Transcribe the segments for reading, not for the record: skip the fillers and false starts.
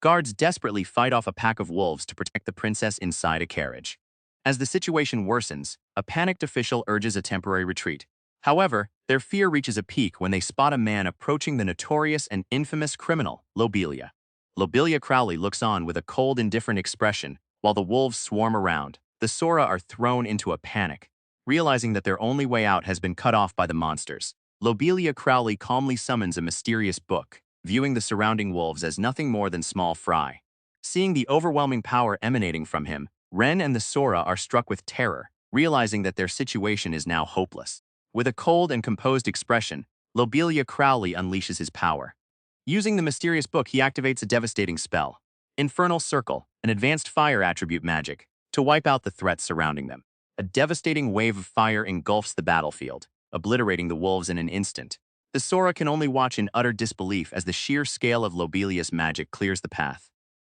Guards desperately fight off a pack of wolves to protect the princess inside a carriage. As the situation worsens, a panicked official urges a temporary retreat. However, their fear reaches a peak when they spot a man approaching the notorious and infamous criminal, Lobelia. Lobelia Crowley looks on with a cold, indifferent expression, while the wolves swarm around. The Sora are thrown into a panic, realizing that their only way out has been cut off by the monsters. Lobelia Crowley calmly summons a mysterious book, viewing the surrounding wolves as nothing more than small fry. Seeing the overwhelming power emanating from him, Ren and the Sora are struck with terror, realizing that their situation is now hopeless. With a cold and composed expression, Lobelia Crowley unleashes his power. Using the mysterious book, he activates a devastating spell, Infernal Circle, an advanced fire attribute magic, to wipe out the threats surrounding them. A devastating wave of fire engulfs the battlefield, obliterating the wolves in an instant. The Sora can only watch in utter disbelief as the sheer scale of Lobelia's magic clears the path,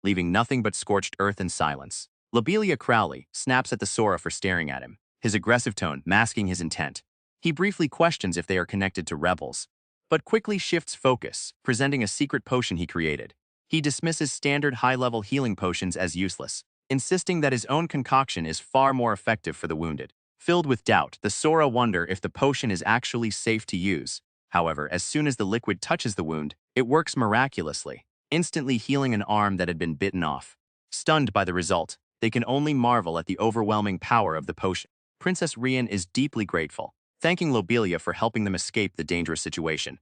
leaving nothing but scorched earth and silence. Lobelia Crowley snaps at the Sora for staring at him, his aggressive tone masking his intent. He briefly questions if they are connected to rebels, but quickly shifts focus, presenting a secret potion he created. He dismisses standard high-level healing potions as useless, insisting that his own concoction is far more effective for the wounded. Filled with doubt, the Sora wonder if the potion is actually safe to use. However, as soon as the liquid touches the wound, it works miraculously, instantly healing an arm that had been bitten off. Stunned by the result, they can only marvel at the overwhelming power of the potion. Princess Rian is deeply grateful, thanking Lobelia for helping them escape the dangerous situation.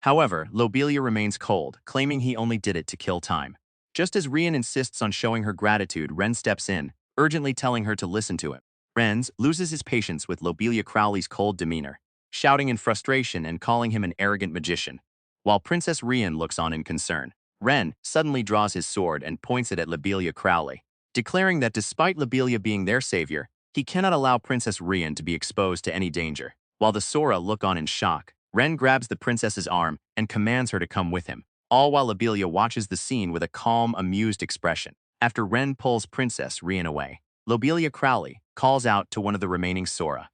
However, Lobelia remains cold, claiming he only did it to kill time. Just as Rian insists on showing her gratitude, Ren steps in, urgently telling her to listen to him. Ren loses his patience with Lobelia Crowley's cold demeanor, shouting in frustration and calling him an arrogant magician. While Princess Rian looks on in concern, Ren suddenly draws his sword and points it at Lobelia Crowley, declaring that despite Lobelia being their savior, he cannot allow Princess Rian to be exposed to any danger. While the Sora look on in shock, Ren grabs the princess's arm and commands her to come with him, all while Lobelia watches the scene with a calm, amused expression. After Ren pulls Princess Rian away, Lobelia Crowley calls out to one of the remaining Sora.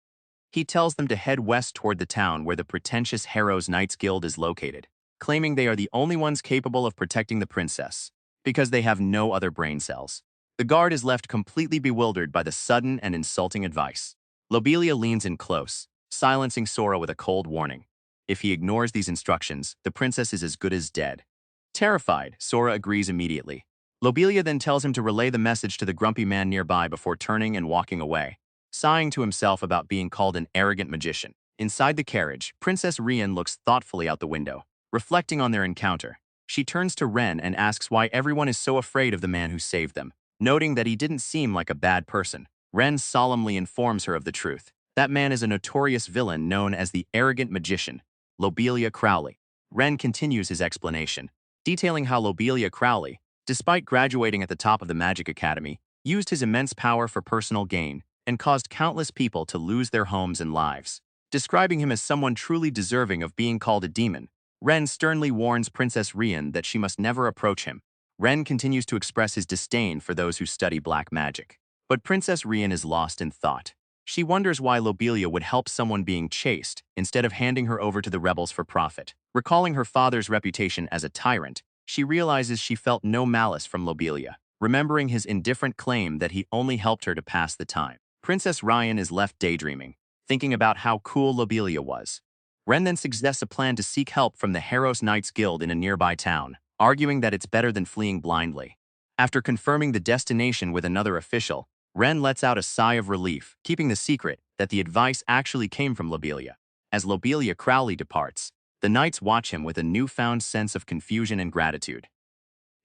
He tells them to head west toward the town where the pretentious Harrow's Knights Guild is located, claiming they are the only ones capable of protecting the princess, because they have no other brain cells. The guard is left completely bewildered by the sudden and insulting advice. Lobelia leans in close, silencing Sora with a cold warning. If he ignores these instructions, the princess is as good as dead. Terrified, Sora agrees immediately. Lobelia then tells him to relay the message to the grumpy man nearby before turning and walking away, sighing to himself about being called an arrogant magician. Inside the carriage, Princess Rian looks thoughtfully out the window, reflecting on their encounter. She turns to Ren and asks why everyone is so afraid of the man who saved them, noting that he didn't seem like a bad person. Ren solemnly informs her of the truth. That man is a notorious villain known as the arrogant magician, Lobelia Crowley. Ren continues his explanation, detailing how Lobelia Crowley, despite graduating at the top of the Magic Academy, used his immense power for personal gain and caused countless people to lose their homes and lives. Describing him as someone truly deserving of being called a demon, Ren sternly warns Princess Rian that she must never approach him. Ren continues to express his disdain for those who study black magic. But Princess Rian is lost in thought. She wonders why Lobelia would help someone being chased instead of handing her over to the rebels for profit. Recalling her father's reputation as a tyrant, she realizes she felt no malice from Lobelia, remembering his indifferent claim that he only helped her to pass the time. Princess Rian is left daydreaming, thinking about how cool Lobelia was. Ren then suggests a plan to seek help from the Harrow's Knights Guild in a nearby town, arguing that it's better than fleeing blindly. After confirming the destination with another official, Ren lets out a sigh of relief, keeping the secret that the advice actually came from Lobelia. As Lobelia Crowley departs, the knights watch him with a newfound sense of confusion and gratitude.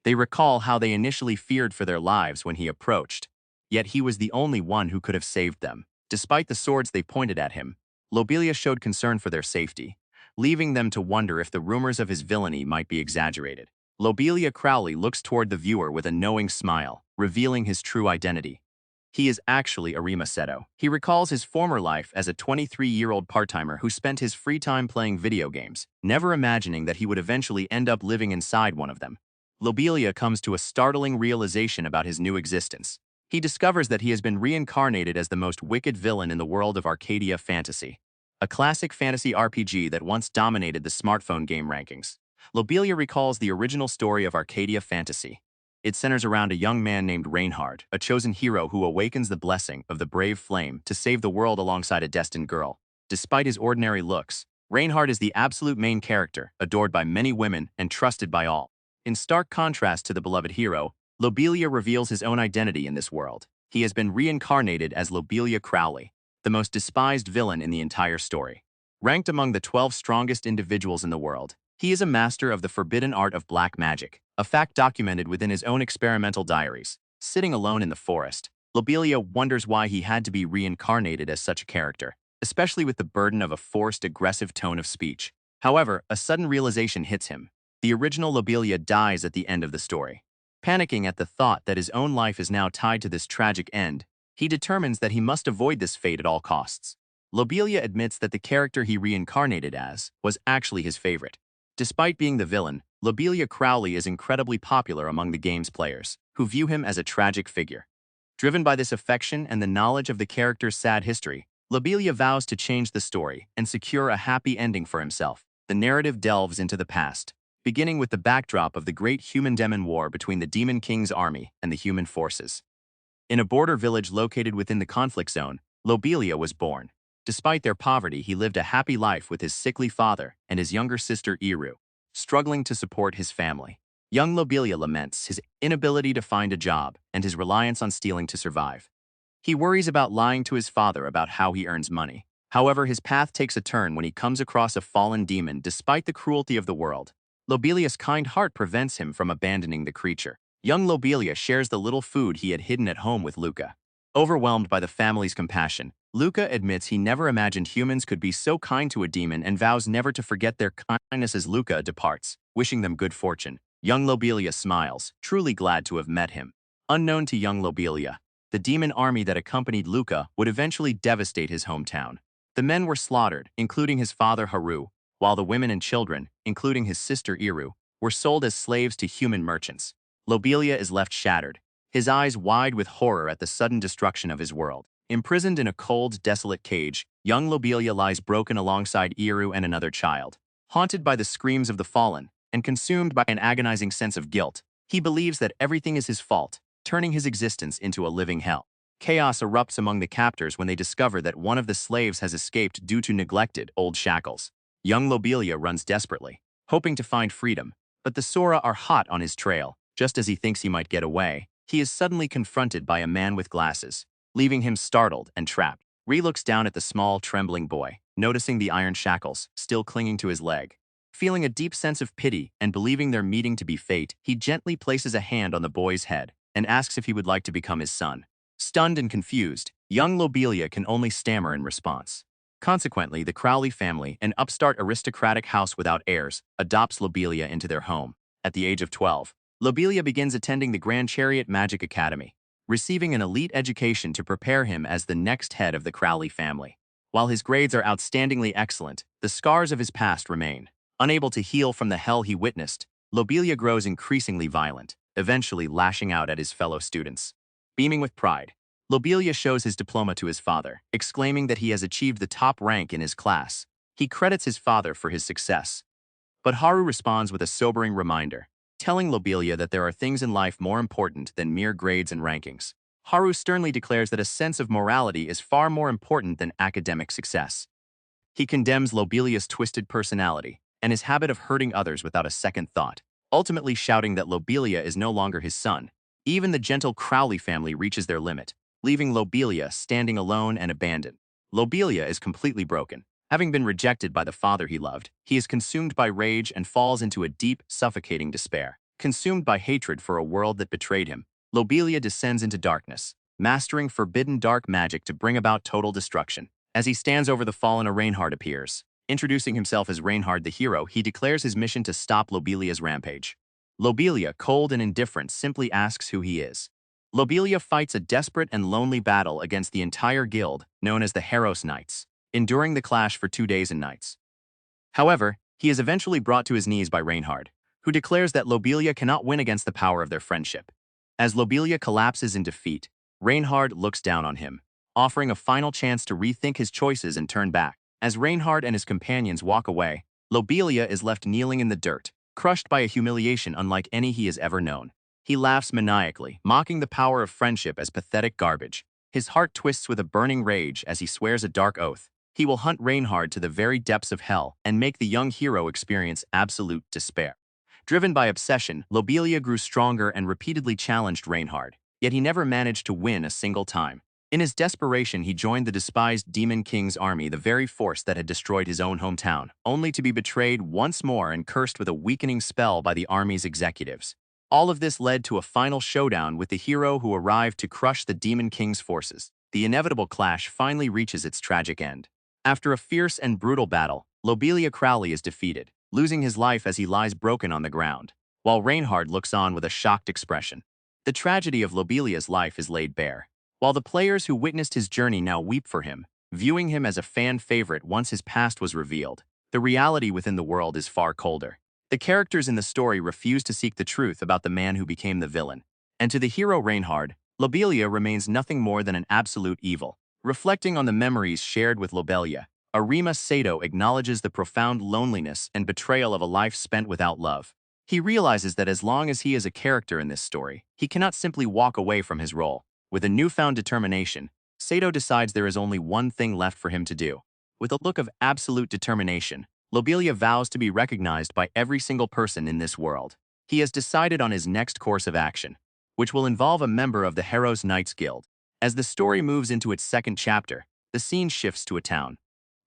They recall how they initially feared for their lives when he approached, yet he was the only one who could have saved them. Despite the swords they pointed at him, Lobelia showed concern for their safety, leaving them to wonder if the rumors of his villainy might be exaggerated. Lobelia Crowley looks toward the viewer with a knowing smile, revealing his true identity. He is actually Arima Seto. He recalls his former life as a 23-year-old part-timer who spent his free time playing video games, never imagining that he would eventually end up living inside one of them. Lobelia comes to a startling realization about his new existence. He discovers that he has been reincarnated as the most wicked villain in the world of Arcadia fantasy, a classic fantasy RPG that once dominated the smartphone game rankings. Lobelia recalls the original story of Arcadia fantasy, It centers around a young man named Reinhard, a chosen hero who awakens the blessing of the brave flame to save the world alongside a destined girl. Despite his ordinary looks, Reinhard is the absolute main character, adored by many women and trusted by all. In stark contrast to the beloved hero, Lobelia reveals his own identity in this world. He has been reincarnated as Lobelia Crowley, the most despised villain in the entire story. Ranked among the 12 strongest individuals in the world, he is a master of the forbidden art of black magic, a fact documented within his own experimental diaries. Sitting alone in the forest, Lobelia wonders why he had to be reincarnated as such a character, especially with the burden of a forced, aggressive tone of speech. However, a sudden realization hits him. The original Lobelia dies at the end of the story. Panicking at the thought that his own life is now tied to this tragic end, he determines that he must avoid this fate at all costs. Lobelia admits that the character he reincarnated as was actually his favorite. Despite being the villain, Lobelia Crowley is incredibly popular among the game's players, who view him as a tragic figure. Driven by this affection and the knowledge of the character's sad history, Lobelia vows to change the story and secure a happy ending for himself. The narrative delves into the past, beginning with the backdrop of the great human-demon war between the Demon King's army and the human forces. In a border village located within the conflict zone, Lobelia was born. Despite their poverty, he lived a happy life with his sickly father and his younger sister Iru, struggling to support his family. Young Lobelia laments his inability to find a job and his reliance on stealing to survive. He worries about lying to his father about how he earns money. However, his path takes a turn when he comes across a fallen demon. Despite the cruelty of the world, Lobelia's kind heart prevents him from abandoning the creature. Young Lobelia shares the little food he had hidden at home with Luca. Overwhelmed by the family's compassion, Luca admits he never imagined humans could be so kind to a demon and vows never to forget their kindness as Luca departs, wishing them good fortune. Young Lobelia smiles, truly glad to have met him. Unknown to young Lobelia, the demon army that accompanied Luca would eventually devastate his hometown. The men were slaughtered, including his father Haru, while the women and children, including his sister Iru, were sold as slaves to human merchants. Lobelia is left shattered, his eyes wide with horror at the sudden destruction of his world. Imprisoned in a cold, desolate cage, young Lobelia lies broken alongside Iru and another child. Haunted by the screams of the fallen, and consumed by an agonizing sense of guilt, he believes that everything is his fault, turning his existence into a living hell. Chaos erupts among the captors when they discover that one of the slaves has escaped due to neglected old shackles. Young Lobelia runs desperately, hoping to find freedom, but the Sora are hot on his trail. Just as he thinks he might get away, he is suddenly confronted by a man with glasses, leaving him startled and trapped. Ree looks down at the small, trembling boy, noticing the iron shackles still clinging to his leg. Feeling a deep sense of pity and believing their meeting to be fate, he gently places a hand on the boy's head and asks if he would like to become his son. Stunned and confused, young Lobelia can only stammer in response. Consequently, the Crowley family, an upstart aristocratic house without heirs, adopts Lobelia into their home. At the age of 12, Lobelia begins attending the Grand Chariot Magic Academy, receiving an elite education to prepare him as the next head of the Crowley family. While his grades are outstandingly excellent, the scars of his past remain. Unable to heal from the hell he witnessed, Lobelia grows increasingly violent, eventually lashing out at his fellow students. Beaming with pride, Lobelia shows his diploma to his father, exclaiming that he has achieved the top rank in his class. He credits his father for his success. But Haru responds with a sobering reminder, telling Lobelia that there are things in life more important than mere grades and rankings. Haru sternly declares that a sense of morality is far more important than academic success. He condemns Lobelia's twisted personality and his habit of hurting others without a second thought, ultimately shouting that Lobelia is no longer his son. Even the gentle Crowley family reaches their limit, leaving Lobelia standing alone and abandoned. Lobelia is completely broken. Having been rejected by the father he loved, he is consumed by rage and falls into a deep, suffocating despair. Consumed by hatred for a world that betrayed him, Lobelia descends into darkness, mastering forbidden dark magic to bring about total destruction. As he stands over the fallen, a Reinhard appears. Introducing himself as Reinhard the hero, he declares his mission to stop Lobelia's rampage. Lobelia, cold and indifferent, simply asks who he is. Lobelia fights a desperate and lonely battle against the entire guild, known as the Heros Knights, enduring the clash for 2 days and nights. However, he is eventually brought to his knees by Reinhard, who declares that Lobelia cannot win against the power of their friendship. As Lobelia collapses in defeat, Reinhard looks down on him, offering a final chance to rethink his choices and turn back. As Reinhard and his companions walk away, Lobelia is left kneeling in the dirt, crushed by a humiliation unlike any he has ever known. He laughs maniacally, mocking the power of friendship as pathetic garbage. His heart twists with a burning rage as he swears a dark oath. He will hunt Reinhard to the very depths of hell and make the young hero experience absolute despair. Driven by obsession, Lobelia grew stronger and repeatedly challenged Reinhard, yet he never managed to win a single time. In his desperation, he joined the despised Demon King's army, the very force that had destroyed his own hometown, only to be betrayed once more and cursed with a weakening spell by the army's executives. All of this led to a final showdown with the hero who arrived to crush the Demon King's forces. The inevitable clash finally reaches its tragic end. After a fierce and brutal battle, Lobelia Crowley is defeated, losing his life as he lies broken on the ground, while Reinhard looks on with a shocked expression. The tragedy of Lobelia's life is laid bare, while the players who witnessed his journey now weep for him, viewing him as a fan favorite once his past was revealed. The reality within the world is far colder. The characters in the story refuse to seek the truth about the man who became the villain, and to the hero Reinhard, Lobelia remains nothing more than an absolute evil. Reflecting on the memories shared with Lobelia, Arima Sato acknowledges the profound loneliness and betrayal of a life spent without love. He realizes that as long as he is a character in this story, he cannot simply walk away from his role. With a newfound determination, Sato decides there is only one thing left for him to do. With a look of absolute determination, Lobelia vows to be recognized by every single person in this world. He has decided on his next course of action, which will involve a member of the Heroes Knights Guild. As the story moves into its second chapter, the scene shifts to a town.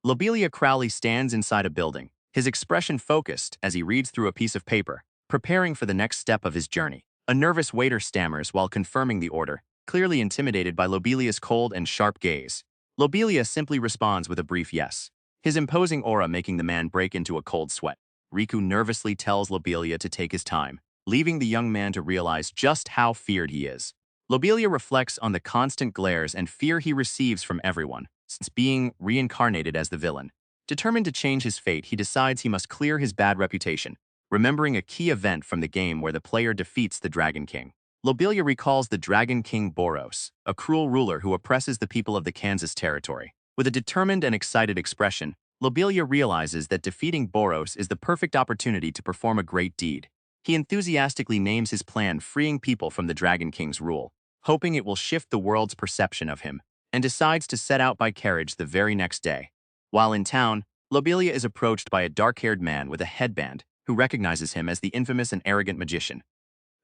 Lobelia Crowley stands inside a building, his expression focused as he reads through a piece of paper, preparing for the next step of his journey. A nervous waiter stammers while confirming the order, clearly intimidated by Lobelia's cold and sharp gaze. Lobelia simply responds with a brief yes, his imposing aura making the man break into a cold sweat. Riku nervously tells Lobelia to take his time, leaving the young man to realize just how feared he is. Lobelia reflects on the constant glares and fear he receives from everyone, since being reincarnated as the villain. Determined to change his fate, he decides he must clear his bad reputation, remembering a key event from the game where the player defeats the Dragon King. Lobelia recalls the Dragon King Boros, a cruel ruler who oppresses the people of the Kansas territory. With a determined and excited expression, Lobelia realizes that defeating Boros is the perfect opportunity to perform a great deed. He enthusiastically names his plan freeing people from the Dragon King's rule, hoping it will shift the world's perception of him, and decides to set out by carriage the very next day. While in town, Lobelia is approached by a dark-haired man with a headband who recognizes him as the infamous and arrogant magician.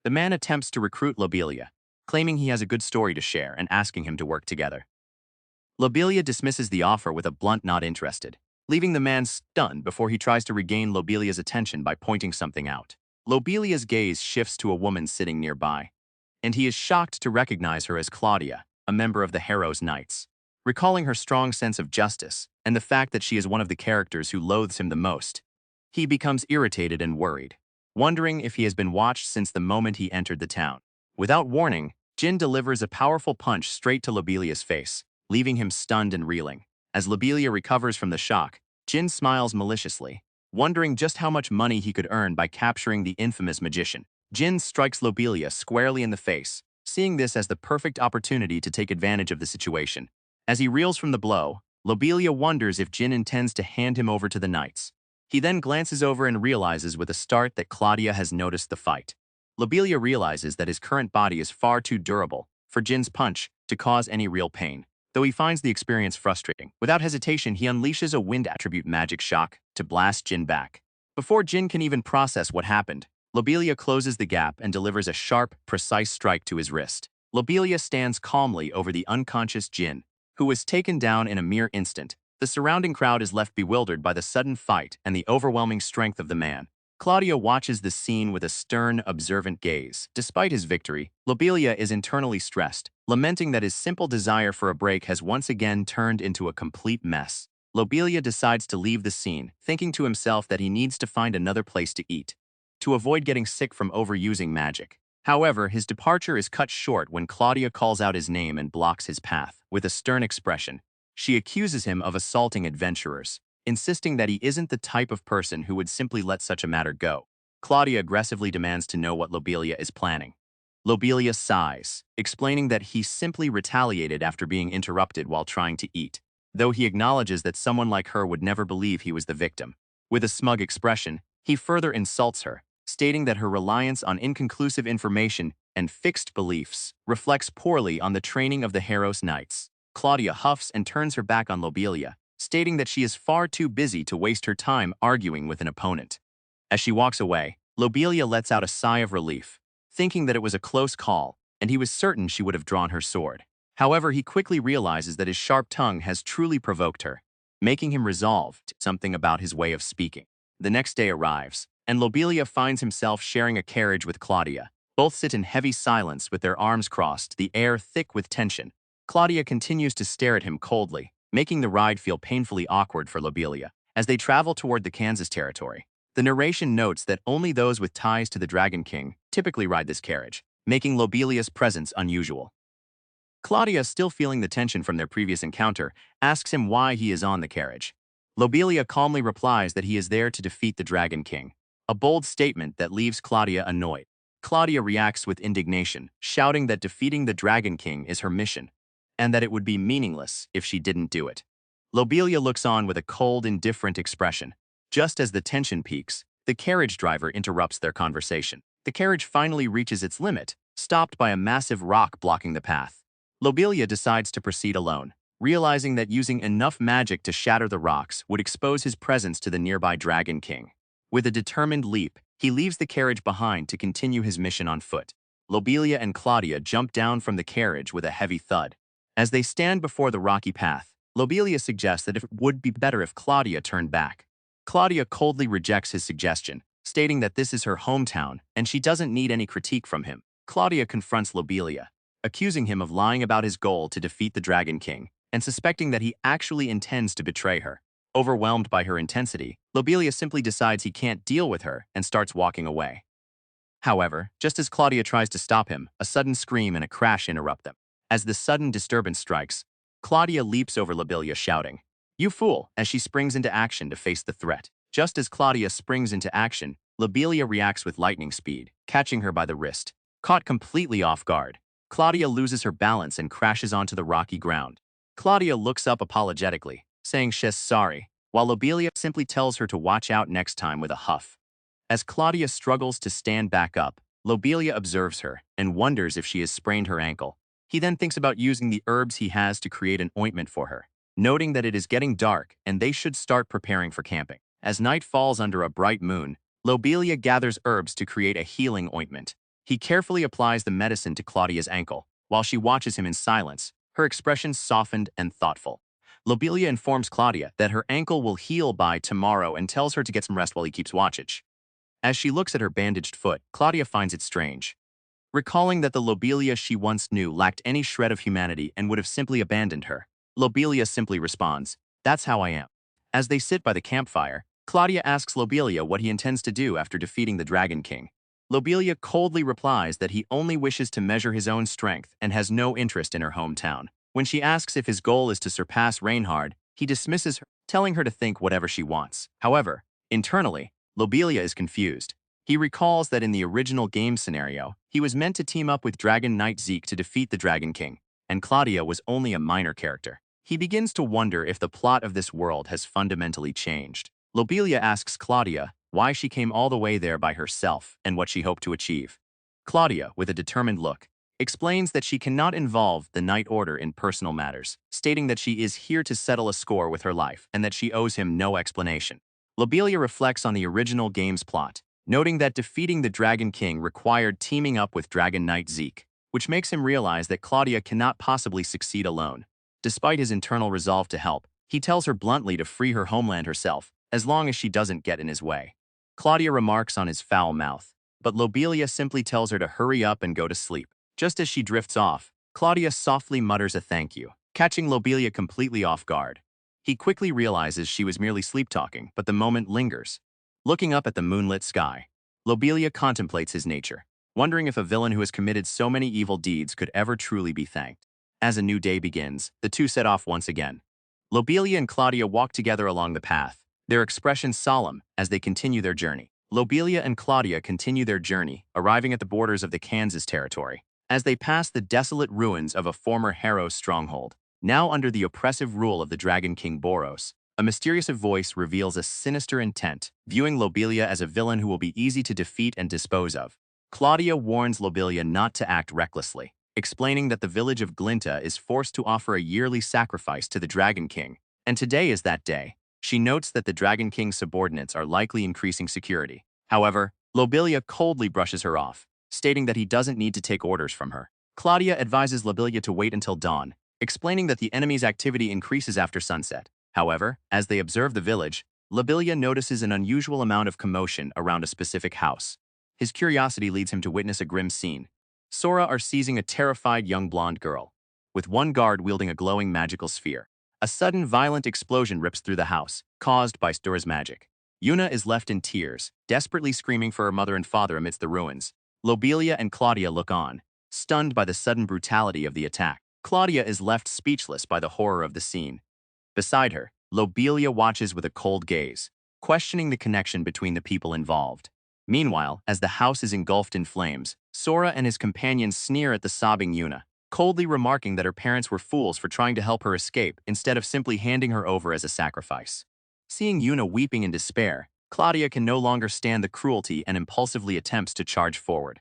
The man attempts to recruit Lobelia, claiming he has a good story to share and asking him to work together. Lobelia dismisses the offer with a blunt "not interested," leaving the man stunned before he tries to regain Lobelia's attention by pointing something out. Lobelia's gaze shifts to a woman sitting nearby, and he is shocked to recognize her as Claudia, a member of the Heroes Knights. Recalling her strong sense of justice and the fact that she is one of the characters who loathes him the most, he becomes irritated and worried, wondering if he has been watched since the moment he entered the town. Without warning, Jin delivers a powerful punch straight to Lobelia's face, leaving him stunned and reeling. As Lobelia recovers from the shock, Jin smiles maliciously, wondering just how much money he could earn by capturing the infamous magician. Jin strikes Lobelia squarely in the face, seeing this as the perfect opportunity to take advantage of the situation. As he reels from the blow, Lobelia wonders if Jin intends to hand him over to the knights. He then glances over and realizes with a start that Claudia has noticed the fight. Lobelia realizes that his current body is far too durable for Jin's punch to cause any real pain, though he finds the experience frustrating. Without hesitation, he unleashes a wind attribute magic shock to blast Jin back. Before Jin can even process what happened, Lobelia closes the gap and delivers a sharp, precise strike to his wrist. Lobelia stands calmly over the unconscious Jin, who was taken down in a mere instant. The surrounding crowd is left bewildered by the sudden fight and the overwhelming strength of the man. Claudia watches the scene with a stern, observant gaze. Despite his victory, Lobelia is internally stressed, lamenting that his simple desire for a break has once again turned into a complete mess. Lobelia decides to leave the scene, thinking to himself that he needs to find another place to eat, to avoid getting sick from overusing magic. However, his departure is cut short when Claudia calls out his name and blocks his path. With a stern expression, she accuses him of assaulting adventurers, insisting that he isn't the type of person who would simply let such a matter go. Claudia aggressively demands to know what Lobelia is planning. Lobelia sighs, explaining that he simply retaliated after being interrupted while trying to eat, though he acknowledges that someone like her would never believe he was the victim. With a smug expression, he further insults her, stating that her reliance on inconclusive information and fixed beliefs reflects poorly on the training of the Harrow's knights. Claudia huffs and turns her back on Lobelia, stating that she is far too busy to waste her time arguing with an opponent. As she walks away, Lobelia lets out a sigh of relief, thinking that it was a close call, and he was certain she would have drawn her sword. However, he quickly realizes that his sharp tongue has truly provoked her, making him resolve something about his way of speaking. The next day arrives, and Lobelia finds himself sharing a carriage with Claudia. Both sit in heavy silence with their arms crossed, the air thick with tension. Claudia continues to stare at him coldly, making the ride feel painfully awkward for Lobelia. As they travel toward the Kansas territory, the narration notes that only those with ties to the Dragon King typically ride this carriage, making Lobelia's presence unusual. Claudia, still feeling the tension from their previous encounter, asks him why he is on the carriage. Lobelia calmly replies that he is there to defeat the Dragon King, a bold statement that leaves Claudia annoyed. Claudia reacts with indignation, shouting that defeating the Dragon King is her mission, and that it would be meaningless if she didn't do it. Lobelia looks on with a cold, indifferent expression. Just as the tension peaks, the carriage driver interrupts their conversation. The carriage finally reaches its limit, stopped by a massive rock blocking the path. Lobelia decides to proceed alone, realizing that using enough magic to shatter the rocks would expose his presence to the nearby Dragon King. With a determined leap, he leaves the carriage behind to continue his mission on foot. Lobelia and Claudia jump down from the carriage with a heavy thud. As they stand before the rocky path, Lobelia suggests that it would be better if Claudia turned back. Claudia coldly rejects his suggestion, stating that this is her hometown and she doesn't need any critique from him. Claudia confronts Lobelia, accusing him of lying about his goal to defeat the Dragon King and suspecting that he actually intends to betray her. Overwhelmed by her intensity, Lobelia simply decides he can't deal with her and starts walking away. However, just as Claudia tries to stop him, a sudden scream and a crash interrupt them. As the sudden disturbance strikes, Claudia leaps over Lobelia, shouting, "You fool!" as she springs into action to face the threat. Just as Claudia springs into action, Lobelia reacts with lightning speed, catching her by the wrist. Caught completely off guard, Claudia loses her balance and crashes onto the rocky ground. Claudia looks up apologetically, saying she's sorry, while Lobelia simply tells her to watch out next time with a huff. As Claudia struggles to stand back up, Lobelia observes her and wonders if she has sprained her ankle. He then thinks about using the herbs he has to create an ointment for her, noting that it is getting dark and they should start preparing for camping. As night falls under a bright moon, Lobelia gathers herbs to create a healing ointment. He carefully applies the medicine to Claudia's ankle, while she watches him in silence, her expression softened and thoughtful. Lobelia informs Claudia that her ankle will heal by tomorrow and tells her to get some rest while he keeps watch. As she looks at her bandaged foot, Claudia finds it strange. Recalling that the Lobelia she once knew lacked any shred of humanity and would have simply abandoned her, Lobelia simply responds, "That's how I am." As they sit by the campfire, Claudia asks Lobelia what he intends to do after defeating the Dragon King. Lobelia coldly replies that he only wishes to measure his own strength and has no interest in her hometown. When she asks if his goal is to surpass Reinhard, he dismisses her, telling her to think whatever she wants. However, internally, Lobelia is confused. He recalls that in the original game scenario, he was meant to team up with Dragon Knight Zeke to defeat the Dragon King, and Claudia was only a minor character. He begins to wonder if the plot of this world has fundamentally changed. Lobelia asks Claudia why she came all the way there by herself and what she hoped to achieve. Claudia, with a determined look, explains that she cannot involve the Knight Order in personal matters, stating that she is here to settle a score with her life and that she owes him no explanation. Lobelia reflects on the original game's plot, noting that defeating the Dragon King required teaming up with Dragon Knight Zeke, which makes him realize that Claudia cannot possibly succeed alone. Despite his internal resolve to help, he tells her bluntly to free her homeland herself, as long as she doesn't get in his way. Claudia remarks on his foul mouth, but Lobelia simply tells her to hurry up and go to sleep. Just as she drifts off, Claudia softly mutters a thank you, catching Lobelia completely off guard. He quickly realizes she was merely sleep-talking, but the moment lingers. Looking up at the moonlit sky, Lobelia contemplates his nature, wondering if a villain who has committed so many evil deeds could ever truly be thanked. As a new day begins, the two set off once again. Lobelia and Claudia walk together along the path, their expressions solemn as they continue their journey. Lobelia and Claudia continue their journey, arriving at the borders of the Kansas territory. As they pass the desolate ruins of a former Harrow stronghold, now under the oppressive rule of the Dragon King Boros, a mysterious voice reveals a sinister intent, viewing Lobelia as a villain who will be easy to defeat and dispose of. Claudia warns Lobelia not to act recklessly, explaining that the village of Glinta is forced to offer a yearly sacrifice to the Dragon King, and today is that day. She notes that the Dragon King's subordinates are likely increasing security. However, Lobelia coldly brushes her off, stating that he doesn't need to take orders from her. Claudia advises Lobelia to wait until dawn, explaining that the enemy's activity increases after sunset. However, as they observe the village, Lobelia notices an unusual amount of commotion around a specific house. His curiosity leads him to witness a grim scene. Sora are seizing a terrified young blonde girl, with one guard wielding a glowing magical sphere. A sudden violent explosion rips through the house, caused by Sora's magic. Yuna is left in tears, desperately screaming for her mother and father amidst the ruins. Lobelia and Claudia look on, stunned by the sudden brutality of the attack. Claudia is left speechless by the horror of the scene. Beside her, Lobelia watches with a cold gaze, questioning the connection between the people involved. Meanwhile, as the house is engulfed in flames, Sora and his companions sneer at the sobbing Yuna, coldly remarking that her parents were fools for trying to help her escape instead of simply handing her over as a sacrifice. Seeing Yuna weeping in despair, Claudia can no longer stand the cruelty and impulsively attempts to charge forward.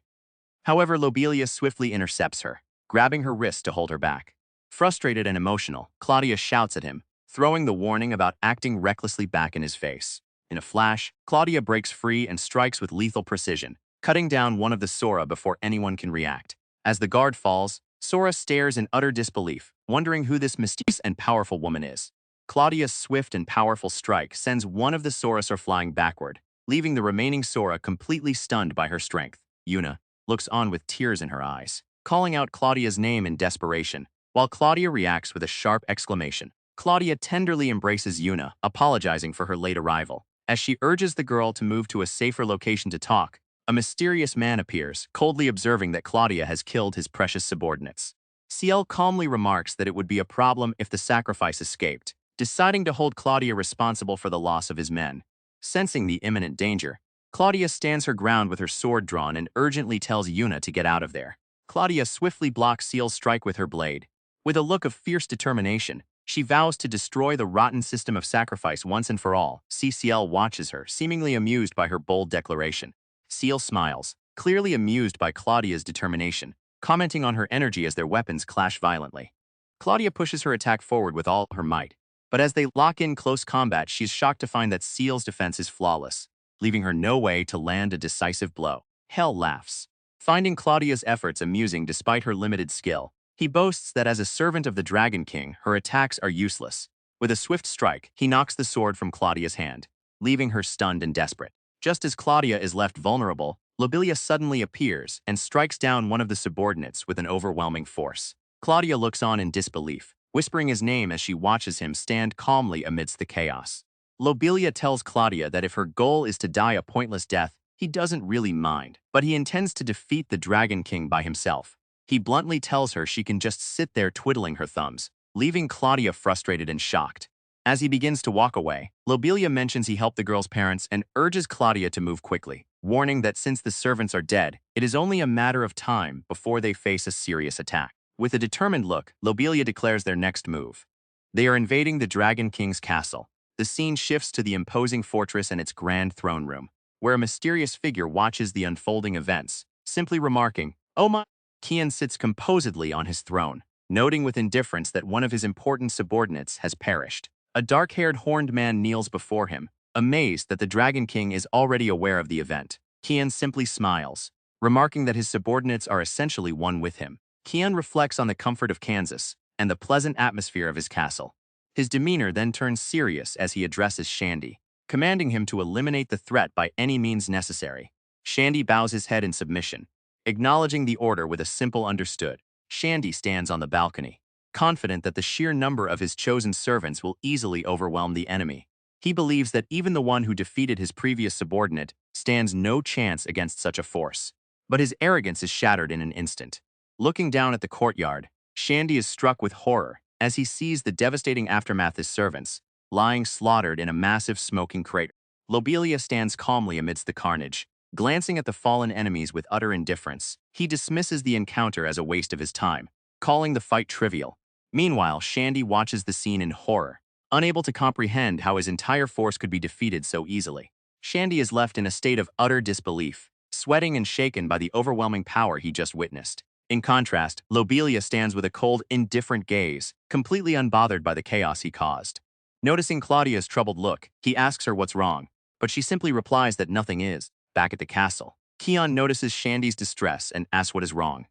However, Lobelia swiftly intercepts her, grabbing her wrist to hold her back. Frustrated and emotional, Claudia shouts at him, throwing the warning about acting recklessly back in his face. In a flash, Claudia breaks free and strikes with lethal precision, cutting down one of the Sora before anyone can react. As the guard falls, Sora stares in utter disbelief, wondering who this mysterious and powerful woman is. Claudia's swift and powerful strike sends one of the Soras flying backward, leaving the remaining Sora completely stunned by her strength. Yuna looks on with tears in her eyes, calling out Claudia's name in desperation, while Claudia reacts with a sharp exclamation. Claudia tenderly embraces Yuna, apologizing for her late arrival. As she urges the girl to move to a safer location to talk, a mysterious man appears, coldly observing that Claudia has killed his precious subordinates. Ciel calmly remarks that it would be a problem if the sacrifice escaped, deciding to hold Claudia responsible for the loss of his men. Sensing the imminent danger, Claudia stands her ground with her sword drawn and urgently tells Yuna to get out of there. Claudia swiftly blocks Ciel's strike with her blade. With a look of fierce determination, she vows to destroy the rotten system of sacrifice once and for all. Ciel watches her, seemingly amused by her bold declaration. Ciel smiles, clearly amused by Claudia's determination, commenting on her energy as their weapons clash violently. Claudia pushes her attack forward with all her might, but as they lock in close combat, she is shocked to find that Ciel's defense is flawless, leaving her no way to land a decisive blow. Hell laughs, finding Claudia's efforts amusing despite her limited skill. He boasts that as a servant of the Dragon King, her attacks are useless. With a swift strike, he knocks the sword from Claudia's hand, leaving her stunned and desperate. Just as Claudia is left vulnerable, Lobelia suddenly appears and strikes down one of the subordinates with an overwhelming force. Claudia looks on in disbelief, whispering his name as she watches him stand calmly amidst the chaos. Lobelia tells Claudia that if her goal is to die a pointless death, he doesn't really mind, but he intends to defeat the Dragon King by himself. He bluntly tells her she can just sit there twiddling her thumbs, leaving Claudia frustrated and shocked. As he begins to walk away, Lobelia mentions he helped the girl's parents and urges Claudia to move quickly, warning that since the servants are dead, it is only a matter of time before they face a serious attack. With a determined look, Lobelia declares their next move. They are invading the Dragon King's castle. The scene shifts to the imposing fortress and its grand throne room, where a mysterious figure watches the unfolding events, simply remarking, "Oh my." Kian sits composedly on his throne, noting with indifference that one of his important subordinates has perished. A dark-haired horned man kneels before him, amazed that the Dragon King is already aware of the event. Kian simply smiles, remarking that his subordinates are essentially one with him. Kian reflects on the comfort of Kansas and the pleasant atmosphere of his castle. His demeanor then turns serious as he addresses Shandy, commanding him to eliminate the threat by any means necessary. Shandy bows his head in submission, acknowledging the order with a simple understood. Shandy stands on the balcony, confident that the sheer number of his chosen servants will easily overwhelm the enemy. He believes that even the one who defeated his previous subordinate stands no chance against such a force. But his arrogance is shattered in an instant. Looking down at the courtyard, Shandy is struck with horror as he sees the devastating aftermath of his servants, lying slaughtered in a massive smoking crater. Lobelia stands calmly amidst the carnage, glancing at the fallen enemies with utter indifference. He dismisses the encounter as a waste of his time, calling the fight trivial. Meanwhile, Shandy watches the scene in horror, unable to comprehend how his entire force could be defeated so easily. Shandy is left in a state of utter disbelief, sweating and shaken by the overwhelming power he just witnessed. In contrast, Lobelia stands with a cold, indifferent gaze, completely unbothered by the chaos he caused. Noticing Claudia's troubled look, he asks her what's wrong, but she simply replies that nothing is. Back at the castle, Keon notices Shandy's distress and asks what is wrong.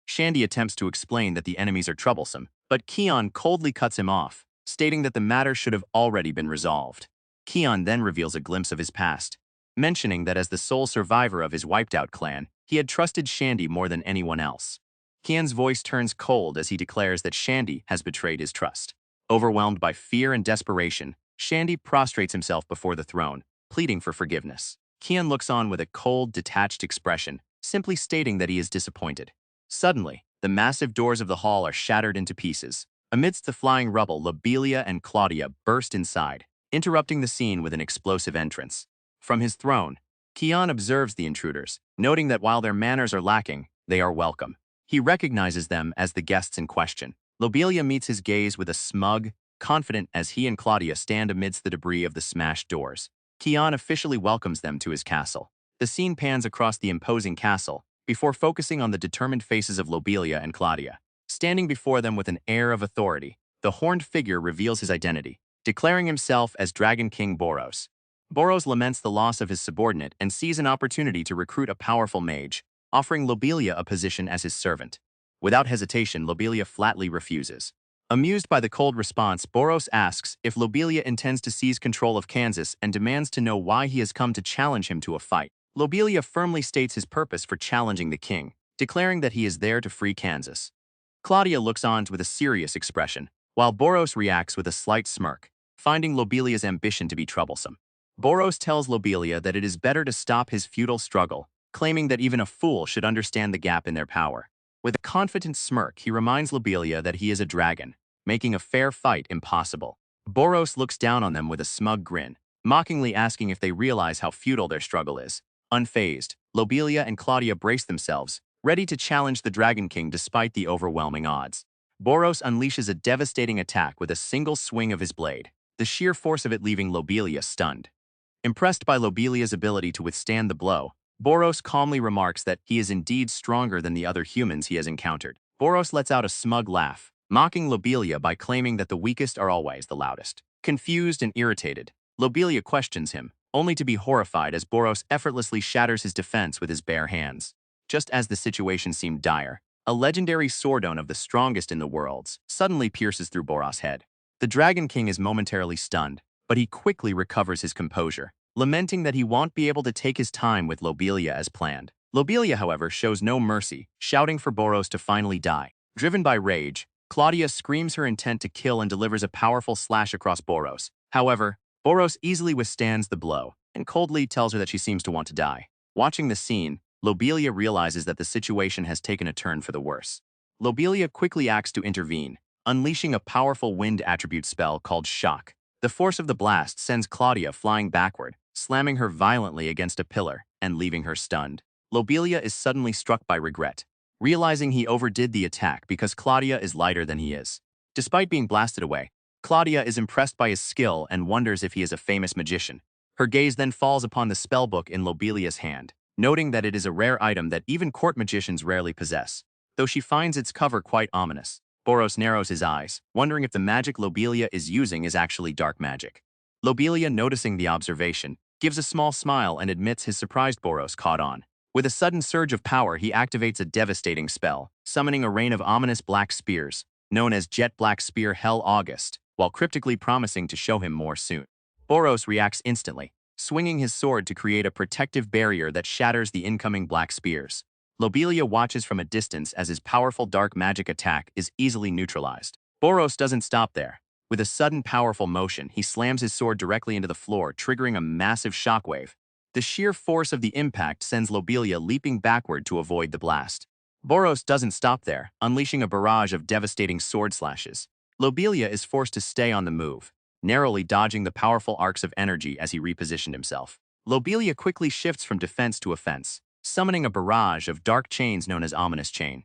Shandy attempts to explain that the enemies are troublesome, but Keon coldly cuts him off, stating that the matter should have already been resolved. Keon then reveals a glimpse of his past, mentioning that as the sole survivor of his wiped-out clan, he had trusted Shandy more than anyone else. Keon's voice turns cold as he declares that Shandy has betrayed his trust. Overwhelmed by fear and desperation, Shandy prostrates himself before the throne, pleading for forgiveness. Keon looks on with a cold, detached expression, simply stating that he is disappointed. Suddenly, the massive doors of the hall are shattered into pieces. Amidst the flying rubble, Lobelia and Claudia burst inside, interrupting the scene with an explosive entrance. From his throne, Keon observes the intruders, noting that while their manners are lacking, they are welcome. He recognizes them as the guests in question. Lobelia meets his gaze with a smug, confident as he and Claudia stand amidst the debris of the smashed doors. Keon officially welcomes them to his castle. The scene pans across the imposing castle, before focusing on the determined faces of Lobelia and Claudia. Standing before them with an air of authority, the horned figure reveals his identity, declaring himself as Dragon King Boros. Boros laments the loss of his subordinate and sees an opportunity to recruit a powerful mage, offering Lobelia a position as his servant. Without hesitation, Lobelia flatly refuses. Amused by the cold response, Boros asks if Lobelia intends to seize control of Kansas and demands to know why he has come to challenge him to a fight. Lobelia firmly states his purpose for challenging the king, declaring that he is there to free Kansas. Claudia looks on with a serious expression, while Boros reacts with a slight smirk, finding Lobelia's ambition to be troublesome. Boros tells Lobelia that it is better to stop his futile struggle, claiming that even a fool should understand the gap in their power. With a confident smirk, he reminds Lobelia that he is a dragon, making a fair fight impossible. Boros looks down on them with a smug grin, mockingly asking if they realize how futile their struggle is. Unfazed, Lobelia and Claudia brace themselves, ready to challenge the Dragon King despite the overwhelming odds. Boros unleashes a devastating attack with a single swing of his blade, the sheer force of it leaving Lobelia stunned. Impressed by Lobelia's ability to withstand the blow, Boros calmly remarks that he is indeed stronger than the other humans he has encountered. Boros lets out a smug laugh, mocking Lobelia by claiming that the weakest are always the loudest. Confused and irritated, Lobelia questions him, only to be horrified as Boros effortlessly shatters his defense with his bare hands. Just as the situation seemed dire, a legendary swordone of the strongest in the worlds suddenly pierces through Boros' head. The Dragon King is momentarily stunned, but he quickly recovers his composure, lamenting that he won't be able to take his time with Lobelia as planned. Lobelia, however, shows no mercy, shouting for Boros to finally die. Driven by rage, Claudia screams her intent to kill and delivers a powerful slash across Boros. However, Boros easily withstands the blow and coldly tells her that she seems to want to die. Watching the scene, Lobelia realizes that the situation has taken a turn for the worse. Lobelia quickly acts to intervene, unleashing a powerful wind attribute spell called Shock. The force of the blast sends Claudia flying backward, slamming her violently against a pillar and leaving her stunned. Lobelia is suddenly struck by regret, realizing he overdid the attack because Claudia is lighter than he is. Despite being blasted away, Claudia is impressed by his skill and wonders if he is a famous magician. Her gaze then falls upon the spellbook in Lobelia's hand, noting that it is a rare item that even court magicians rarely possess, though she finds its cover quite ominous. Boros narrows his eyes, wondering if the magic Lobelia is using is actually dark magic. Lobelia, noticing the observation, gives a small smile and admits his surprised Boros caught on. With a sudden surge of power, he activates a devastating spell, summoning a rain of ominous black spears, known as Jet Black Spear Hell August, while cryptically promising to show him more soon. Boros reacts instantly, swinging his sword to create a protective barrier that shatters the incoming black spears. Lobelia watches from a distance as his powerful dark magic attack is easily neutralized. Boros doesn't stop there. With a sudden powerful motion, he slams his sword directly into the floor, triggering a massive shockwave. The sheer force of the impact sends Lobelia leaping backward to avoid the blast. Boros doesn't stop there, unleashing a barrage of devastating sword slashes. Lobelia is forced to stay on the move, narrowly dodging the powerful arcs of energy as he repositioned himself. Lobelia quickly shifts from defense to offense, summoning a barrage of dark chains known as Ominous Chain.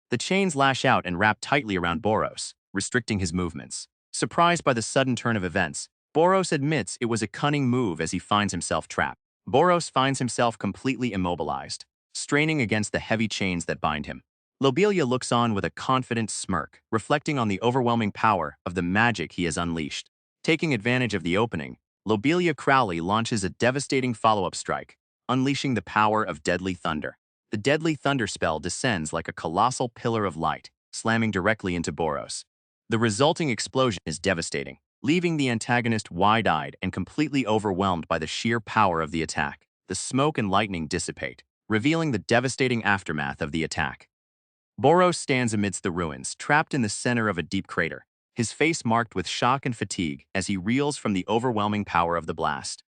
The chains lash out and wrap tightly around Boros, restricting his movements. Surprised by the sudden turn of events, Boros admits it was a cunning move as he finds himself trapped. Boros finds himself completely immobilized, straining against the heavy chains that bind him. Lobelia looks on with a confident smirk, reflecting on the overwhelming power of the magic he has unleashed. Taking advantage of the opening, Lobelia Crowley launches a devastating follow-up strike, unleashing the power of deadly thunder. The deadly thunder spell descends like a colossal pillar of light, slamming directly into Boros. The resulting explosion is devastating, leaving the antagonist wide-eyed and completely overwhelmed by the sheer power of the attack. The smoke and lightning dissipate, revealing the devastating aftermath of the attack. Boros stands amidst the ruins, trapped in the center of a deep crater, his face marked with shock and fatigue as he reels from the overwhelming power of the blast.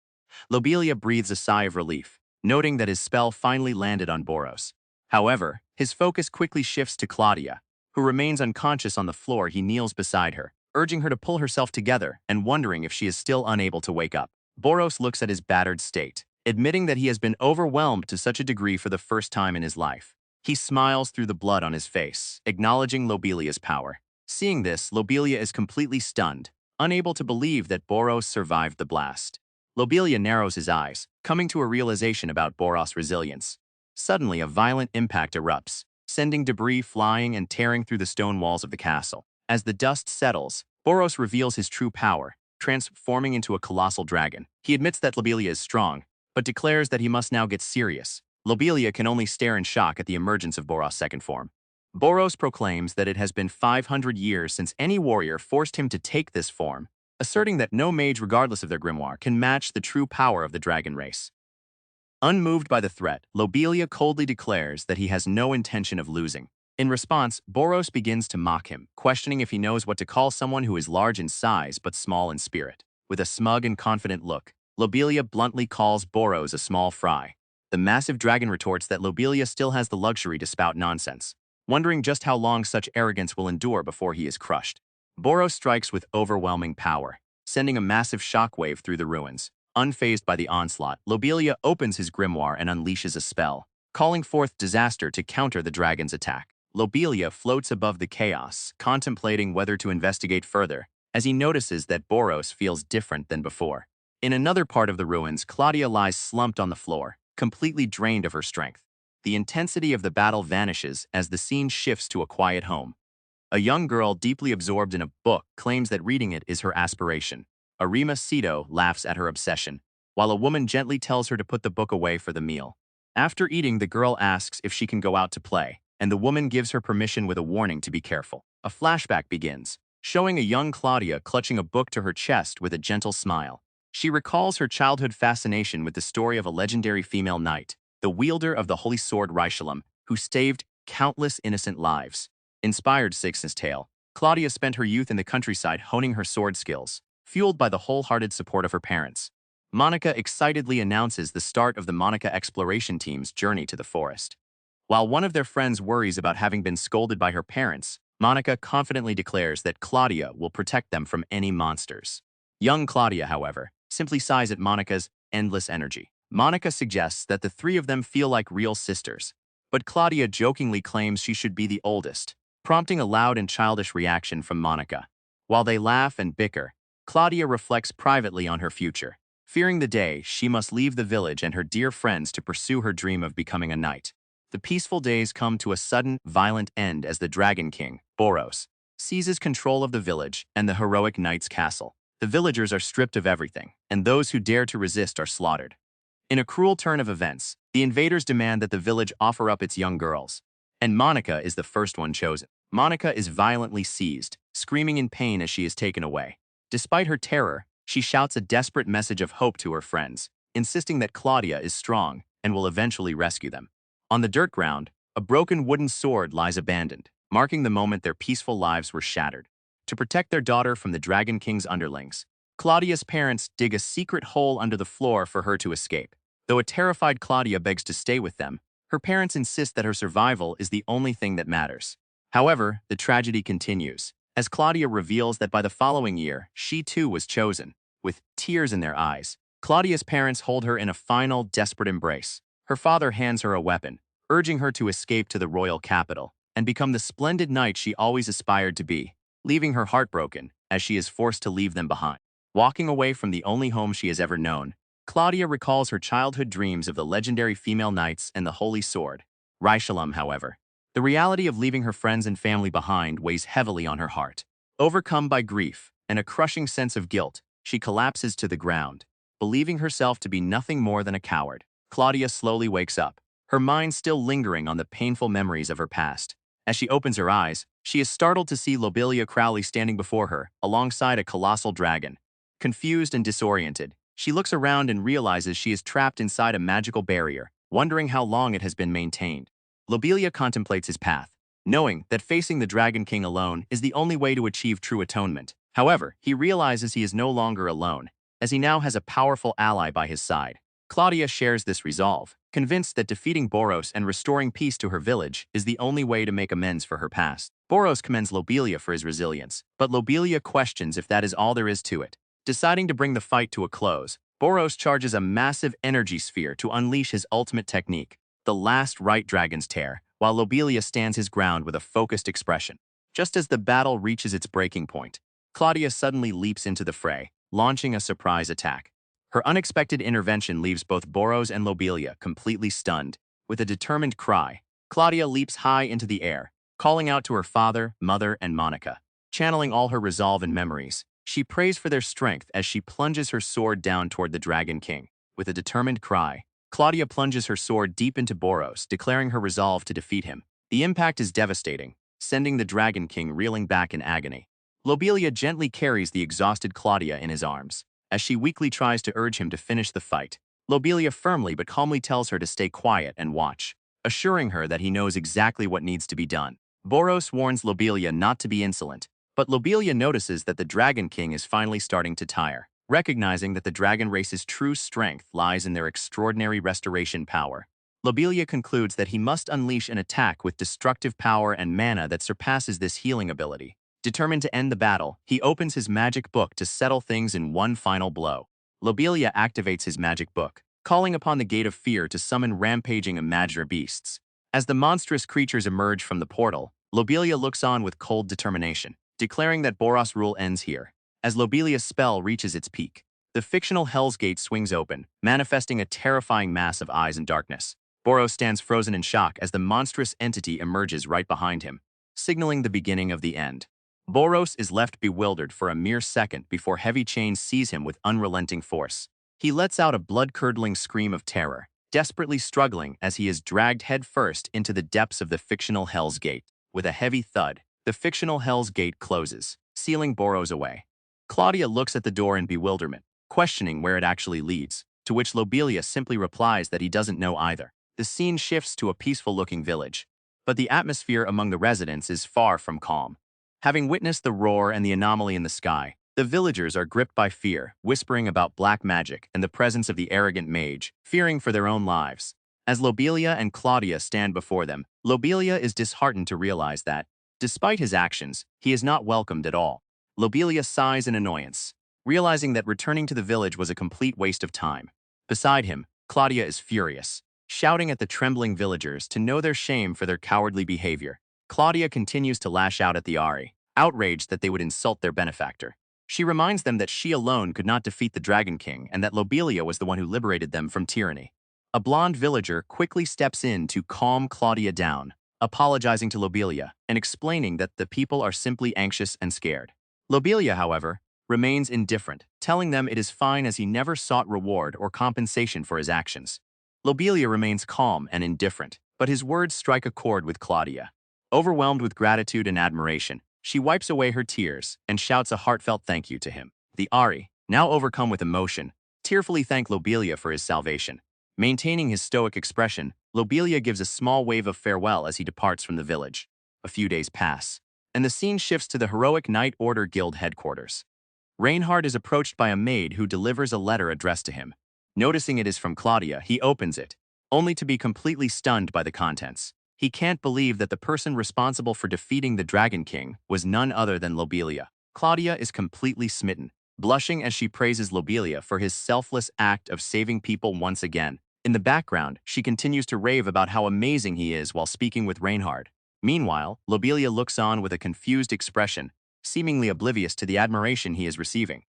Lobelia breathes a sigh of relief, noting that his spell finally landed on Boros. However, his focus quickly shifts to Claudia, who remains unconscious on the floor. He kneels beside her, urging her to pull herself together and wondering if she is still unable to wake up. Boros looks at his battered state, admitting that he has been overwhelmed to such a degree for the first time in his life. He smiles through the blood on his face, acknowledging Lobelia's power. Seeing this, Lobelia is completely stunned, unable to believe that Boros survived the blast. Lobelia narrows his eyes, coming to a realization about Boros' resilience. Suddenly, a violent impact erupts, sending debris flying and tearing through the stone walls of the castle. As the dust settles, Boros reveals his true power, transforming into a colossal dragon. He admits that Lobelia is strong, but declares that he must now get serious. Lobelia can only stare in shock at the emergence of Boros' second form. Boros proclaims that it has been 500 years since any warrior forced him to take this form, asserting that no mage, regardless of their grimoire, can match the true power of the dragon race. Unmoved by the threat, Lobelia coldly declares that he has no intention of losing. In response, Boros begins to mock him, questioning if he knows what to call someone who is large in size but small in spirit. With a smug and confident look, Lobelia bluntly calls Boros a small fry. The massive dragon retorts that Lobelia still has the luxury to spout nonsense, wondering just how long such arrogance will endure before he is crushed. Boros strikes with overwhelming power, sending a massive shockwave through the ruins. Unfazed by the onslaught, Lobelia opens his grimoire and unleashes a spell, calling forth disaster to counter the dragon's attack. Lobelia floats above the chaos, contemplating whether to investigate further, as he notices that Boros feels different than before. In another part of the ruins, Claudia lies slumped on the floor, completely drained of her strength. The intensity of the battle vanishes as the scene shifts to a quiet home. A young girl deeply absorbed in a book claims that reading it is her aspiration. Arima Sito laughs at her obsession, while a woman gently tells her to put the book away for the meal. After eating, the girl asks if she can go out to play, and the woman gives her permission with a warning to be careful. A flashback begins, showing a young Claudia clutching a book to her chest with a gentle smile. She recalls her childhood fascination with the story of a legendary female knight, the wielder of the holy sword Rishalem, who saved countless innocent lives. Inspired Six's tale, Claudia spent her youth in the countryside honing her sword skills, fueled by the wholehearted support of her parents. Monica excitedly announces the start of the Monica exploration team's journey to the forest. While one of their friends worries about having been scolded by her parents, Monica confidently declares that Claudia will protect them from any monsters. Young Claudia, however, simply sighs at Monica's endless energy. Monica suggests that the three of them feel like real sisters, but Claudia jokingly claims she should be the oldest, prompting a loud and childish reaction from Monica. While they laugh and bicker, Claudia reflects privately on her future, fearing the day she must leave the village and her dear friends to pursue her dream of becoming a knight. The peaceful days come to a sudden, violent end as the Dragon King, Boros, seizes control of the village and the heroic knight's castle. The villagers are stripped of everything, and those who dare to resist are slaughtered. In a cruel turn of events, the invaders demand that the village offer up its young girls, and Monica is the first one chosen. Monica is violently seized, screaming in pain as she is taken away. Despite her terror, she shouts a desperate message of hope to her friends, insisting that Claudia is strong and will eventually rescue them. On the dirt ground, a broken wooden sword lies abandoned, marking the moment their peaceful lives were shattered. To protect their daughter from the Dragon King's underlings, Claudia's parents dig a secret hole under the floor for her to escape. Though a terrified Claudia begs to stay with them, her parents insist that her survival is the only thing that matters. However, the tragedy continues, as Claudia reveals that by the following year, she too was chosen. With tears in their eyes, Claudia's parents hold her in a final, desperate embrace. Her father hands her a weapon, urging her to escape to the royal capital and become the splendid knight she always aspired to be, leaving her heartbroken as she is forced to leave them behind. Walking away from the only home she has ever known, Claudia recalls her childhood dreams of the legendary female knights and the holy sword. Rishalom, however. The reality of leaving her friends and family behind weighs heavily on her heart. Overcome by grief and a crushing sense of guilt, she collapses to the ground, believing herself to be nothing more than a coward. Claudia slowly wakes up, her mind still lingering on the painful memories of her past. As she opens her eyes, she is startled to see Lobelia Crowley standing before her, alongside a colossal dragon. Confused and disoriented, she looks around and realizes she is trapped inside a magical barrier, wondering how long it has been maintained. Lobelia contemplates his path, knowing that facing the Dragon King alone is the only way to achieve true atonement. However, he realizes he is no longer alone, as he now has a powerful ally by his side. Claudia shares this resolve, convinced that defeating Boros and restoring peace to her village is the only way to make amends for her past. Boros commends Lobelia for his resilience, but Lobelia questions if that is all there is to it. Deciding to bring the fight to a close, Boros charges a massive energy sphere to unleash his ultimate technique, the last right dragon's tear, while Lobelia stands his ground with a focused expression. Just as the battle reaches its breaking point, Claudia suddenly leaps into the fray, launching a surprise attack. Her unexpected intervention leaves both Boros and Lobelia completely stunned. With a determined cry, Claudia leaps high into the air, calling out to her father, mother, and Monica. Channeling all her resolve and memories, she prays for their strength as she plunges her sword down toward the Dragon King. With a determined cry, Claudia plunges her sword deep into Boros, declaring her resolve to defeat him. The impact is devastating, sending the Dragon King reeling back in agony. Lobelia gently carries the exhausted Claudia in his arms, as she weakly tries to urge him to finish the fight. Lobelia firmly but calmly tells her to stay quiet and watch, assuring her that he knows exactly what needs to be done. Boros warns Lobelia not to be insolent, but Lobelia notices that the Dragon King is finally starting to tire, recognizing that the dragon race's true strength lies in their extraordinary restoration power. Lobelia concludes that he must unleash an attack with destructive power and mana that surpasses this healing ability. Determined to end the battle, he opens his magic book to settle things in one final blow. Lobelia activates his magic book, calling upon the Gate of Fear to summon rampaging imaginary beasts. As the monstrous creatures emerge from the portal, Lobelia looks on with cold determination, declaring that Boros' rule ends here. As Lobelia's spell reaches its peak, the fictional Hell's Gate swings open, manifesting a terrifying mass of eyes and darkness. Boros stands frozen in shock as the monstrous entity emerges right behind him, signaling the beginning of the end. Boros is left bewildered for a mere second before heavy chains seize him with unrelenting force. He lets out a blood-curdling scream of terror, desperately struggling as he is dragged headfirst into the depths of the fictional Hell's Gate. With a heavy thud, the fictional Hell's Gate closes, sealing Boros away. Claudia looks at the door in bewilderment, questioning where it actually leads, to which Lobelia simply replies that he doesn't know either. The scene shifts to a peaceful-looking village, but the atmosphere among the residents is far from calm. Having witnessed the roar and the anomaly in the sky, the villagers are gripped by fear, whispering about black magic and the presence of the arrogant mage, fearing for their own lives. As Lobelia and Claudia stand before them, Lobelia is disheartened to realize that, despite his actions, he is not welcomed at all. Lobelia sighs in annoyance, realizing that returning to the village was a complete waste of time. Beside him, Claudia is furious, shouting at the trembling villagers to know their shame for their cowardly behavior. Claudia continues to lash out at the Ari, outraged that they would insult their benefactor. She reminds them that she alone could not defeat the Dragon King and that Lobelia was the one who liberated them from tyranny. A blonde villager quickly steps in to calm Claudia down, apologizing to Lobelia and explaining that the people are simply anxious and scared. Lobelia, however, remains indifferent, telling them it is fine as he never sought reward or compensation for his actions. Lobelia remains calm and indifferent, but his words strike a chord with Claudia. Overwhelmed with gratitude and admiration, she wipes away her tears and shouts a heartfelt thank you to him. The Ari, now overcome with emotion, tearfully thank Lobelia for his salvation. Maintaining his stoic expression, Lobelia gives a small wave of farewell as he departs from the village. A few days pass, and the scene shifts to the heroic Knight Order Guild headquarters. Reinhard is approached by a maid who delivers a letter addressed to him. Noticing it is from Claudia, he opens it, only to be completely stunned by the contents. He can't believe that the person responsible for defeating the Dragon King was none other than Lobelia. Claudia is completely smitten, blushing as she praises Lobelia for his selfless act of saving people once again. In the background, she continues to rave about how amazing he is while speaking with Reinhard. Meanwhile, Lobelia looks on with a confused expression, seemingly oblivious to the admiration he is receiving.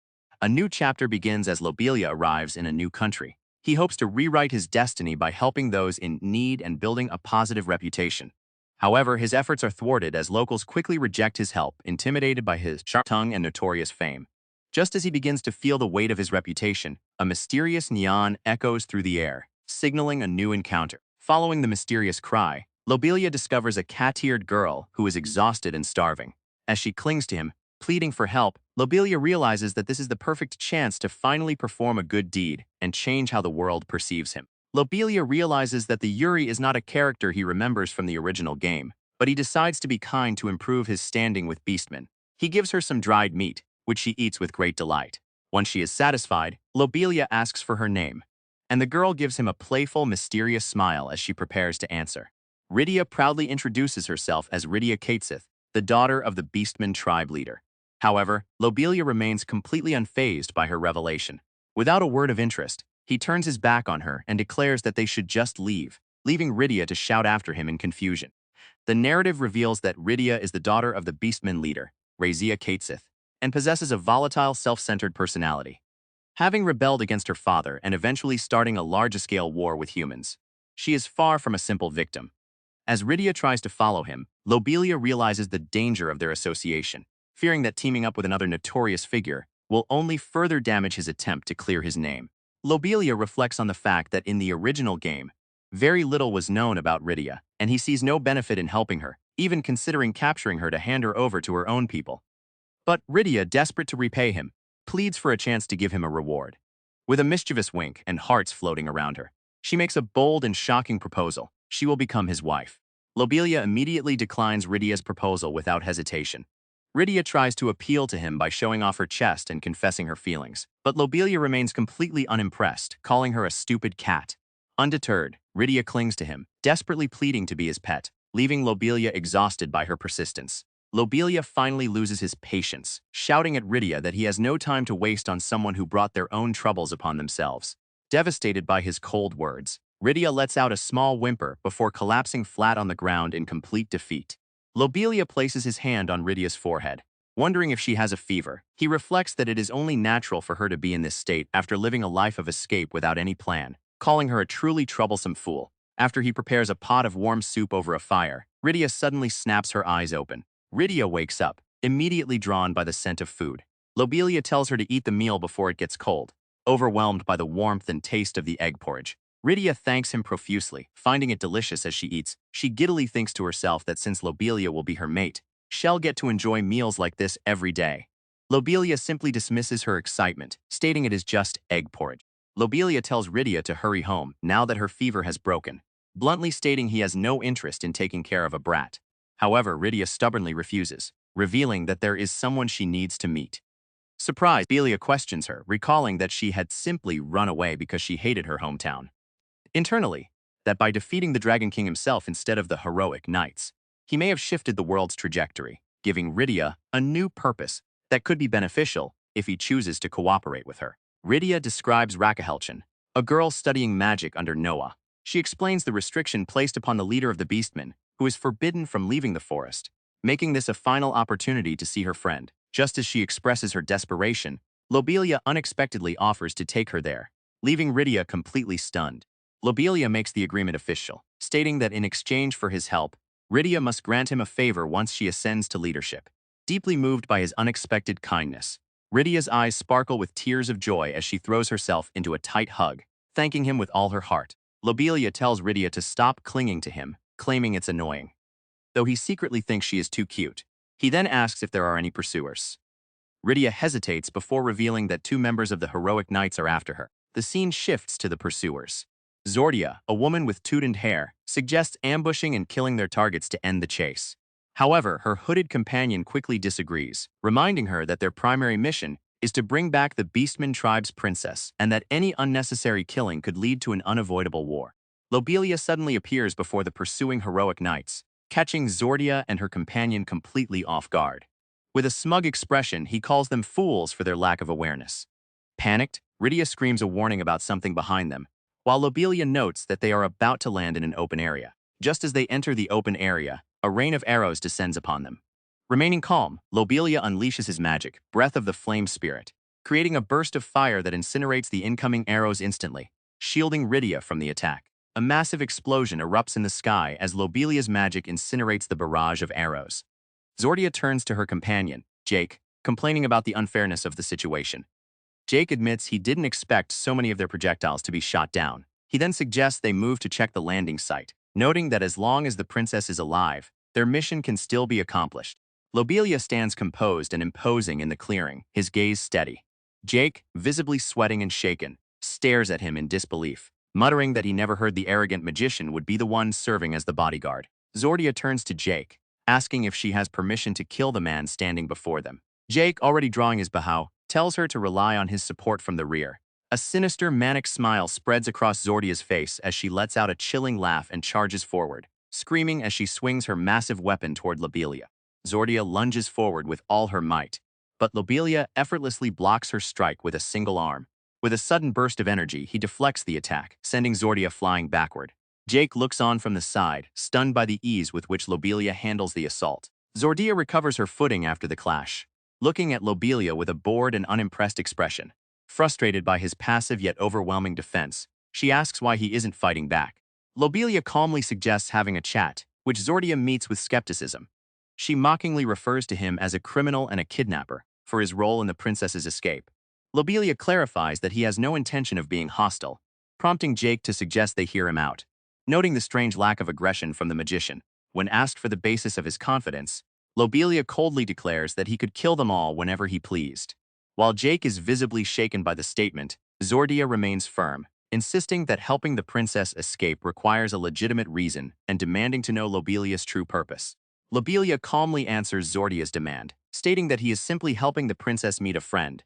A new chapter begins as Lobelia arrives in a new country. He hopes to rewrite his destiny by helping those in need and building a positive reputation. However, his efforts are thwarted as locals quickly reject his help, intimidated by his sharp tongue and notorious fame. Just as he begins to feel the weight of his reputation, a mysterious neon echoes through the air, signaling a new encounter. Following the mysterious cry, Lobelia discovers a cat-eared girl who is exhausted and starving. As she clings to him, pleading for help, Lobelia realizes that this is the perfect chance to finally perform a good deed and change how the world perceives him. Lobelia realizes that the Yuri is not a character he remembers from the original game, but he decides to be kind to improve his standing with beastmen. He gives her some dried meat, which she eats with great delight. Once she is satisfied, Lobelia asks for her name, and the girl gives him a playful, mysterious smile as she prepares to answer. Rydia proudly introduces herself as Rydia Katesith, the daughter of the beastman tribe leader. However, Lobelia remains completely unfazed by her revelation. Without a word of interest, he turns his back on her and declares that they should just leave, leaving Rydia to shout after him in confusion. The narrative reveals that Rydia is the daughter of the beastman leader, Rydia Katesith, and possesses a volatile, self-centered personality. Having rebelled against her father and eventually starting a large-scale war with humans, she is far from a simple victim. As Rydia tries to follow him, Lobelia realizes the danger of their association, fearing that teaming up with another notorious figure will only further damage his attempt to clear his name. Lobelia reflects on the fact that in the original game, very little was known about Rydia, and he sees no benefit in helping her, even considering capturing her to hand her over to her own people. But Rydia, desperate to repay him, pleads for a chance to give him a reward. With a mischievous wink and hearts floating around her, she makes a bold and shocking proposal. She will become his wife. Lobelia immediately declines Rydia's proposal without hesitation. Rydia tries to appeal to him by showing off her chest and confessing her feelings, but Lobelia remains completely unimpressed, calling her a stupid cat. Undeterred, Rydia clings to him, desperately pleading to be his pet, leaving Lobelia exhausted by her persistence. Lobelia finally loses his patience, shouting at Rydia that he has no time to waste on someone who brought their own troubles upon themselves. Devastated by his cold words, Rydia lets out a small whimper before collapsing flat on the ground in complete defeat. Lobelia places his hand on Rydia's forehead, wondering if she has a fever. He reflects that it is only natural for her to be in this state after living a life of escape without any plan, calling her a truly troublesome fool. After he prepares a pot of warm soup over a fire, Rydia suddenly snaps her eyes open. Rydia wakes up, immediately drawn by the scent of food. Lobelia tells her to eat the meal before it gets cold. Overwhelmed by the warmth and taste of the egg porridge, Rydia thanks him profusely, finding it delicious as she eats. She giddily thinks to herself that since Lobelia will be her mate, she'll get to enjoy meals like this every day. Lobelia simply dismisses her excitement, stating it is just egg porridge. Lobelia tells Rydia to hurry home now that her fever has broken, bluntly stating he has no interest in taking care of a brat. However, Rydia stubbornly refuses, revealing that there is someone she needs to meet. Surprised, Lobelia questions her, recalling that she had simply run away because she hated her hometown. Internally, that by defeating the Dragon King himself instead of the heroic knights, he may have shifted the world's trajectory, giving Rydia a new purpose that could be beneficial if he chooses to cooperate with her. Rydia describes Rakahelchen, a girl studying magic under Noah. She explains the restriction placed upon the leader of the beastmen, who is forbidden from leaving the forest, making this a final opportunity to see her friend. Just as she expresses her desperation, Lobelia unexpectedly offers to take her there, leaving Rydia completely stunned. Lobelia makes the agreement official, stating that in exchange for his help, Rydia must grant him a favor once she ascends to leadership. Deeply moved by his unexpected kindness, Rydia's eyes sparkle with tears of joy as she throws herself into a tight hug, thanking him with all her heart. Lobelia tells Rydia to stop clinging to him, claiming it's annoying. Though he secretly thinks she is too cute, he then asks if there are any pursuers. Rydia hesitates before revealing that 2 members of the heroic knights are after her. The scene shifts to the pursuers. Zordia, a woman with tooted hair, suggests ambushing and killing their targets to end the chase. However, her hooded companion quickly disagrees, reminding her that their primary mission is to bring back the Beastman tribe's princess and that any unnecessary killing could lead to an unavoidable war. Lobelia suddenly appears before the pursuing heroic knights, catching Zordia and her companion completely off guard. With a smug expression, he calls them fools for their lack of awareness. Panicked, Rydia screams a warning about something behind them, while Lobelia notes that they are about to land in an open area. Just as they enter the open area, a rain of arrows descends upon them. Remaining calm, Lobelia unleashes his magic, Breath of the Flame Spirit, creating a burst of fire that incinerates the incoming arrows instantly, shielding Rydia from the attack. A massive explosion erupts in the sky as Lobelia's magic incinerates the barrage of arrows. Zordia turns to her companion, Jake, complaining about the unfairness of the situation. Jake admits he didn't expect so many of their projectiles to be shot down. He then suggests they move to check the landing site, noting that as long as the princess is alive, their mission can still be accomplished. Lobelia stands composed and imposing in the clearing, his gaze steady. Jake, visibly sweating and shaken, stares at him in disbelief, muttering that he never heard the arrogant magician would be the one serving as the bodyguard. Zordia turns to Jake, asking if she has permission to kill the man standing before them. Jake, already drawing his bow, tells her to rely on his support from the rear. A sinister, manic smile spreads across Zordia's face as she lets out a chilling laugh and charges forward, screaming as she swings her massive weapon toward Lobelia. Zordia lunges forward with all her might, but Lobelia effortlessly blocks her strike with a single arm. With a sudden burst of energy, he deflects the attack, sending Zordia flying backward. Jake looks on from the side, stunned by the ease with which Lobelia handles the assault. Zordia recovers her footing after the clash, looking at Lobelia with a bored and unimpressed expression. Frustrated by his passive yet overwhelming defense, she asks why he isn't fighting back. Lobelia calmly suggests having a chat, which Zordia meets with skepticism. She mockingly refers to him as a criminal and a kidnapper for his role in the princess's escape. Lobelia clarifies that he has no intention of being hostile, prompting Jake to suggest they hear him out. Noting the strange lack of aggression from the magician, when asked for the basis of his confidence, Lobelia coldly declares that he could kill them all whenever he pleased. While Jake is visibly shaken by the statement, Zordia remains firm, insisting that helping the princess escape requires a legitimate reason and demanding to know Lobelia's true purpose. Lobelia calmly answers Zordia's demand, stating that he is simply helping the princess meet a friend.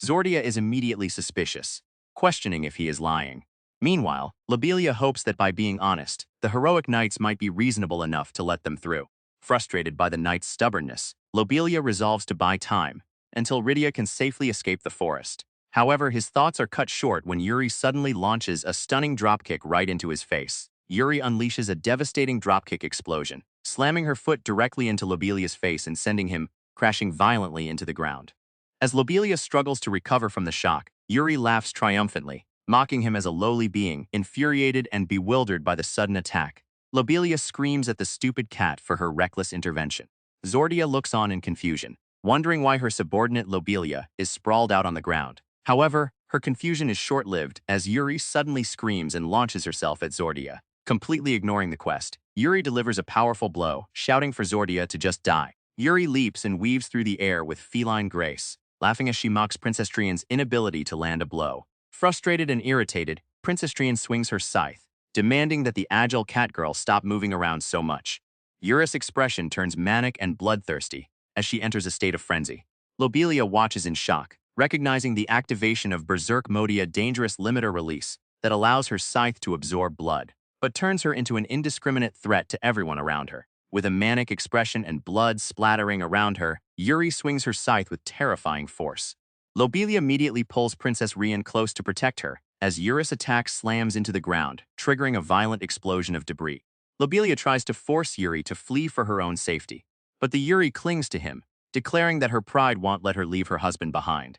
Zordia is immediately suspicious, questioning if he is lying. Meanwhile, Lobelia hopes that by being honest, the heroic knights might be reasonable enough to let them through. Frustrated by the knight's stubbornness, Lobelia resolves to buy time, until Rydia can safely escape the forest. However, his thoughts are cut short when Yuri suddenly launches a stunning dropkick right into his face. Yuri unleashes a devastating dropkick explosion, slamming her foot directly into Lobelia's face and sending him crashing violently into the ground. As Lobelia struggles to recover from the shock, Yuri laughs triumphantly, mocking him as a lowly being, infuriated and bewildered by the sudden attack. Lobelia screams at the stupid cat for her reckless intervention. Zordia looks on in confusion, wondering why her subordinate Lobelia is sprawled out on the ground. However, her confusion is short-lived as Yuri suddenly screams and launches herself at Zordia. Completely ignoring the quest, Yuri delivers a powerful blow, shouting for Zordia to just die. Yuri leaps and weaves through the air with feline grace, laughing as she mocks Princess Trian's inability to land a blow. Frustrated and irritated, Princess Trian swings her scythe, demanding that the agile catgirl stop moving around so much. Yuri's expression turns manic and bloodthirsty as she enters a state of frenzy. Lobelia watches in shock, recognizing the activation of Berserk Modia dangerous limiter release that allows her scythe to absorb blood, but turns her into an indiscriminate threat to everyone around her. With a manic expression and blood splattering around her, Yuri swings her scythe with terrifying force. Lobelia immediately pulls Princess Rian close to protect her, as Yuri's attack slams into the ground, triggering a violent explosion of debris. Lobelia tries to force Yuri to flee for her own safety, but the Yuri clings to him, declaring that her pride won't let her leave her husband behind.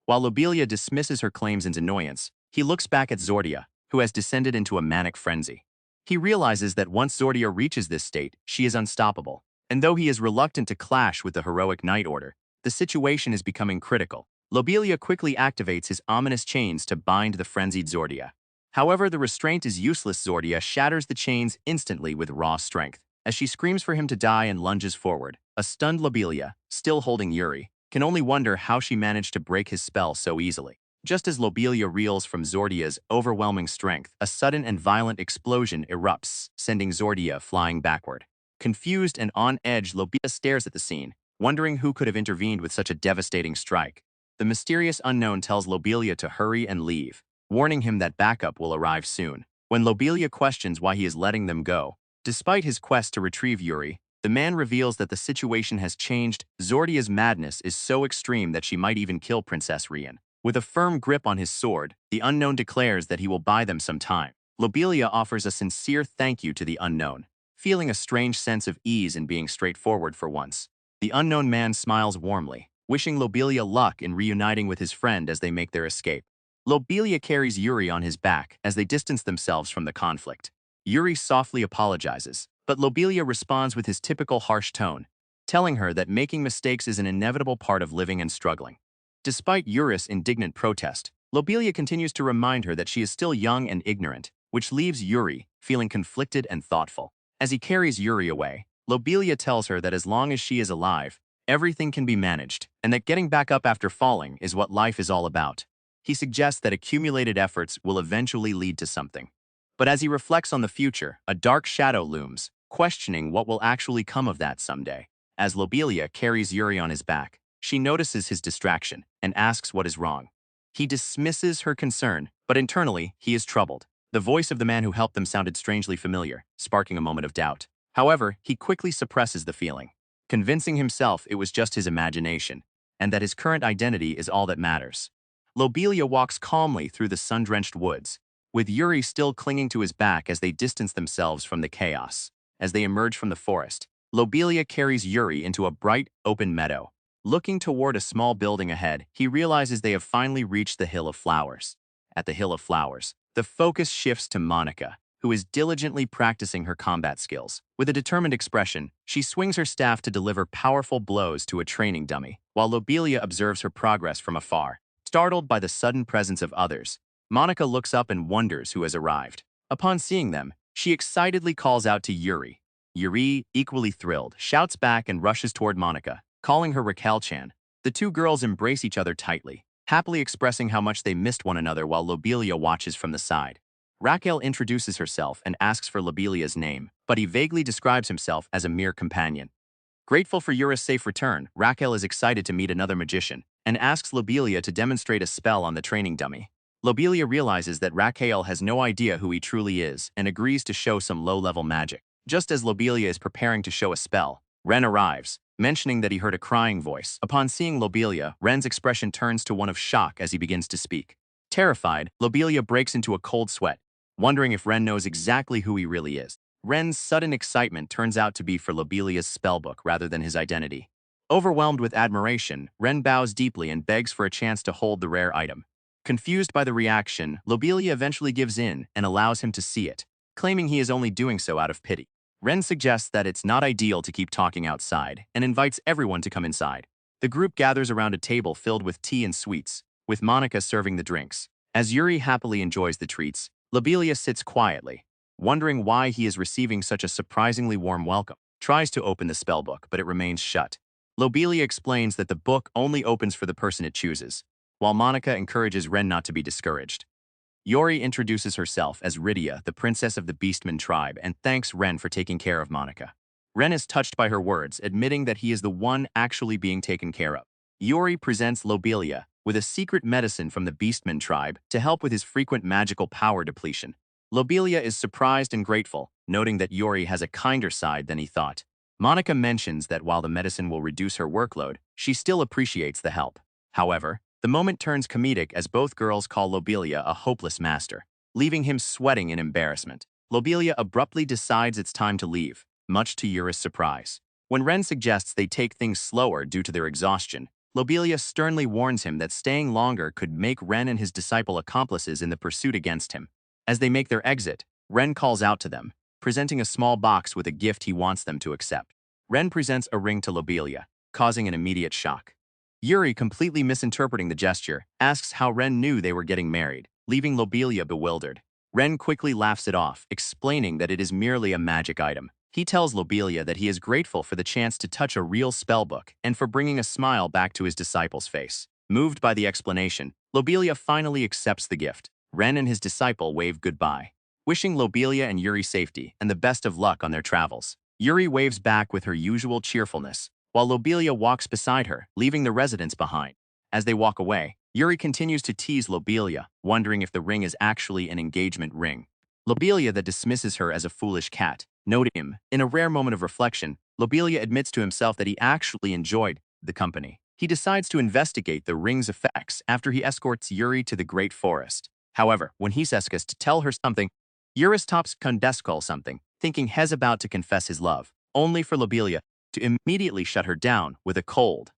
While Lobelia dismisses her claims as annoyance, he looks back at Zordia, who has descended into a manic frenzy. He realizes that once Zordia reaches this state, she is unstoppable, and though he is reluctant to clash with the heroic Knight Order, the situation is becoming critical. Lobelia quickly activates his ominous chains to bind the frenzied Zordia. However, the restraint is useless. Zordia shatters the chains instantly with raw strength. As she screams for him to die and lunges forward, a stunned Lobelia, still holding Yuri, can only wonder how she managed to break his spell so easily. Just as Lobelia reels from Zordia's overwhelming strength, a sudden and violent explosion erupts, sending Zordia flying backward. Confused and on edge, Lobelia stares at the scene, wondering who could have intervened with such a devastating strike. The mysterious unknown tells Lobelia to hurry and leave, warning him that backup will arrive soon. When Lobelia questions why he is letting them go, despite his quest to retrieve Yuri, the man reveals that the situation has changed. Zordia's madness is so extreme that she might even kill Princess Rian. With a firm grip on his sword, the unknown declares that he will buy them some time. Lobelia offers a sincere thank you to the unknown, feeling a strange sense of ease in being straightforward for once. The unknown man smiles warmly, wishing Lobelia luck in reuniting with his friend as they make their escape. Lobelia carries Yuri on his back as they distance themselves from the conflict. Yuri softly apologizes, but Lobelia responds with his typical harsh tone, telling her that making mistakes is an inevitable part of living and struggling. Despite Yuri's indignant protest, Lobelia continues to remind her that she is still young and ignorant, which leaves Yuri feeling conflicted and thoughtful. As he carries Yuri away, Lobelia tells her that as long as she is alive, everything can be managed, and that getting back up after falling is what life is all about. He suggests that accumulated efforts will eventually lead to something. But as he reflects on the future, a dark shadow looms, questioning what will actually come of that someday. As Lobelia carries Yuri on his back, she notices his distraction and asks what is wrong. He dismisses her concern, but internally, he is troubled. The voice of the man who helped them sounded strangely familiar, sparking a moment of doubt. However, he quickly suppresses the feeling, convincing himself it was just his imagination, and that his current identity is all that matters. Lobelia walks calmly through the sun-drenched woods, with Yuri still clinging to his back as they distance themselves from the chaos. As they emerge from the forest, Lobelia carries Yuri into a bright, open meadow. Looking toward a small building ahead, he realizes they have finally reached the Hill of Flowers. At the Hill of Flowers, the focus shifts to Monica, who is diligently practicing her combat skills. With a determined expression, she swings her staff to deliver powerful blows to a training dummy, while Lobelia observes her progress from afar. Startled by the sudden presence of others, Monica looks up and wonders who has arrived. Upon seeing them, she excitedly calls out to Yuri. Yuri, equally thrilled, shouts back and rushes toward Monica, calling her Raquel-chan. The two girls embrace each other tightly, happily expressing how much they missed one another while Lobelia watches from the side. Raquel introduces herself and asks for Lobelia's name, but he vaguely describes himself as a mere companion. Grateful for Yuri's safe return, Raquel is excited to meet another magician and asks Lobelia to demonstrate a spell on the training dummy. Lobelia realizes that Raquel has no idea who he truly is and agrees to show some low-level magic. Just as Lobelia is preparing to show a spell, Ren arrives, mentioning that he heard a crying voice. Upon seeing Lobelia, Ren's expression turns to one of shock as he begins to speak. Terrified, Lobelia breaks into a cold sweat, wondering if Ren knows exactly who he really is. Ren's sudden excitement turns out to be for Lobelia's spellbook rather than his identity. Overwhelmed with admiration, Ren bows deeply and begs for a chance to hold the rare item. Confused by the reaction, Lobelia eventually gives in and allows him to see it, claiming he is only doing so out of pity. Ren suggests that it's not ideal to keep talking outside and invites everyone to come inside. The group gathers around a table filled with tea and sweets, with Monica serving the drinks. As Yuri happily enjoys the treats, Lobelia sits quietly, wondering why he is receiving such a surprisingly warm welcome. Tries to open the spellbook, but it remains shut. Lobelia explains that the book only opens for the person it chooses, while Monica encourages Ren not to be discouraged. Yuri introduces herself as Rydia, the princess of the beastmen tribe, and thanks Ren for taking care of Monica. Ren is touched by her words, admitting that he is the one actually being taken care of. Yuri presents Lobelia with a secret medicine from the beastmen tribe to help with his frequent magical power depletion. Lobelia is surprised and grateful, noting that Yuri has a kinder side than he thought. Monica mentions that while the medicine will reduce her workload, she still appreciates the help. However, the moment turns comedic as both girls call Lobelia a hopeless master, leaving him sweating in embarrassment. Lobelia abruptly decides it's time to leave, much to Yuri's surprise. When Ren suggests they take things slower due to their exhaustion, Lobelia sternly warns him that staying longer could make Ren and his disciple accomplices in the pursuit against him. As they make their exit, Ren calls out to them, presenting a small box with a gift he wants them to accept. Ren presents a ring to Lobelia, causing an immediate shock. Yuri, completely misinterpreting the gesture, asks how Ren knew they were getting married, leaving Lobelia bewildered. Ren quickly laughs it off, explaining that it is merely a magic item. He tells Lobelia that he is grateful for the chance to touch a real spellbook and for bringing a smile back to his disciple's face. Moved by the explanation, Lobelia finally accepts the gift. Ren and his disciple wave goodbye, wishing Lobelia and Yuri safety and the best of luck on their travels. Yuri waves back with her usual cheerfulness, while Lobelia walks beside her, leaving the residents behind. As they walk away, Yuri continues to tease Lobelia, wondering if the ring is actually an engagement ring. Lobelia that dismisses her as a foolish cat, noting him. In a rare moment of reflection, Lobelia admits to himself that he actually enjoyed the company. He decides to investigate the ring's effects after he escorts Yuri to the Great Forest. However, when he asks to tell her something, Yuri stops Condescol something, thinking Hez about to confess his love, only for Lobelia to immediately shut her down with a cold,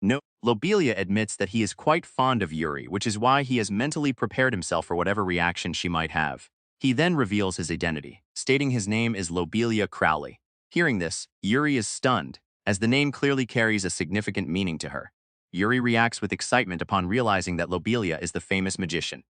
No, Lobelia admits that he is quite fond of Yuri, which is why he has mentally prepared himself for whatever reaction she might have. He then reveals his identity, stating his name is Lobelia Crowley. Hearing this, Yuri is stunned, as the name clearly carries a significant meaning to her. Yuri reacts with excitement upon realizing that Lobelia is the famous magician.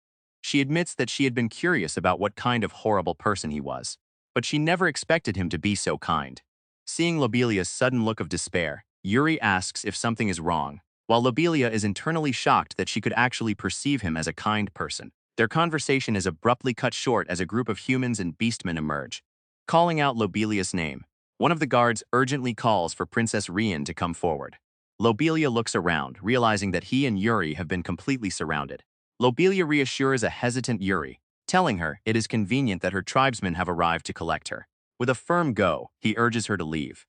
She admits that she had been curious about what kind of horrible person he was, but she never expected him to be so kind. Seeing Lobelia's sudden look of despair, Yuri asks if something is wrong, while Lobelia is internally shocked that she could actually perceive him as a kind person. Their conversation is abruptly cut short as a group of humans and beastmen emerge. Calling out Lobelia's name, one of the guards urgently calls for Princess Rian to come forward. Lobelia looks around, realizing that he and Yuri have been completely surrounded. Lobelia reassures a hesitant Yuri, telling her it is convenient that her tribesmen have arrived to collect her. With a firm go, he urges her to leave.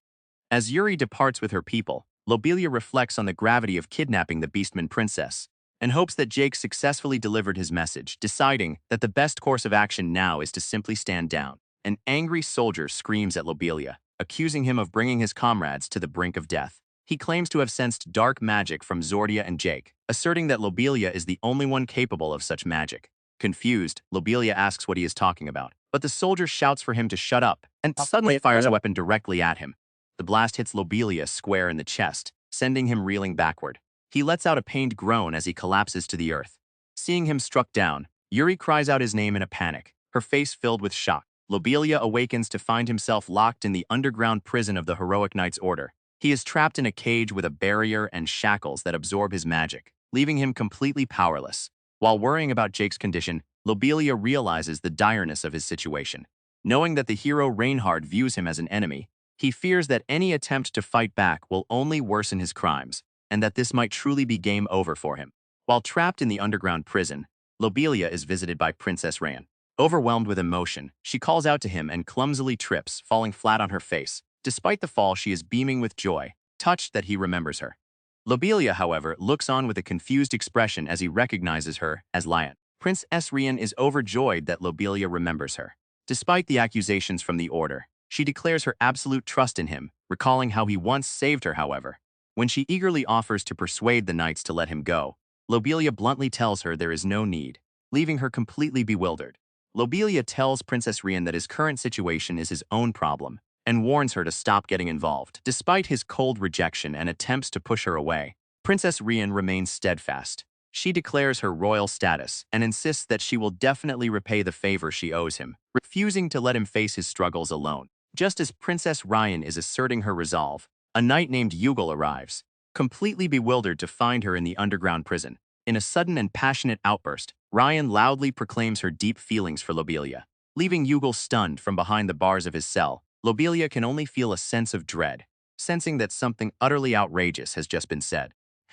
As Yuri departs with her people, Lobelia reflects on the gravity of kidnapping the Beastman princess and hopes that Jake successfully delivered his message, deciding that the best course of action now is to simply stand down. An angry soldier screams at Lobelia, accusing him of bringing his comrades to the brink of death. He claims to have sensed dark magic from Zordia and Jake, asserting that Lobelia is the only one capable of such magic. Confused, Lobelia asks what he is talking about, but the soldier shouts for him to shut up and suddenly fires a weapon directly at him. The blast hits Lobelia square in the chest, sending him reeling backward. He lets out a pained groan as he collapses to the earth. Seeing him struck down, Yuri cries out his name in a panic, her face filled with shock. Lobelia awakens to find himself locked in the underground prison of the Heroic Knights Order. He is trapped in a cage with a barrier and shackles that absorb his magic, leaving him completely powerless. While worrying about Jake's condition, Lobelia realizes the direness of his situation. Knowing that the hero Reinhard views him as an enemy, he fears that any attempt to fight back will only worsen his crimes, and that this might truly be game over for him. While trapped in the underground prison, Lobelia is visited by Princess Rian. Overwhelmed with emotion, she calls out to him and clumsily trips, falling flat on her face. Despite the fall, she is beaming with joy, touched that he remembers her. Lobelia, however, looks on with a confused expression as he recognizes her as Lion. Princess Rian is overjoyed that Lobelia remembers her. Despite the accusations from the Order, she declares her absolute trust in him, recalling how he once saved her, however. When she eagerly offers to persuade the knights to let him go, Lobelia bluntly tells her there is no need, leaving her completely bewildered. Lobelia tells Princess Rian that his current situation is his own problem, and warns her to stop getting involved. Despite his cold rejection and attempts to push her away, Princess Rian remains steadfast. She declares her royal status and insists that she will definitely repay the favor she owes him, refusing to let him face his struggles alone. Just as Princess Rian is asserting her resolve, a knight named Yugal arrives, completely bewildered to find her in the underground prison. In a sudden and passionate outburst, Rian loudly proclaims her deep feelings for Lobelia. Leaving Yugal stunned from behind the bars of his cell, Lobelia can only feel a sense of dread, sensing that something utterly outrageous has just been said.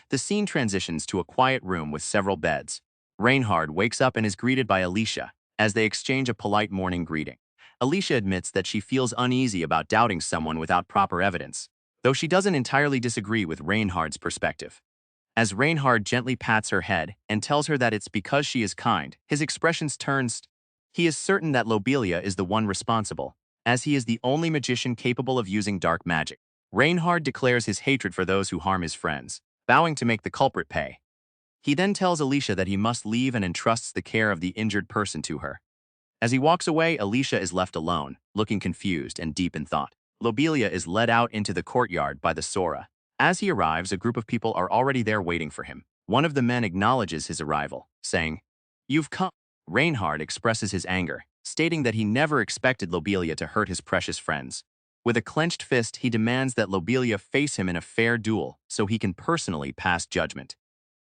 The scene transitions to a quiet room with several beds. Reinhard wakes up and is greeted by Alicia, as they exchange a polite morning greeting. Alicia admits that she feels uneasy about doubting someone without proper evidence, though she doesn't entirely disagree with Reinhard's perspective. As Reinhard gently pats her head and tells her that it's because she is kind, his expressions turns. He is certain that Lobelia is the one responsible, as he is the only magician capable of using dark magic. Reinhard declares his hatred for those who harm his friends, vowing to make the culprit pay. He then tells Alicia that he must leave and entrusts the care of the injured person to her. As he walks away, Alicia is left alone, looking confused and deep in thought. Lobelia is led out into the courtyard by the Sora. As he arrives, a group of people are already there waiting for him. One of the men acknowledges his arrival, saying, "You've come." Reinhard expresses his anger, stating that he never expected Lobelia to hurt his precious friends. With a clenched fist, he demands that Lobelia face him in a fair duel so he can personally pass judgment.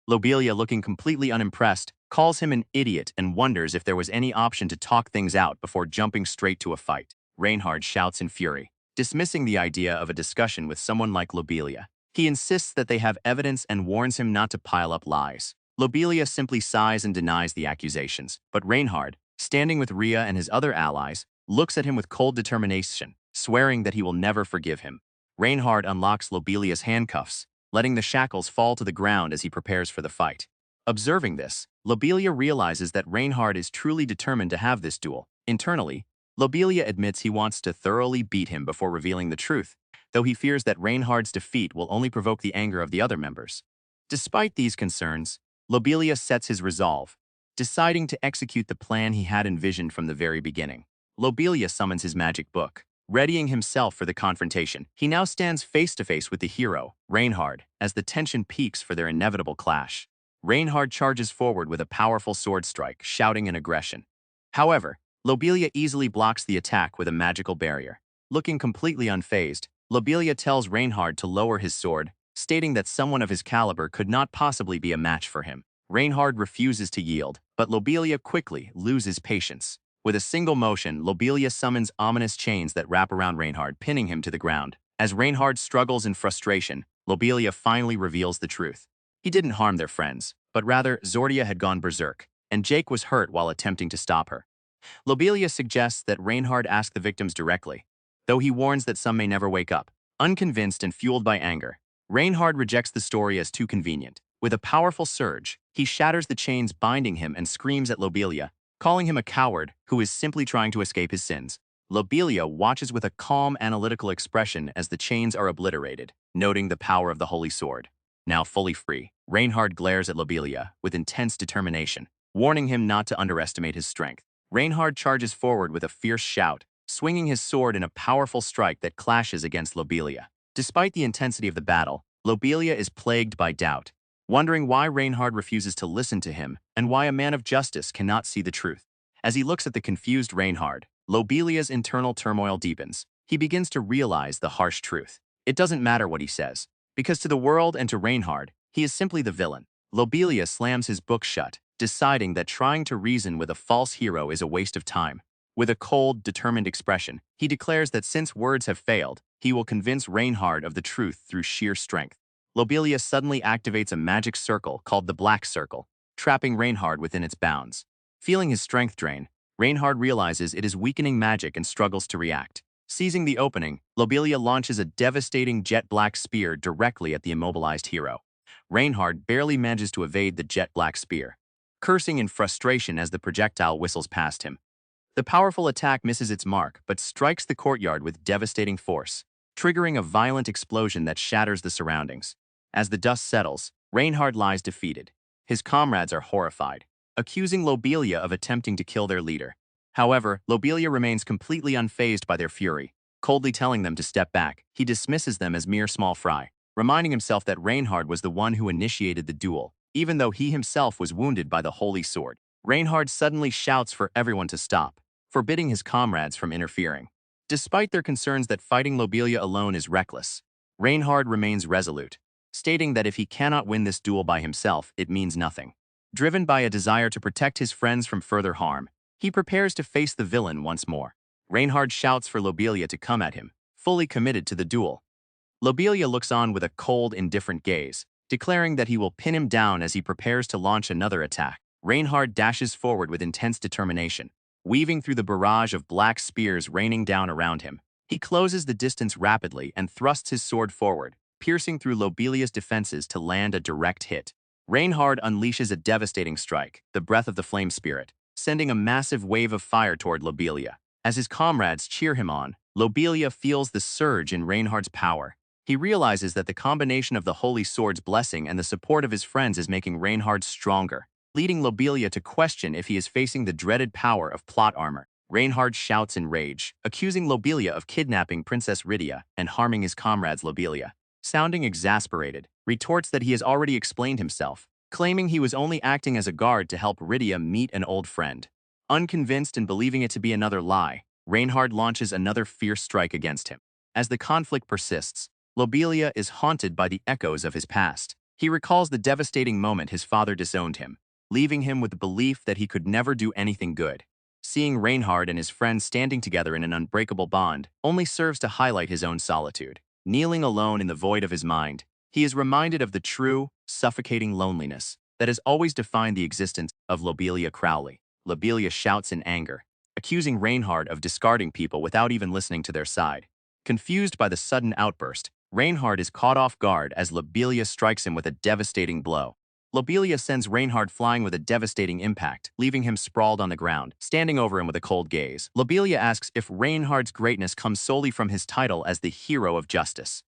Lobelia, looking completely unimpressed, calls him an idiot and wonders if there was any option to talk things out before jumping straight to a fight. Reinhard shouts in fury, dismissing the idea of a discussion with someone like Lobelia. He insists that they have evidence and warns him not to pile up lies. Lobelia simply sighs and denies the accusations, but Reinhard, standing with Rhea and his other allies, looks at him with cold determination, swearing that he will never forgive him. Reinhard unlocks Lobelia's handcuffs, letting the shackles fall to the ground as he prepares for the fight. Observing this, Lobelia realizes that Reinhard is truly determined to have this duel. Internally, Lobelia admits he wants to thoroughly beat him before revealing the truth, though he fears that Reinhard's defeat will only provoke the anger of the other members. Despite these concerns, Lobelia sets his resolve, deciding to execute the plan he had envisioned from the very beginning. Lobelia summons his magic book, readying himself for the confrontation. He now stands face to face with the hero, Reinhard, as the tension peaks for their inevitable clash. Reinhard charges forward with a powerful sword strike, shouting in aggression. However, Lobelia easily blocks the attack with a magical barrier. Looking completely unfazed, Lobelia tells Reinhard to lower his sword, stating that someone of his caliber could not possibly be a match for him. Reinhard refuses to yield, but Lobelia quickly loses patience. With a single motion, Lobelia summons ominous chains that wrap around Reinhard, pinning him to the ground. As Reinhard struggles in frustration, Lobelia finally reveals the truth. He didn't harm their friends, but rather Zordia had gone berserk, and Jake was hurt while attempting to stop her. Lobelia suggests that Reinhard ask the victims directly, though he warns that some may never wake up. Unconvinced and fueled by anger, Reinhard rejects the story as too convenient. With a powerful surge, he shatters the chains binding him and screams at Lobelia, calling him a coward who is simply trying to escape his sins. Lobelia watches with a calm, analytical expression as the chains are obliterated, noting the power of the holy sword. Now fully free, Reinhard glares at Lobelia with intense determination, warning him not to underestimate his strength. Reinhard charges forward with a fierce shout, swinging his sword in a powerful strike that clashes against Lobelia. Despite the intensity of the battle, Lobelia is plagued by doubt, wondering why Reinhard refuses to listen to him and why a man of justice cannot see the truth. As he looks at the confused Reinhard, Lobelia's internal turmoil deepens. He begins to realize the harsh truth. It doesn't matter what he says, because to the world and to Reinhard, he is simply the villain. Lobelia slams his book shut, deciding that trying to reason with a false hero is a waste of time. With a cold, determined expression, he declares that since words have failed, he will convince Reinhard of the truth through sheer strength. Lobelia suddenly activates a magic circle called the Black Circle, trapping Reinhard within its bounds. Feeling his strength drain, Reinhard realizes it is weakening magic and struggles to react. Seizing the opening, Lobelia launches a devastating jet-black spear directly at the immobilized hero. Reinhard barely manages to evade the jet-black spear, cursing in frustration as the projectile whistles past him. The powerful attack misses its mark but strikes the courtyard with devastating force, triggering a violent explosion that shatters the surroundings. As the dust settles, Reinhard lies defeated. His comrades are horrified, accusing Lobelia of attempting to kill their leader. However, Lobelia remains completely unfazed by their fury, coldly telling them to step back. He dismisses them as mere small fry, reminding himself that Reinhard was the one who initiated the duel, even though he himself was wounded by the holy sword. Reinhard suddenly shouts for everyone to stop, forbidding his comrades from interfering. Despite their concerns that fighting Lobelia alone is reckless, Reinhard remains resolute, stating that if he cannot win this duel by himself, it means nothing. Driven by a desire to protect his friends from further harm, he prepares to face the villain once more. Reinhard shouts for Lobelia to come at him, fully committed to the duel. Lobelia looks on with a cold, indifferent gaze, declaring that he will pin him down as he prepares to launch another attack. Reinhard dashes forward with intense determination, weaving through the barrage of black spears raining down around him. He closes the distance rapidly and thrusts his sword forward, piercing through Lobelia's defenses to land a direct hit. Reinhard unleashes a devastating strike, the breath of the flame spirit, sending a massive wave of fire toward Lobelia. As his comrades cheer him on, Lobelia feels the surge in Reinhard's power. He realizes that the combination of the Holy Sword's blessing and the support of his friends is making Reinhard stronger, leading Lobelia to question if he is facing the dreaded power of plot armor. Reinhard shouts in rage, accusing Lobelia of kidnapping Princess Rydia and harming his comrades. Lobelia, sounding exasperated, retorts that he has already explained himself, claiming he was only acting as a guard to help Rydia meet an old friend. Unconvinced and believing it to be another lie, Reinhard launches another fierce strike against him. As the conflict persists, Lobelia is haunted by the echoes of his past. He recalls the devastating moment his father disowned him, leaving him with the belief that he could never do anything good. Seeing Reinhard and his friends standing together in an unbreakable bond only serves to highlight his own solitude. Kneeling alone in the void of his mind, he is reminded of the true, suffocating loneliness that has always defined the existence of Lobelia Crowley. Lobelia shouts in anger, accusing Reinhard of discarding people without even listening to their side. Confused by the sudden outburst, Reinhard is caught off guard as Lobelia strikes him with a devastating blow. Lobelia sends Reinhard flying with a devastating impact, leaving him sprawled on the ground, standing over him with a cold gaze. Lobelia asks if Reinhard's greatness comes solely from his title as the hero of justice.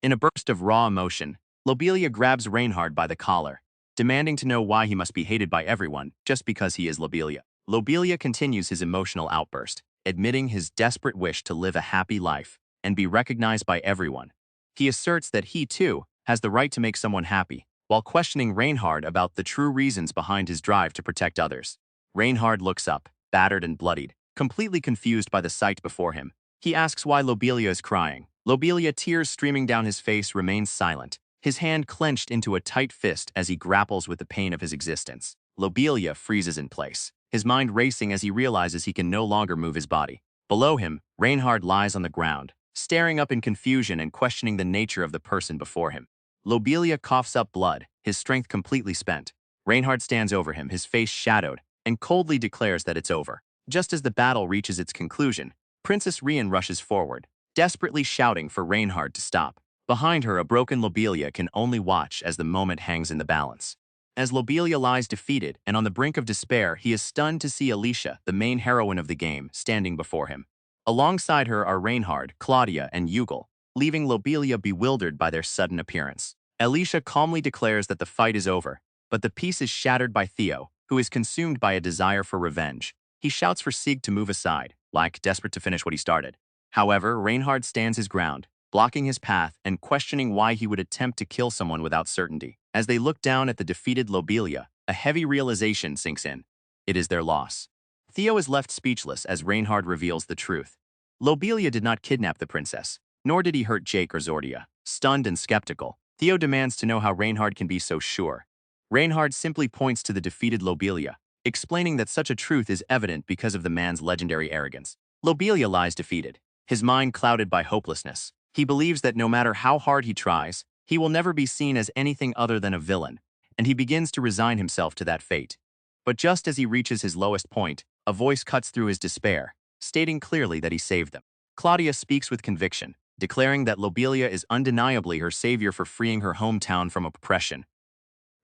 In a burst of raw emotion, Lobelia grabs Reinhard by the collar, demanding to know why he must be hated by everyone just because he is Lobelia. Lobelia continues his emotional outburst, admitting his desperate wish to live a happy life and be recognized by everyone. He asserts that he, too, has the right to make someone happy, while questioning Reinhard about the true reasons behind his drive to protect others. Reinhard looks up, battered and bloodied, completely confused by the sight before him. He asks why Lobelia is crying. Lobelia, tears streaming down his face, remains silent, his hand clenched into a tight fist as he grapples with the pain of his existence. Lobelia freezes in place, his mind racing as he realizes he can no longer move his body. Below him, Reinhard lies on the ground, staring up in confusion and questioning the nature of the person before him. Lobelia coughs up blood, his strength completely spent. Reinhard stands over him, his face shadowed, and coldly declares that it's over. Just as the battle reaches its conclusion, Princess Rien rushes forward, desperately shouting for Reinhard to stop. Behind her, a broken Lobelia can only watch as the moment hangs in the balance. As Lobelia lies defeated and on the brink of despair, he is stunned to see Alicia, the main heroine of the game, standing before him. Alongside her are Reinhard, Claudia, and Hugel, leaving Lobelia bewildered by their sudden appearance. Alicia calmly declares that the fight is over, but the peace is shattered by Theo, who is consumed by a desire for revenge. He shouts for Sieg to move aside, like desperate to finish what he started. However, Reinhard stands his ground, blocking his path and questioning why he would attempt to kill someone without certainty. As they look down at the defeated Lobelia, a heavy realization sinks in. It is their loss. Theo is left speechless as Reinhard reveals the truth. Lobelia did not kidnap the princess, nor did he hurt Jake or Zordia. Stunned and skeptical, Theo demands to know how Reinhard can be so sure. Reinhard simply points to the defeated Lobelia, explaining that such a truth is evident because of the man's legendary arrogance. Lobelia lies defeated, his mind clouded by hopelessness. He believes that no matter how hard he tries, he will never be seen as anything other than a villain, and he begins to resign himself to that fate. But just as he reaches his lowest point, a voice cuts through his despair, stating clearly that he saved them. Claudia speaks with conviction, declaring that Lobelia is undeniably her savior for freeing her hometown from oppression.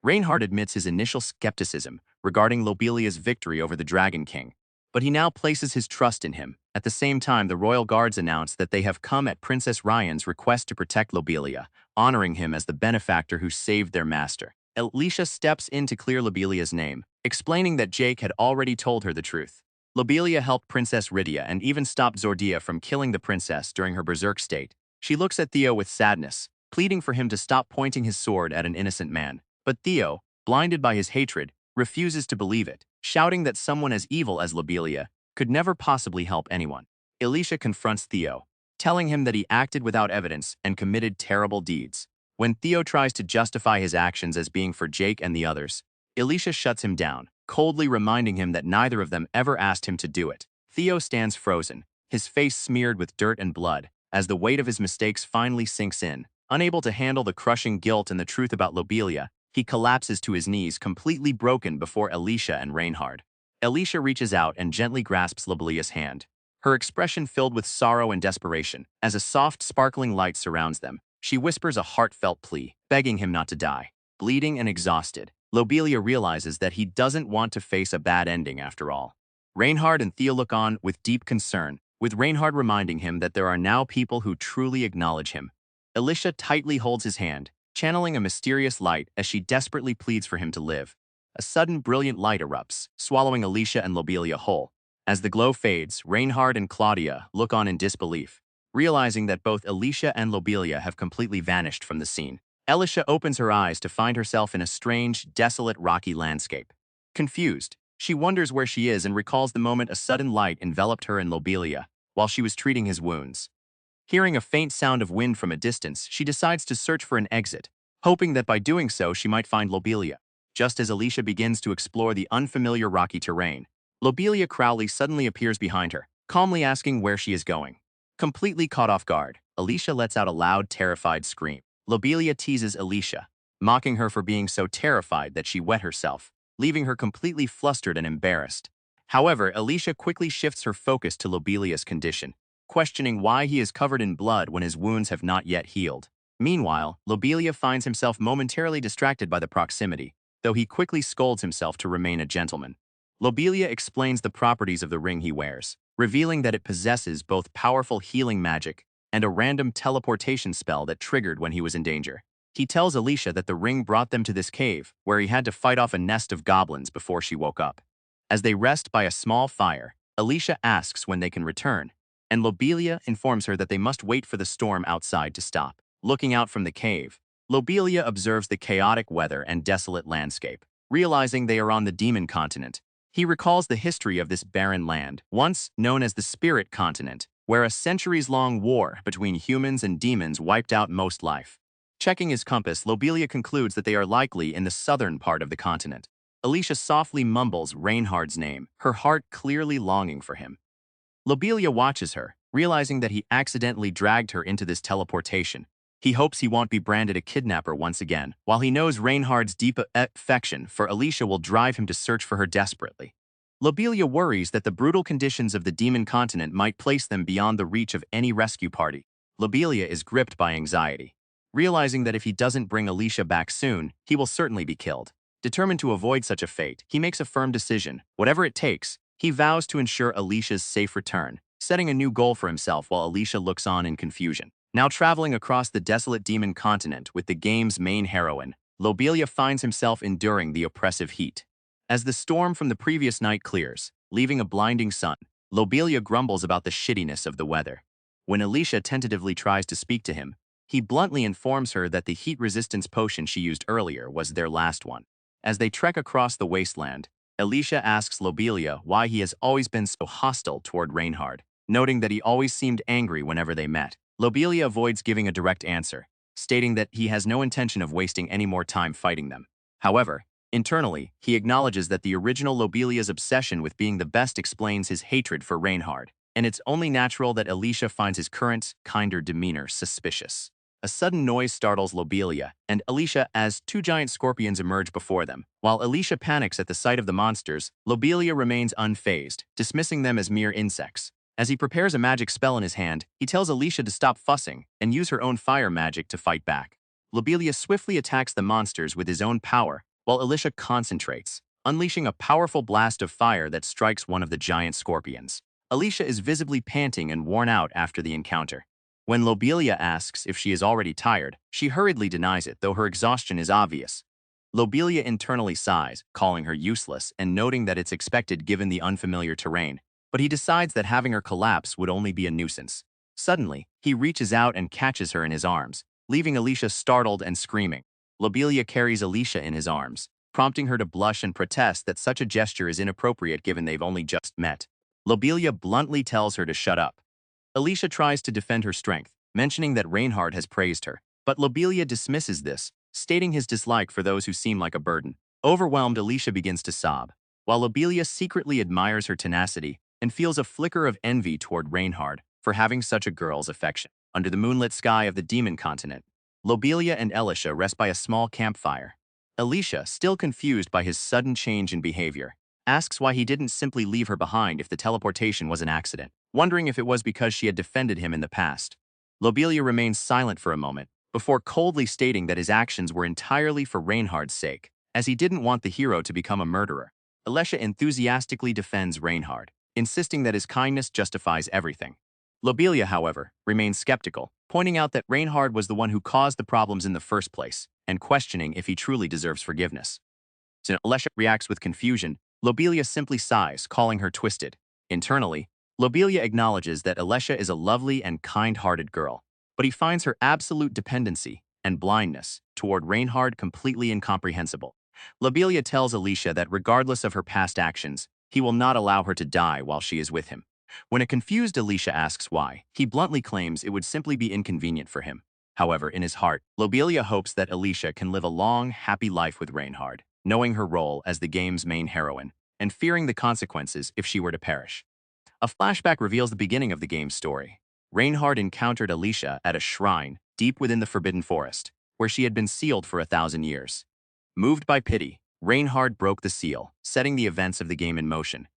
Reinhard admits his initial skepticism regarding Lobelia's victory over the Dragon King, but he now places his trust in him. At the same time, the royal guards announce that they have come at Princess Ryan's request to protect Lobelia, honoring him as the benefactor who saved their master. Alicia steps in to clear Lobelia's name, explaining that Jake had already told her the truth. Lobelia helped Princess Rydia and even stopped Zordia from killing the princess during her berserk state. She looks at Theo with sadness, pleading for him to stop pointing his sword at an innocent man. But Theo, blinded by his hatred, refuses to believe it, shouting that someone as evil as Lobelia could never possibly help anyone. Alicia confronts Theo, telling him that he acted without evidence and committed terrible deeds. When Theo tries to justify his actions as being for Jake and the others, Alicia shuts him down, coldly reminding him that neither of them ever asked him to do it. Theo stands frozen, his face smeared with dirt and blood, as the weight of his mistakes finally sinks in. Unable to handle the crushing guilt and the truth about Lobelia, he collapses to his knees, completely broken before Alicia and Reinhard. Alicia reaches out and gently grasps Lobelia's hand, her expression filled with sorrow and desperation. As a soft, sparkling light surrounds them, she whispers a heartfelt plea, begging him not to die. Bleeding and exhausted, Lobelia realizes that he doesn't want to face a bad ending after all. Reinhard and Theo look on with deep concern, with Reinhard reminding him that there are now people who truly acknowledge him. Alicia tightly holds his hand, channeling a mysterious light as she desperately pleads for him to live. A sudden brilliant light erupts, swallowing Alicia and Lobelia whole. As the glow fades, Reinhard and Claudia look on in disbelief, realizing that both Alicia and Lobelia have completely vanished from the scene. Alicia opens her eyes to find herself in a strange, desolate, rocky landscape. Confused, she wonders where she is and recalls the moment a sudden light enveloped her and Lobelia while she was treating his wounds. Hearing a faint sound of wind from a distance, she decides to search for an exit, hoping that by doing so she might find Lobelia. Just as Alicia begins to explore the unfamiliar rocky terrain, Lobelia Crowley suddenly appears behind her, calmly asking where she is going. Completely caught off guard, Alicia lets out a loud, terrified scream. Lobelia teases Alicia, mocking her for being so terrified that she wet herself, leaving her completely flustered and embarrassed. However, Alicia quickly shifts her focus to Lobelia's condition, questioning why he is covered in blood when his wounds have not yet healed. Meanwhile, Lobelia finds himself momentarily distracted by the proximity, though he quickly scolds himself to remain a gentleman. Lobelia explains the properties of the ring he wears, revealing that it possesses both powerful healing magic and a random teleportation spell that triggered when he was in danger. He tells Alicia that the ring brought them to this cave, where he had to fight off a nest of goblins before she woke up. As they rest by a small fire, Alicia asks when they can return, and Lobelia informs her that they must wait for the storm outside to stop. Looking out from the cave, Lobelia observes the chaotic weather and desolate landscape. Realizing they are on the demon continent, he recalls the history of this barren land, once known as the Spirit Continent, where a centuries-long war between humans and demons wiped out most life. Checking his compass, Lobelia concludes that they are likely in the southern part of the continent. Alicia softly mumbles Reinhard's name, her heart clearly longing for him. Lobelia watches her, realizing that he accidentally dragged her into this teleportation. He hopes he won't be branded a kidnapper once again, while he knows Reinhard's deep affection for Alicia will drive him to search for her desperately. Lobelia worries that the brutal conditions of the demon continent might place them beyond the reach of any rescue party. Lobelia is gripped by anxiety, realizing that if he doesn't bring Alicia back soon, he will certainly be killed. Determined to avoid such a fate, he makes a firm decision. Whatever it takes, he vows to ensure Alicia's safe return, setting a new goal for himself while Alicia looks on in confusion. Now traveling across the desolate demon continent with the game's main heroine, Lobelia finds himself enduring the oppressive heat. As the storm from the previous night clears, leaving a blinding sun, Lobelia grumbles about the shittiness of the weather. When Alicia tentatively tries to speak to him, he bluntly informs her that the heat resistance potion she used earlier was their last one. As they trek across the wasteland, Alicia asks Lobelia why he has always been so hostile toward Reinhard, noting that he always seemed angry whenever they met. Lobelia avoids giving a direct answer, stating that he has no intention of wasting any more time fighting them. However, internally, he acknowledges that the original Lobelia's obsession with being the best explains his hatred for Reinhard, and it's only natural that Alicia finds his current, kinder demeanor suspicious. A sudden noise startles Lobelia and Alicia as two giant scorpions emerge before them. While Alicia panics at the sight of the monsters, Lobelia remains unfazed, dismissing them as mere insects. As he prepares a magic spell in his hand, he tells Alicia to stop fussing and use her own fire magic to fight back. Lobelia swiftly attacks the monsters with his own power, while Alicia concentrates, unleashing a powerful blast of fire that strikes one of the giant scorpions. Alicia is visibly panting and worn out after the encounter. When Lobelia asks if she is already tired, she hurriedly denies it, though her exhaustion is obvious. Lobelia internally sighs, calling her useless and noting that it's expected given the unfamiliar terrain, but he decides that having her collapse would only be a nuisance. Suddenly, he reaches out and catches her in his arms, leaving Alicia startled and screaming. Lobelia carries Alicia in his arms, prompting her to blush and protest that such a gesture is inappropriate given they've only just met. Lobelia bluntly tells her to shut up. Alicia tries to defend her strength, mentioning that Reinhard has praised her, but Lobelia dismisses this, stating his dislike for those who seem like a burden. Overwhelmed, Alicia begins to sob, while Lobelia secretly admires her tenacity and feels a flicker of envy toward Reinhard for having such a girl's affection. Under the moonlit sky of the demon continent, Lobelia and Alicia rest by a small campfire. Alicia, still confused by his sudden change in behavior, asks why he didn't simply leave her behind if the teleportation was an accident, wondering if it was because she had defended him in the past. Lobelia remains silent for a moment, before coldly stating that his actions were entirely for Reinhard's sake, as he didn't want the hero to become a murderer. Alicia enthusiastically defends Reinhard, insisting that his kindness justifies everything. Lobelia, however, remains skeptical, pointing out that Reinhard was the one who caused the problems in the first place, and questioning if he truly deserves forgiveness. Since Alicia reacts with confusion, Lobelia simply sighs, calling her twisted. Internally, Lobelia acknowledges that Alicia is a lovely and kind-hearted girl, but he finds her absolute dependency and blindness toward Reinhard completely incomprehensible. Lobelia tells Alicia that regardless of her past actions, he will not allow her to die while she is with him. When a confused Alicia asks why, he bluntly claims it would simply be inconvenient for him. However, in his heart, Lobelia hopes that Alicia can live a long, happy life with Reinhard, knowing her role as the game's main heroine, and fearing the consequences if she were to perish. A flashback reveals the beginning of the game's story. Reinhard encountered Alicia at a shrine deep within the Forbidden Forest, where she had been sealed for 1,000 years. Moved by pity, Reinhard broke the seal, setting the events of the game in motion.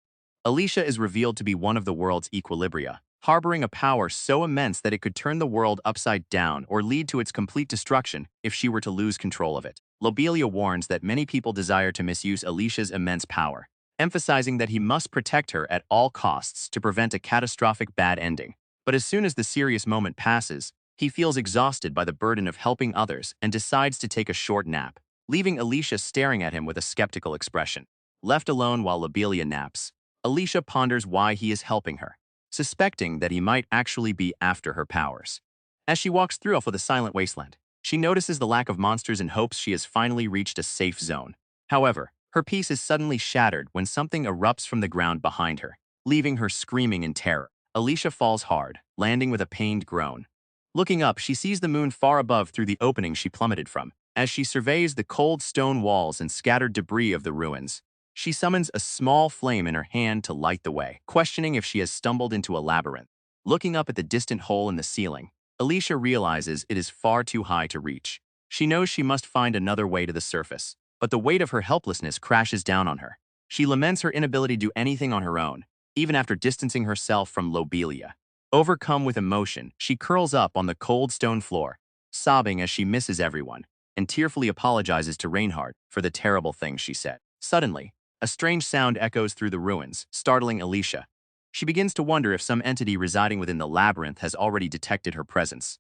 Alicia is revealed to be one of the world's equilibria, harboring a power so immense that it could turn the world upside down or lead to its complete destruction if she were to lose control of it. Lobelia warns that many people desire to misuse Alicia's immense power, emphasizing that he must protect her at all costs to prevent a catastrophic bad ending. But as soon as the serious moment passes, He feels exhausted by the burden of helping others and decides to take a short nap, leaving Alicia staring at him with a skeptical expression. Left alone while Lobelia naps, Alicia ponders why he is helping her, suspecting that he might actually be after her powers. As she walks through the silent wasteland, she notices the lack of monsters and hopes she has finally reached a safe zone. However, her peace is suddenly shattered when something erupts from the ground behind her, leaving her screaming in terror. Alicia falls hard, landing with a pained groan. Looking up, she sees the moon far above through the opening she plummeted from. As she surveys the cold stone walls and scattered debris of the ruins, she summons a small flame in her hand to light the way, questioning if she has stumbled into a labyrinth. Looking up at the distant hole in the ceiling, Alicia realizes it is far too high to reach. She knows she must find another way to the surface, but the weight of her helplessness crashes down on her. She laments her inability to do anything on her own, even after distancing herself from Lobelia. Overcome with emotion, she curls up on the cold stone floor, sobbing as she misses everyone, and tearfully apologizes to Reinhard for the terrible things she said. Suddenly, a strange sound echoes through the ruins, startling Alicia. She begins to wonder if some entity residing within the labyrinth has already detected her presence.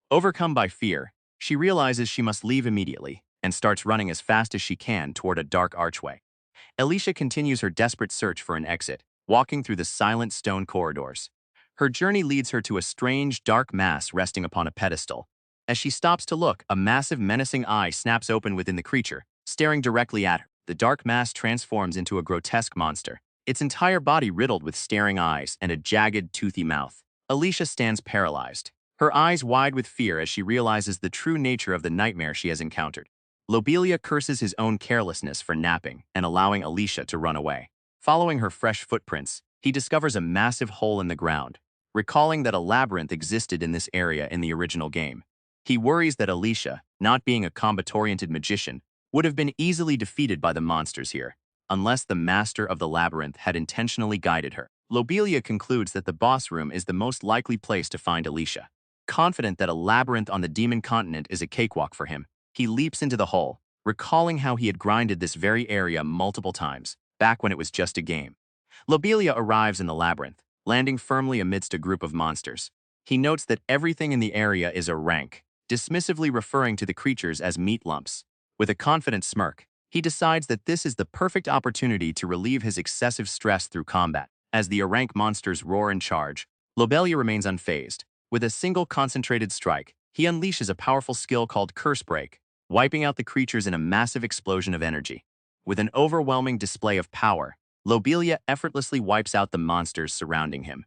Overcome by fear, she realizes she must leave immediately and starts running as fast as she can toward a dark archway. Alicia continues her desperate search for an exit, walking through the silent stone corridors. Her journey leads her to a strange, dark mass resting upon a pedestal. As she stops to look, a massive, menacing eye snaps open within the creature, staring directly at her. The dark mass transforms into a grotesque monster, its entire body riddled with staring eyes and a jagged, toothy mouth. Alicia stands paralyzed, her eyes wide with fear as she realizes the true nature of the nightmare she has encountered. Lobelia curses his own carelessness for napping and allowing Alicia to run away. Following her fresh footprints, he discovers a massive hole in the ground, recalling that a labyrinth existed in this area in the original game. He worries that Alicia, not being a combat-oriented magician, would have been easily defeated by the monsters here, unless the master of the labyrinth had intentionally guided her. Lobelia concludes that the boss room is the most likely place to find Alicia. Confident that a labyrinth on the demon continent is a cakewalk for him, he leaps into the hole, recalling how he had grinded this very area multiple times, back when it was just a game. Lobelia arrives in the labyrinth, landing firmly amidst a group of monsters. He notes that everything in the area is a rank, dismissively referring to the creatures as meat lumps. With a confident smirk, he decides that this is the perfect opportunity to relieve his excessive stress through combat. As the rank monsters roar and charge, Lobelia remains unfazed. With a single concentrated strike, he unleashes a powerful skill called Curse Break, wiping out the creatures in a massive explosion of energy. With an overwhelming display of power, Lobelia effortlessly wipes out the monsters surrounding him.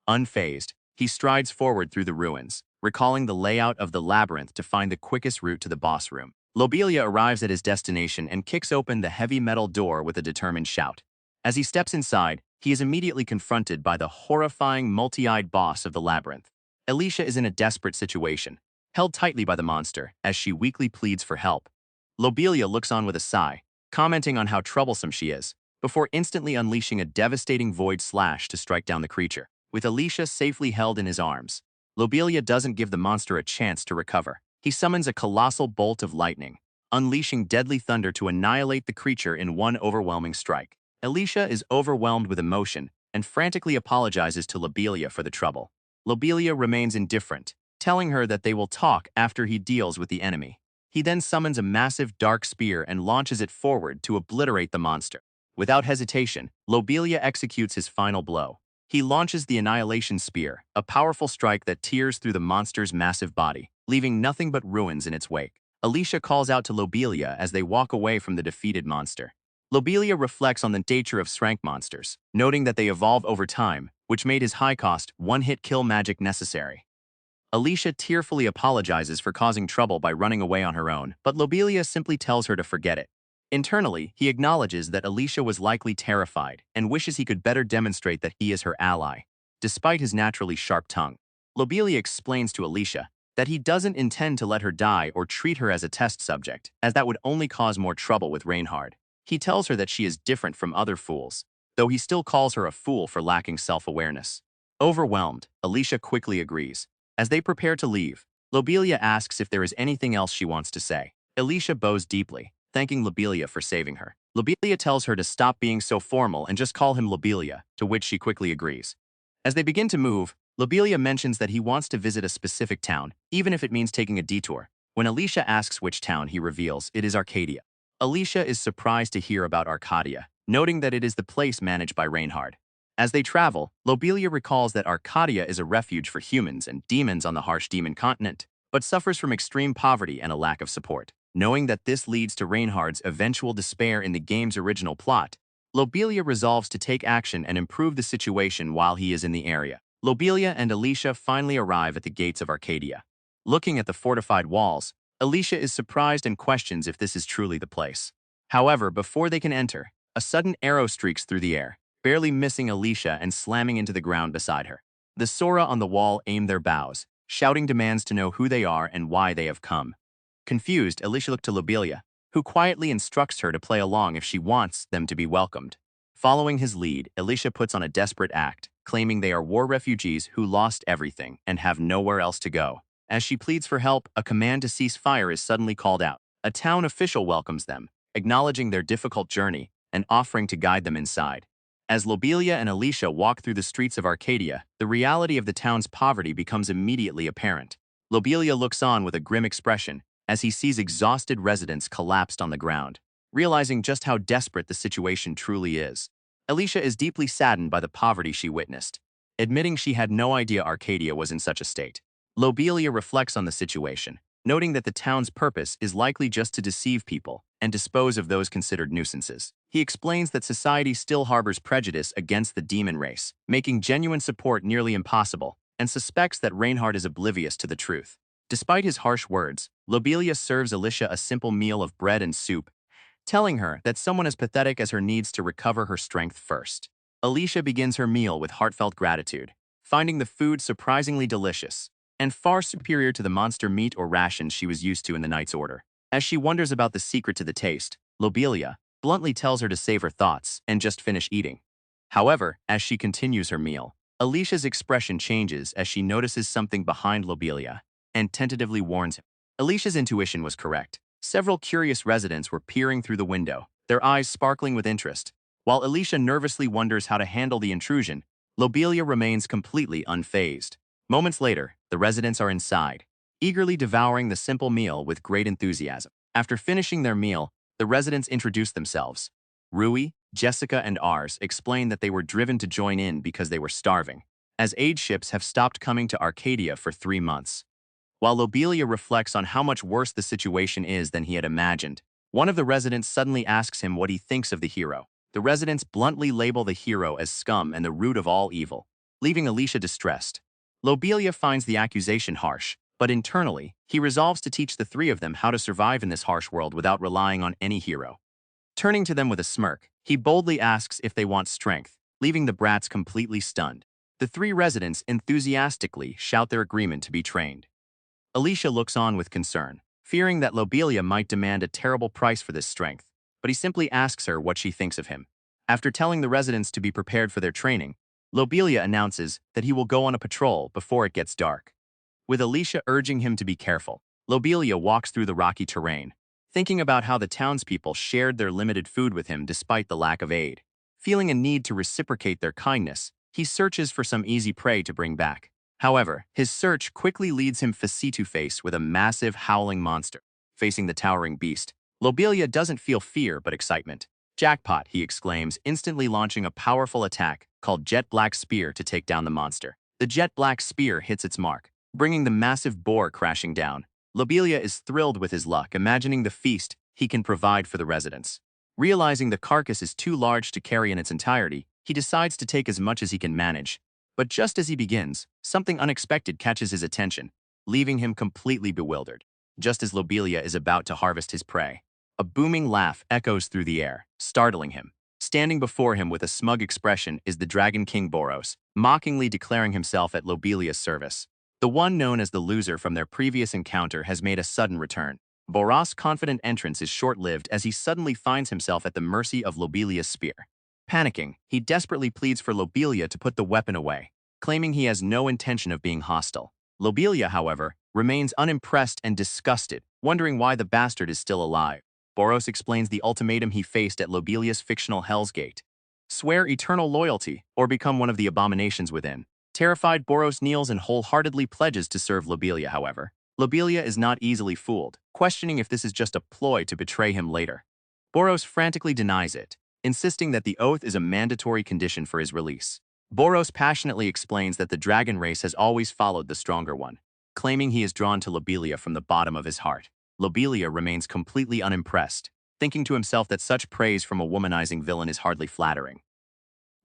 Unfazed, he strides forward through the ruins, recalling the layout of the labyrinth to find the quickest route to the boss room. Lobelia arrives at his destination and kicks open the heavy metal door with a determined shout. As he steps inside, he is immediately confronted by the horrifying, multi-eyed boss of the labyrinth. Alicia is in a desperate situation, held tightly by the monster as she weakly pleads for help. Lobelia looks on with a sigh, commenting on how troublesome she is, before instantly unleashing a devastating void slash to strike down the creature. With Alicia safely held in his arms, Lobelia doesn't give the monster a chance to recover. He summons a colossal bolt of lightning, unleashing deadly thunder to annihilate the creature in one overwhelming strike. Alicia is overwhelmed with emotion and frantically apologizes to Lobelia for the trouble. Lobelia remains indifferent, telling her that they will talk after he deals with the enemy. He then summons a massive dark spear and launches it forward to obliterate the monster. Without hesitation, Lobelia executes his final blow. He launches the Annihilation Spear, a powerful strike that tears through the monster's massive body, leaving nothing but ruins in its wake. Alicia calls out to Lobelia as they walk away from the defeated monster. Lobelia reflects on the nature of Srank monsters, noting that they evolve over time, which made his high-cost, one-hit kill magic necessary. Alicia tearfully apologizes for causing trouble by running away on her own, but Lobelia simply tells her to forget it. Internally, he acknowledges that Alicia was likely terrified and wishes he could better demonstrate that he is her ally, despite his naturally sharp tongue. Lobelia explains to Alicia that he doesn't intend to let her die or treat her as a test subject, as that would only cause more trouble with Reinhard. He tells her that she is different from other fools, though he still calls her a fool for lacking self-awareness. Overwhelmed, Alicia quickly agrees. As they prepare to leave, Lobelia asks if there is anything else she wants to say. Alicia bows deeply, thanking Lobelia for saving her. Lobelia tells her to stop being so formal and just call him Lobelia, to which she quickly agrees. As they begin to move, Lobelia mentions that he wants to visit a specific town, even if it means taking a detour. When Alicia asks which town, he reveals it is Arcadia. Alicia is surprised to hear about Arcadia, noting that it is the place managed by Reinhard. As they travel, Lobelia recalls that Arcadia is a refuge for humans and demons on the harsh demon continent, but suffers from extreme poverty and a lack of support. Knowing that this leads to Reinhard's eventual despair in the game's original plot, Lobelia resolves to take action and improve the situation while he is in the area. Lobelia and Alicia finally arrive at the gates of Arcadia. Looking at the fortified walls, Alicia is surprised and questions if this is truly the place. However, before they can enter, a sudden arrow streaks through the air, barely missing Alicia and slamming into the ground beside her. The Sora on the wall aim their bows, shouting demands to know who they are and why they have come. Confused, Alicia looks to Lobelia, who quietly instructs her to play along if she wants them to be welcomed. Following his lead, Alicia puts on a desperate act, claiming they are war refugees who lost everything and have nowhere else to go. As she pleads for help, a command to cease fire is suddenly called out. A town official welcomes them, acknowledging their difficult journey and offering to guide them inside. As Lobelia and Alicia walk through the streets of Arcadia, the reality of the town's poverty becomes immediately apparent. Lobelia looks on with a grim expression as he sees exhausted residents collapsed on the ground, realizing just how desperate the situation truly is. Alicia is deeply saddened by the poverty she witnessed, admitting she had no idea Arcadia was in such a state. Lobelia reflects on the situation, noting that the town's purpose is likely just to deceive people and dispose of those considered nuisances. He explains that society still harbors prejudice against the demon race, making genuine support nearly impossible, and suspects that Reinhard is oblivious to the truth. Despite his harsh words, Lobelia serves Alicia a simple meal of bread and soup, telling her that someone as pathetic as her needs to recover her strength first. Alicia begins her meal with heartfelt gratitude, finding the food surprisingly delicious and far superior to the monster meat or rations she was used to in the Knight's Order. As she wonders about the secret to the taste, Lobelia bluntly tells her to save her thoughts and just finish eating. However, as she continues her meal, Alicia's expression changes as she notices something behind Lobelia and tentatively warns him. Alicia's intuition was correct. Several curious residents were peering through the window, their eyes sparkling with interest. While Alicia nervously wonders how to handle the intrusion, Lobelia remains completely unfazed. Moments later, the residents are inside, eagerly devouring the simple meal with great enthusiasm. After finishing their meal, the residents introduce themselves. Rui, Jessica, and Ars explain that they were driven to join in because they were starving, as aid ships have stopped coming to Arcadia for 3 months. While Lobelia reflects on how much worse the situation is than he had imagined, one of the residents suddenly asks him what he thinks of the hero. The residents bluntly label the hero as scum and the root of all evil, leaving Alicia distressed. Lobelia finds the accusation harsh, but internally, he resolves to teach the 3 of them how to survive in this harsh world without relying on any hero. Turning to them with a smirk, he boldly asks if they want strength, leaving the brats completely stunned. The 3 residents enthusiastically shout their agreement to be trained. Alicia looks on with concern, fearing that Lobelia might demand a terrible price for this strength, but he simply asks her what she thinks of him. After telling the residents to be prepared for their training, Lobelia announces that he will go on a patrol before it gets dark. With Alicia urging him to be careful, Lobelia walks through the rocky terrain, thinking about how the townspeople shared their limited food with him despite the lack of aid. Feeling a need to reciprocate their kindness, he searches for some easy prey to bring back. However, his search quickly leads him face-to-face with a massive howling monster. Facing the towering beast, Lobelia doesn't feel fear but excitement. "Jackpot," he exclaims, instantly launching a powerful attack called Jet Black Spear to take down the monster. The Jet Black Spear hits its mark, bringing the massive boar crashing down. Lobelia is thrilled with his luck, imagining the feast he can provide for the residents. Realizing the carcass is too large to carry in its entirety, he decides to take as much as he can manage. But just as he begins, something unexpected catches his attention, leaving him completely bewildered. Just as Lobelia is about to harvest his prey, a booming laugh echoes through the air, startling him. Standing before him with a smug expression is the Dragon King Boros, mockingly declaring himself at Lobelia's service. The one known as the loser from their previous encounter has made a sudden return. Boros' confident entrance is short-lived as he suddenly finds himself at the mercy of Lobelia's spear. Panicking, he desperately pleads for Lobelia to put the weapon away, claiming he has no intention of being hostile. Lobelia, however, remains unimpressed and disgusted, wondering why the bastard is still alive. Boros explains the ultimatum he faced at Lobelia's fictional Hell's Gate: swear eternal loyalty or become one of the abominations within. Terrified, Boros kneels and wholeheartedly pledges to serve Lobelia, however. Lobelia is not easily fooled, questioning if this is just a ploy to betray him later. Boros frantically denies it, insisting that the oath is a mandatory condition for his release. Boros passionately explains that the dragon race has always followed the stronger one, claiming he is drawn to Lobelia from the bottom of his heart. Lobelia remains completely unimpressed, thinking to himself that such praise from a womanizing villain is hardly flattering.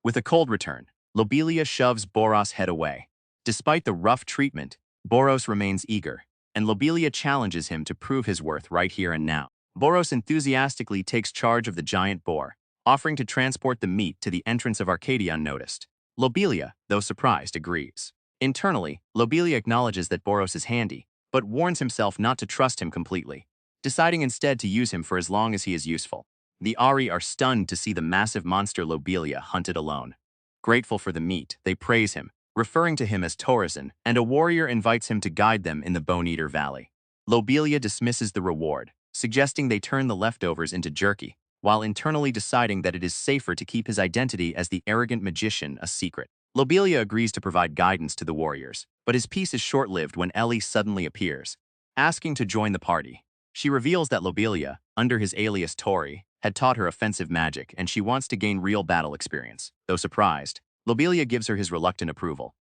With a cold return, Lobelia shoves Boros' head away. Despite the rough treatment, Boros remains eager, and Lobelia challenges him to prove his worth right here and now. Boros enthusiastically takes charge of the giant boar, offering to transport the meat to the entrance of Arcadia unnoticed. Lobelia, though surprised, agrees. Internally, Lobelia acknowledges that Boros is handy, but warns himself not to trust him completely, deciding instead to use him for as long as he is useful. The Ari are stunned to see the massive monster Lobelia hunted alone. Grateful for the meat, they praise him, referring to him as Torison, and a warrior invites him to guide them in the Bone Eater Valley. Lobelia dismisses the reward, suggesting they turn the leftovers into jerky, while internally deciding that it is safer to keep his identity as the arrogant magician a secret. Lobelia agrees to provide guidance to the warriors, but his peace is short-lived when Ellie suddenly appears, asking to join the party. She reveals that Lobelia, under his alias Tori, had taught her offensive magic and she wants to gain real battle experience. Though surprised, Lobelia gives her his reluctant approval.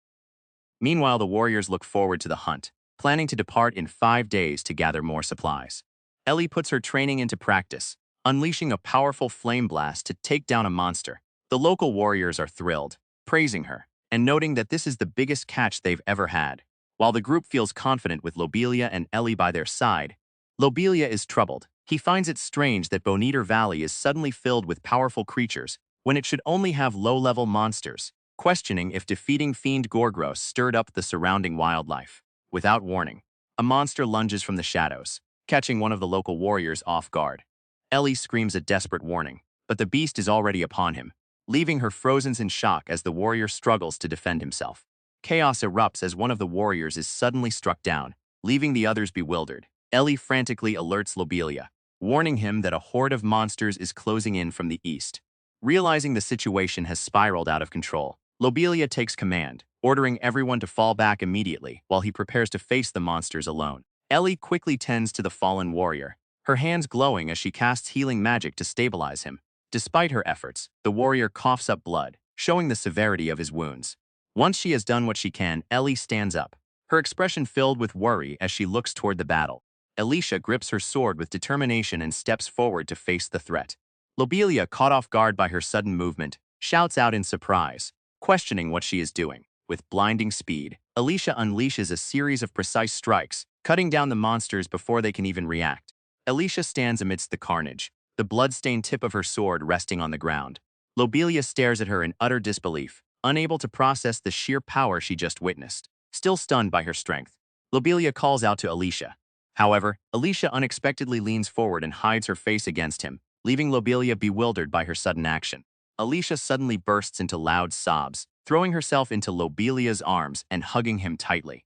Meanwhile, the warriors look forward to the hunt, planning to depart in 5 days to gather more supplies. Ellie puts her training into practice, unleashing a powerful flame blast to take down a monster. The local warriors are thrilled, praising her, and noting that this is the biggest catch they've ever had. While the group feels confident with Lobelia and Ellie by their side, Lobelia is troubled. He finds it strange that Bone Eater Valley is suddenly filled with powerful creatures when it should only have low-level monsters, questioning if defeating Fiend Gorgros stirred up the surrounding wildlife. Without warning, a monster lunges from the shadows, catching one of the local warriors off guard. Ellie screams a desperate warning, but the beast is already upon him, leaving her frozen in shock as the warrior struggles to defend himself. Chaos erupts as one of the warriors is suddenly struck down, leaving the others bewildered. Ellie frantically alerts Lobelia, warning him that a horde of monsters is closing in from the east. Realizing the situation has spiraled out of control, Lobelia takes command, ordering everyone to fall back immediately while he prepares to face the monsters alone. Ellie quickly tends to the fallen warrior, her hands glowing as she casts healing magic to stabilize him. Despite her efforts, the warrior coughs up blood, showing the severity of his wounds. Once she has done what she can, Ellie stands up, her expression filled with worry as she looks toward the battle. Alicia grips her sword with determination and steps forward to face the threat. Lobelia, caught off guard by her sudden movement, shouts out in surprise, questioning what she is doing. With blinding speed, Alicia unleashes a series of precise strikes, cutting down the monsters before they can even react. Alicia stands amidst the carnage, the blood-stained tip of her sword resting on the ground. Lobelia stares at her in utter disbelief, unable to process the sheer power she just witnessed. Still stunned by her strength, Lobelia calls out to Alicia. However, Alicia unexpectedly leans forward and hides her face against him, leaving Lobelia bewildered by her sudden action. Alicia suddenly bursts into loud sobs, throwing herself into Lobelia's arms and hugging him tightly.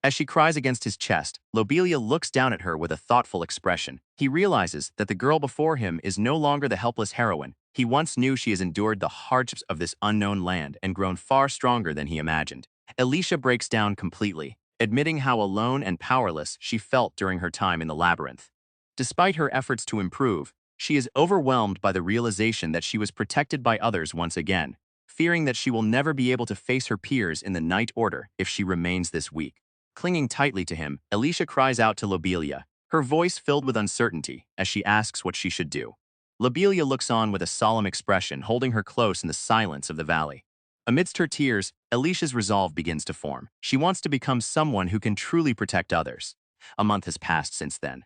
As she cries against his chest, Lobelia looks down at her with a thoughtful expression. He realizes that the girl before him is no longer the helpless heroine. He once knew she has endured the hardships of this unknown land and grown far stronger than he imagined. Alicia breaks down completely, admitting how alone and powerless she felt during her time in the Labyrinth. Despite her efforts to improve, she is overwhelmed by the realization that she was protected by others once again, fearing that she will never be able to face her peers in the Night Order if she remains this weak. Clinging tightly to him, Alicia cries out to Lobelia, her voice filled with uncertainty as she asks what she should do. Lobelia looks on with a solemn expression, holding her close in the silence of the valley. Amidst her tears, Alicia's resolve begins to form. She wants to become someone who can truly protect others. A month has passed since then.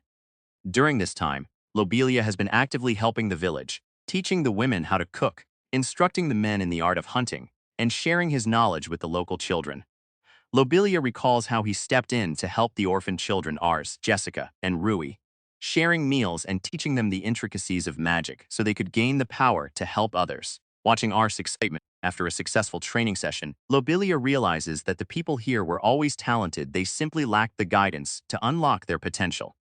During this time, Lobelia has been actively helping the village, teaching the women how to cook, instructing the men in the art of hunting, and sharing his knowledge with the local children. Lobelia recalls how he stepped in to help the orphaned children Ars, Jessica, and Rui, sharing meals and teaching them the intricacies of magic so they could gain the power to help others. Watching Ars' excitement after a successful training session, Lobelia realizes that the people here were always talented, they simply lacked the guidance to unlock their potential.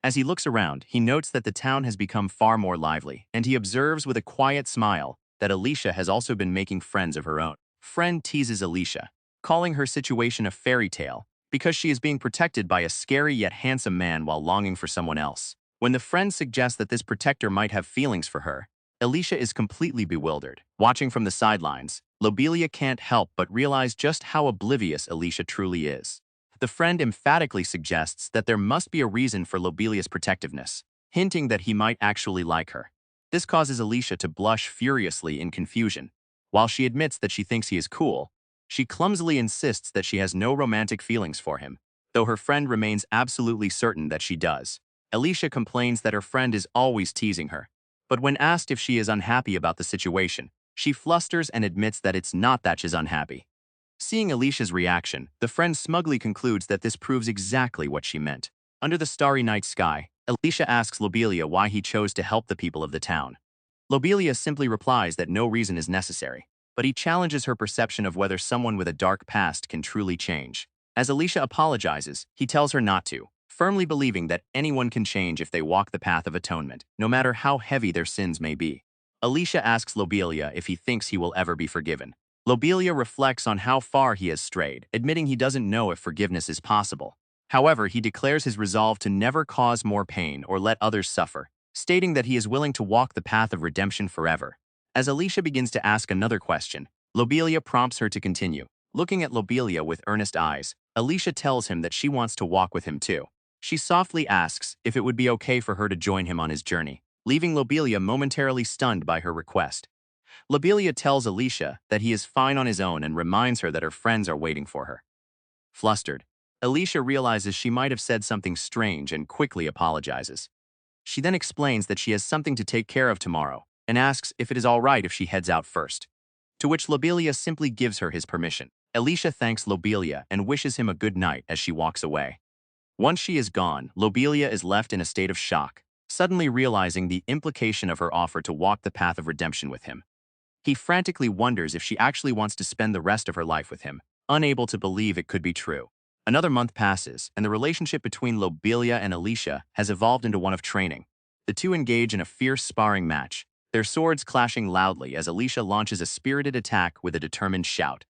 As he looks around, he notes that the town has become far more lively, and he observes with a quiet smile that Alicia has also been making friends of her own. Friend teases Alicia, calling her situation a fairy tale because she is being protected by a scary yet handsome man while longing for someone else. When the friend suggests that this protector might have feelings for her, Alicia is completely bewildered. Watching from the sidelines, Lobelia can't help but realize just how oblivious Alicia truly is. The friend emphatically suggests that there must be a reason for Lobelia's protectiveness, hinting that he might actually like her. This causes Alicia to blush furiously in confusion. While she admits that she thinks he is cool, she clumsily insists that she has no romantic feelings for him, though her friend remains absolutely certain that she does. Alicia complains that her friend is always teasing her, but when asked if she is unhappy about the situation, she flusters and admits that it's not that she's unhappy. Seeing Alicia's reaction, the friend smugly concludes that this proves exactly what she meant. Under the starry night sky, Alicia asks Lobelia why he chose to help the people of the town. Lobelia simply replies that no reason is necessary, but he challenges her perception of whether someone with a dark past can truly change. As Alicia apologizes, he tells her not to, firmly believing that anyone can change if they walk the path of atonement, no matter how heavy their sins may be. Alicia asks Lobelia if he thinks he will ever be forgiven. Lobelia reflects on how far he has strayed, admitting he doesn't know if forgiveness is possible. However, he declares his resolve to never cause more pain or let others suffer, stating that he is willing to walk the path of redemption forever. As Alicia begins to ask another question, Lobelia prompts her to continue. Looking at Lobelia with earnest eyes, Alicia tells him that she wants to walk with him too. She softly asks if it would be okay for her to join him on his journey, leaving Lobelia momentarily stunned by her request. Lobelia tells Alicia that he is fine on his own and reminds her that her friends are waiting for her. Flustered, Alicia realizes she might have said something strange and quickly apologizes. She then explains that she has something to take care of tomorrow and asks if it is all right if she heads out first, to which Lobelia simply gives her his permission. Alicia thanks Lobelia and wishes him a good night as she walks away. Once she is gone, Lobelia is left in a state of shock, suddenly realizing the implication of her offer to walk the path of redemption with him. He frantically wonders if she actually wants to spend the rest of her life with him, unable to believe it could be true. Another month passes, and the relationship between Lobelia and Alicia has evolved into one of training. The two engage in a fierce sparring match, their swords clashing loudly as Alicia launches a spirited attack with a determined shout.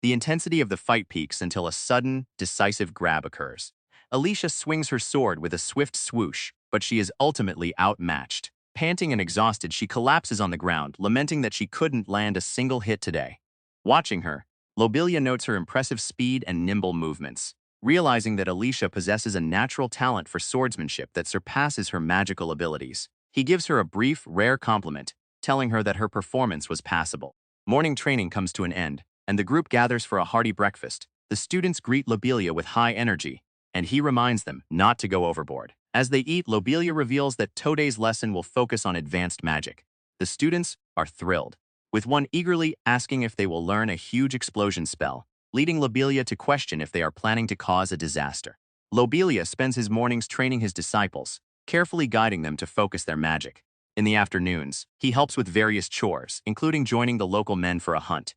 The intensity of the fight peaks until a sudden, decisive grab occurs. Alicia swings her sword with a swift swoosh, but she is ultimately outmatched. Panting and exhausted, she collapses on the ground, lamenting that she couldn't land a single hit today. Watching her, Lobelia notes her impressive speed and nimble movements, realizing that Alicia possesses a natural talent for swordsmanship that surpasses her magical abilities. He gives her a brief, rare compliment, telling her that her performance was passable. Morning training comes to an end, and the group gathers for a hearty breakfast. The students greet Lobelia with high energy, and he reminds them not to go overboard. As they eat, Lobelia reveals that today's lesson will focus on advanced magic. The students are thrilled, with one eagerly asking if they will learn a huge explosion spell, leading Lobelia to question if they are planning to cause a disaster. Lobelia spends his mornings training his disciples, carefully guiding them to focus their magic. In the afternoons, he helps with various chores, including joining the local men for a hunt.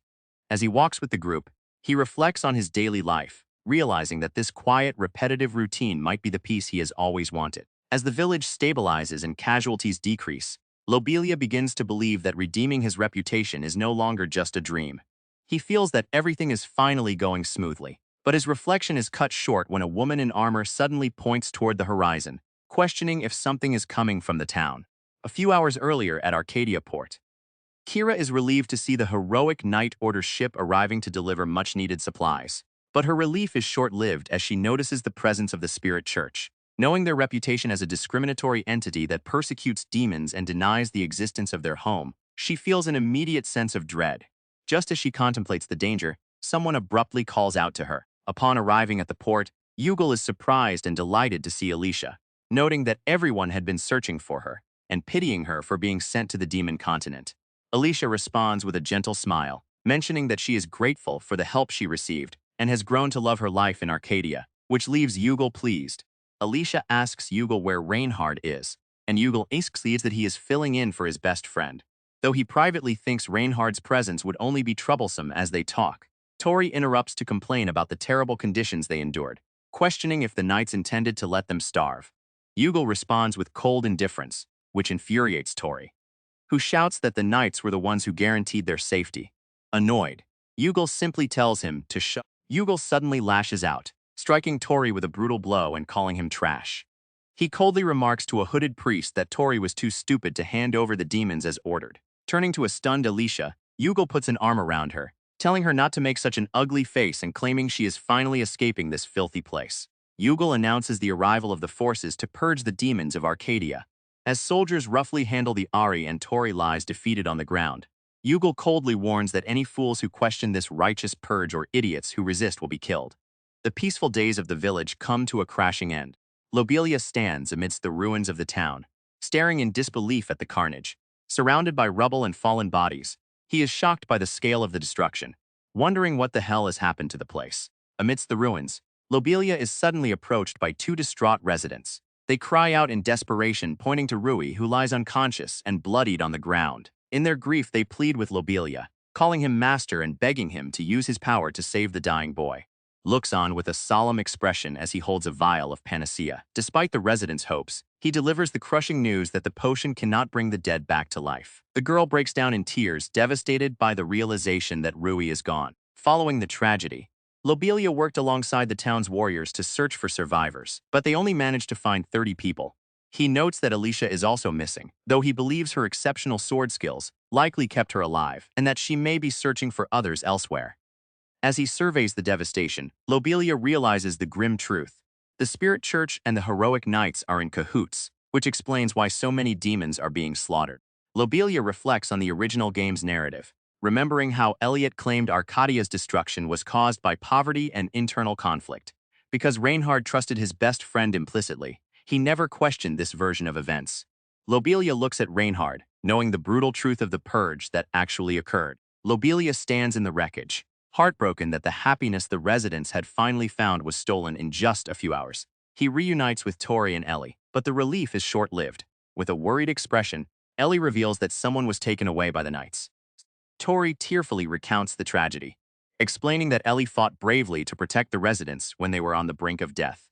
As he walks with the group, he reflects on his daily life, realizing that this quiet, repetitive routine might be the peace he has always wanted. As the village stabilizes and casualties decrease, Lobelia begins to believe that redeeming his reputation is no longer just a dream. He feels that everything is finally going smoothly, but his reflection is cut short when a woman in armor suddenly points toward the horizon, questioning if something is coming from the town. A few hours earlier at Arcadia port, Kira is relieved to see the heroic Night Order ship arriving to deliver much-needed supplies. But her relief is short-lived as she notices the presence of the Spirit Church. Knowing their reputation as a discriminatory entity that persecutes demons and denies the existence of their home, she feels an immediate sense of dread. Just as she contemplates the danger, someone abruptly calls out to her. Upon arriving at the port, Yugal is surprised and delighted to see Alicia, noting that everyone had been searching for her and pitying her for being sent to the demon continent. Alicia responds with a gentle smile, mentioning that she is grateful for the help she received and has grown to love her life in Arcadia, which leaves Yugal pleased. Alicia asks Yugal where Reinhard is, and Yugal explains that he is filling in for his best friend. Though he privately thinks Reinhard's presence would only be troublesome as they talk, Tori interrupts to complain about the terrible conditions they endured, questioning if the knights intended to let them starve. Yugal responds with cold indifference, which infuriates Tori, who shouts that the knights were the ones who guaranteed their safety. Annoyed, Yugal simply tells him to shut. Yugal suddenly lashes out, striking Tori with a brutal blow and calling him trash. He coldly remarks to a hooded priest that Tori was too stupid to hand over the demons as ordered. Turning to a stunned Alicia, Yugal puts an arm around her, telling her not to make such an ugly face and claiming she is finally escaping this filthy place. Yugal announces the arrival of the forces to purge the demons of Arcadia. As soldiers roughly handle the Ari and Tori lies defeated on the ground, Yugal coldly warns that any fools who question this righteous purge or idiots who resist will be killed. The peaceful days of the village come to a crashing end. Lobelia stands amidst the ruins of the town, staring in disbelief at the carnage. Surrounded by rubble and fallen bodies, he is shocked by the scale of the destruction, wondering what the hell has happened to the place. Amidst the ruins, Lobelia is suddenly approached by two distraught residents. They cry out in desperation, pointing to Rui, who lies unconscious and bloodied on the ground. In their grief, they plead with Lobelia, calling him master and begging him to use his power to save the dying boy. Looks on with a solemn expression as he holds a vial of panacea. Despite the residents' hopes, he delivers the crushing news that the potion cannot bring the dead back to life. The girl breaks down in tears, devastated by the realization that Rui is gone. Following the tragedy, Lobelia worked alongside the town's warriors to search for survivors, but they only managed to find 30 people. He notes that Alicia is also missing, though he believes her exceptional sword skills likely kept her alive and that she may be searching for others elsewhere. As he surveys the devastation, Lobelia realizes the grim truth. The Spirit Church and the heroic knights are in cahoots, which explains why so many demons are being slaughtered. Lobelia reflects on the original game's narrative, remembering how Elliot claimed Arcadia's destruction was caused by poverty and internal conflict. Because Reinhard trusted his best friend implicitly, he never questioned this version of events. Lobelia looks at Reinhard, knowing the brutal truth of the purge that actually occurred. Lobelia stands in the wreckage, heartbroken that the happiness the residents had finally found was stolen in just a few hours. He reunites with Tori and Ellie, but the relief is short-lived. With a worried expression, Ellie reveals that someone was taken away by the knights. Tori tearfully recounts the tragedy, explaining that Ellie fought bravely to protect the residents when they were on the brink of death.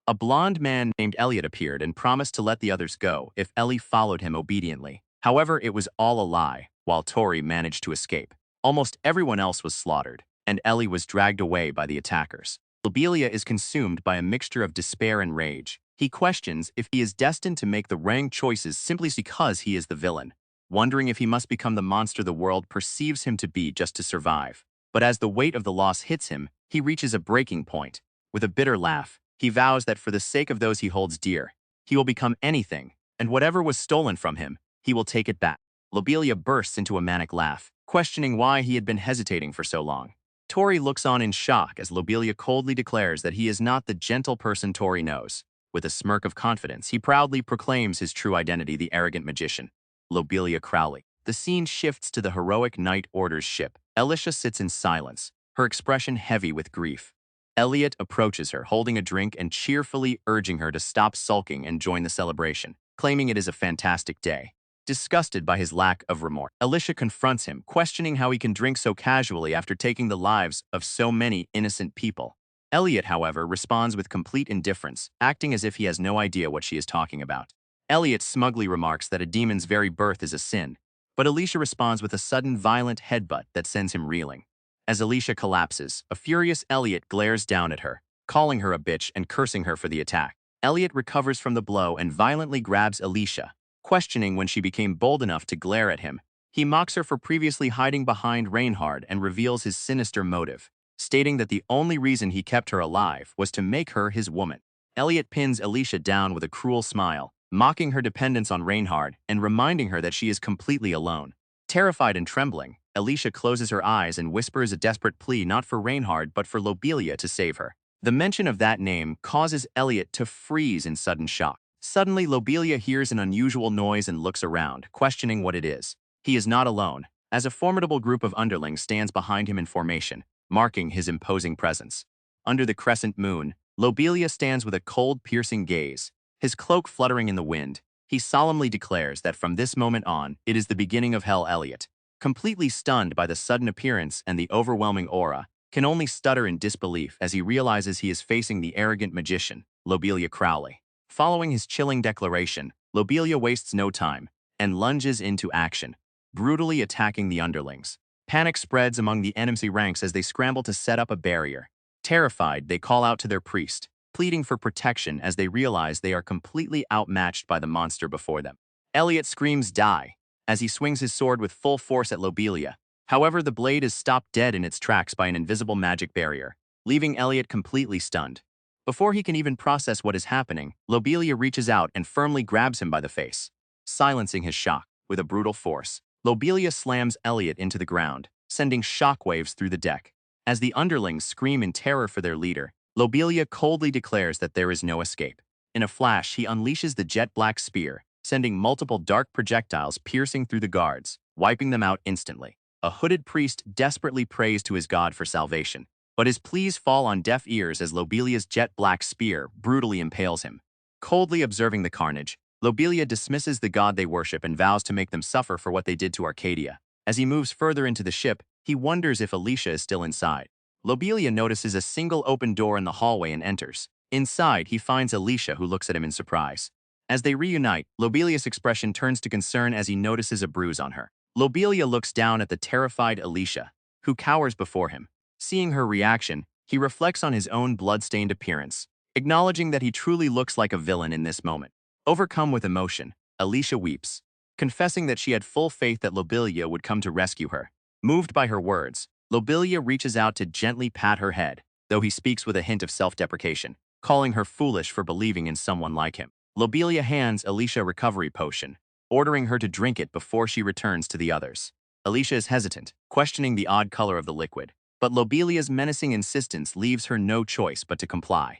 A blond man named Elliot appeared and promised to let the others go if Ellie followed him obediently. However, it was all a lie, while Tori managed to escape. Almost everyone else was slaughtered, and Ellie was dragged away by the attackers. Lobelia is consumed by a mixture of despair and rage. He questions if he is destined to make the wrong choices simply because he is the villain, wondering if he must become the monster the world perceives him to be just to survive. But as the weight of the loss hits him, he reaches a breaking point. With a bitter laugh, he vows that for the sake of those he holds dear, he will become anything, and whatever was stolen from him, he will take it back. Lobelia bursts into a manic laugh, questioning why he had been hesitating for so long. Tori looks on in shock as Lobelia coldly declares that he is not the gentle person Tori knows. With a smirk of confidence, he proudly proclaims his true identity, the arrogant magician, Lobelia Crowley. The scene shifts to the heroic Knight Order's ship. Alicia sits in silence, her expression heavy with grief. Elliot approaches her, holding a drink and cheerfully urging her to stop sulking and join the celebration, claiming it is a fantastic day. Disgusted by his lack of remorse, Alicia confronts him, questioning how he can drink so casually after taking the lives of so many innocent people. Elliot, however, responds with complete indifference, acting as if he has no idea what she is talking about. Elliot smugly remarks that a demon's very birth is a sin, but Alicia responds with a sudden violent headbutt that sends him reeling. As Alicia collapses, a furious Elliot glares down at her, calling her a bitch and cursing her for the attack. Elliot recovers from the blow and violently grabs Alicia, questioning when she became bold enough to glare at him. He mocks her for previously hiding behind Reinhard and reveals his sinister motive, stating that the only reason he kept her alive was to make her his woman. Elliot pins Alicia down with a cruel smile, mocking her dependence on Reinhard and reminding her that she is completely alone. Terrified and trembling, Alicia closes her eyes and whispers a desperate plea not for Reinhard but for Lobelia to save her. The mention of that name causes Elliot to freeze in sudden shock. Suddenly, Lobelia hears an unusual noise and looks around, questioning what it is. He is not alone, as a formidable group of underlings stands behind him in formation, marking his imposing presence. Under the crescent moon, Lobelia stands with a cold, piercing gaze, his cloak fluttering in the wind. He solemnly declares that from this moment on, it is the beginning of hell. Elliot, completely stunned by the sudden appearance and the overwhelming aura, can only stutter in disbelief as he realizes he is facing the arrogant magician, Lobelia Crowley. Following his chilling declaration, Lobelia wastes no time and lunges into action, brutally attacking the underlings. Panic spreads among the enemy ranks as they scramble to set up a barrier. Terrified, they call out to their priest, pleading for protection as they realize they are completely outmatched by the monster before them. Elliot screams "Die" as he swings his sword with full force at Lobelia. However, the blade is stopped dead in its tracks by an invisible magic barrier, leaving Elliot completely stunned. Before he can even process what is happening, Lobelia reaches out and firmly grabs him by the face, silencing his shock with a brutal force. Lobelia slams Elliot into the ground, sending shockwaves through the deck. As the underlings scream in terror for their leader, Lobelia coldly declares that there is no escape. In a flash, he unleashes the jet-black spear, sending multiple dark projectiles piercing through the guards, wiping them out instantly. A hooded priest desperately prays to his god for salvation, but his pleas fall on deaf ears as Lobelia's jet-black spear brutally impales him. Coldly observing the carnage, Lobelia dismisses the god they worship and vows to make them suffer for what they did to Arcadia. As he moves further into the ship, he wonders if Alicia is still inside. Lobelia notices a single open door in the hallway and enters. Inside, he finds Alicia, who looks at him in surprise. As they reunite, Lobelia's expression turns to concern as he notices a bruise on her. Lobelia looks down at the terrified Alicia, who cowers before him. Seeing her reaction, he reflects on his own blood-stained appearance, acknowledging that he truly looks like a villain in this moment. Overcome with emotion, Alicia weeps, confessing that she had full faith that Lobelia would come to rescue her. Moved by her words, Lobelia reaches out to gently pat her head, though he speaks with a hint of self-deprecation, calling her foolish for believing in someone like him. Lobelia hands Alicia a recovery potion, ordering her to drink it before she returns to the others. Alicia is hesitant, questioning the odd color of the liquid, but Lobelia's menacing insistence leaves her no choice but to comply.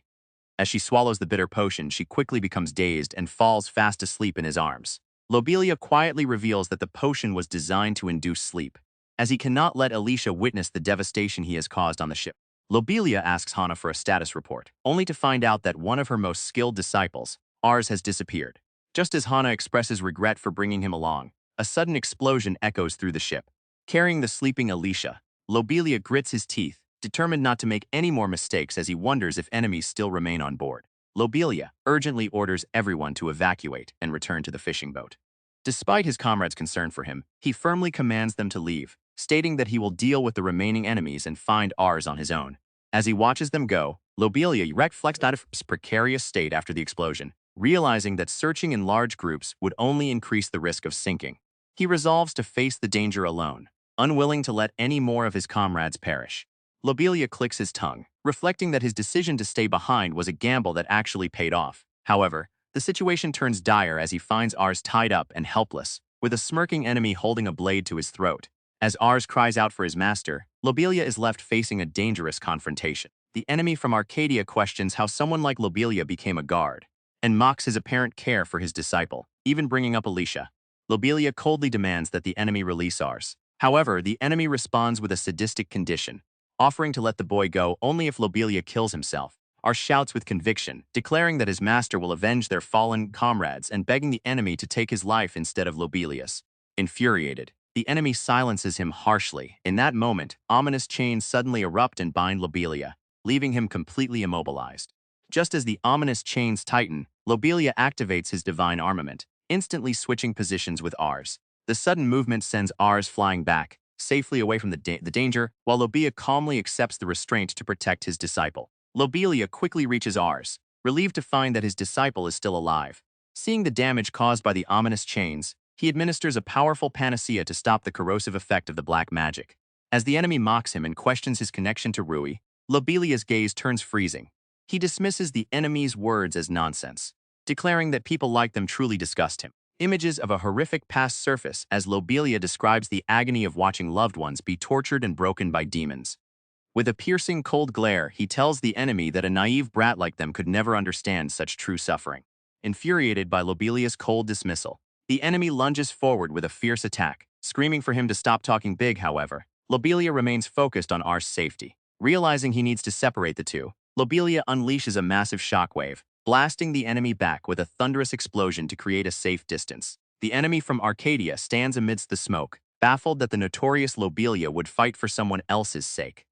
As she swallows the bitter potion, she quickly becomes dazed and falls fast asleep in his arms. Lobelia quietly reveals that the potion was designed to induce sleep, as he cannot let Alicia witness the devastation he has caused on the ship. Lobelia asks Hana for a status report, only to find out that one of her most skilled disciples, Ars, has disappeared. Just as Hana expresses regret for bringing him along, a sudden explosion echoes through the ship. Carrying the sleeping Alicia, Lobelia grits his teeth, determined not to make any more mistakes as he wonders if enemies still remain on board. Lobelia urgently orders everyone to evacuate and return to the fishing boat. Despite his comrades' concern for him, he firmly commands them to leave, stating that he will deal with the remaining enemies and find Ars on his own. As he watches them go, Lobelia reflects out of his precarious state after the explosion, realizing that searching in large groups would only increase the risk of sinking. He resolves to face the danger alone, unwilling to let any more of his comrades perish. Lobelia clicks his tongue, reflecting that his decision to stay behind was a gamble that actually paid off. However, the situation turns dire as he finds Ars tied up and helpless, with a smirking enemy holding a blade to his throat. As Ars cries out for his master, Lobelia is left facing a dangerous confrontation. The enemy from Arcadia questions how someone like Lobelia became a guard, and mocks his apparent care for his disciple, even bringing up Alicia. Lobelia coldly demands that the enemy release Ars. However, the enemy responds with a sadistic condition, offering to let the boy go only if Lobelia kills himself. Ars shouts with conviction, declaring that his master will avenge their fallen comrades and begging the enemy to take his life instead of Lobelia's. Infuriated, the enemy silences him harshly. In that moment, ominous chains suddenly erupt and bind Lobelia, leaving him completely immobilized. Just as the ominous chains tighten, Lobelia activates his divine armament, instantly switching positions with Ars. The sudden movement sends Ars flying back, safely away from the danger, while Lobelia calmly accepts the restraint to protect his disciple. Lobelia quickly reaches Ars, relieved to find that his disciple is still alive. Seeing the damage caused by the ominous chains, he administers a powerful panacea to stop the corrosive effect of the black magic. As the enemy mocks him and questions his connection to Rui, Lobelia's gaze turns freezing. He dismisses the enemy's words as nonsense, declaring that people like them truly disgust him. Images of a horrific past surface as Lobelia describes the agony of watching loved ones be tortured and broken by demons. With a piercing cold glare, he tells the enemy that a naive brat like them could never understand such true suffering. Infuriated by Lobelia's cold dismissal, the enemy lunges forward with a fierce attack, screaming for him to stop talking big. However, Lobelia remains focused on Ars' safety. Realizing he needs to separate the two, Lobelia unleashes a massive shockwave, blasting the enemy back with a thunderous explosion to create a safe distance. The enemy from Arcadia stands amidst the smoke, baffled that the notorious Lobelia would fight for someone else's sake.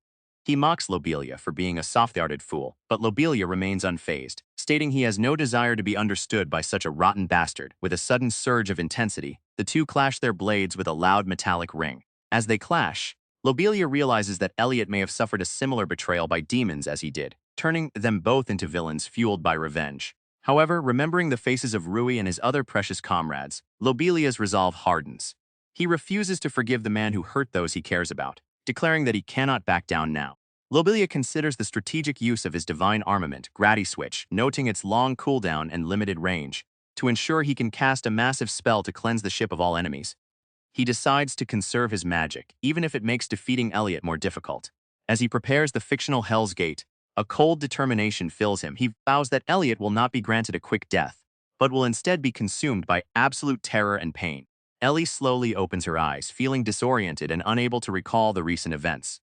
He mocks Lobelia for being a soft-hearted fool, but Lobelia remains unfazed, stating he has no desire to be understood by such a rotten bastard. With a sudden surge of intensity, the two clash their blades with a loud metallic ring. As they clash, Lobelia realizes that Elliot may have suffered a similar betrayal by demons as he did, turning them both into villains fueled by revenge. However, remembering the faces of Rui and his other precious comrades, Lobelia's resolve hardens. He refuses to forgive the man who hurt those he cares about, declaring that he cannot back down now. Lobelia considers the strategic use of his divine armament, Switch, noting its long cooldown and limited range, to ensure he can cast a massive spell to cleanse the ship of all enemies. He decides to conserve his magic, even if it makes defeating Elliot more difficult. As he prepares the fictional Hell's Gate, a cold determination fills him. He vows that Elliot will not be granted a quick death, but will instead be consumed by absolute terror and pain. Ellie slowly opens her eyes, feeling disoriented and unable to recall the recent events.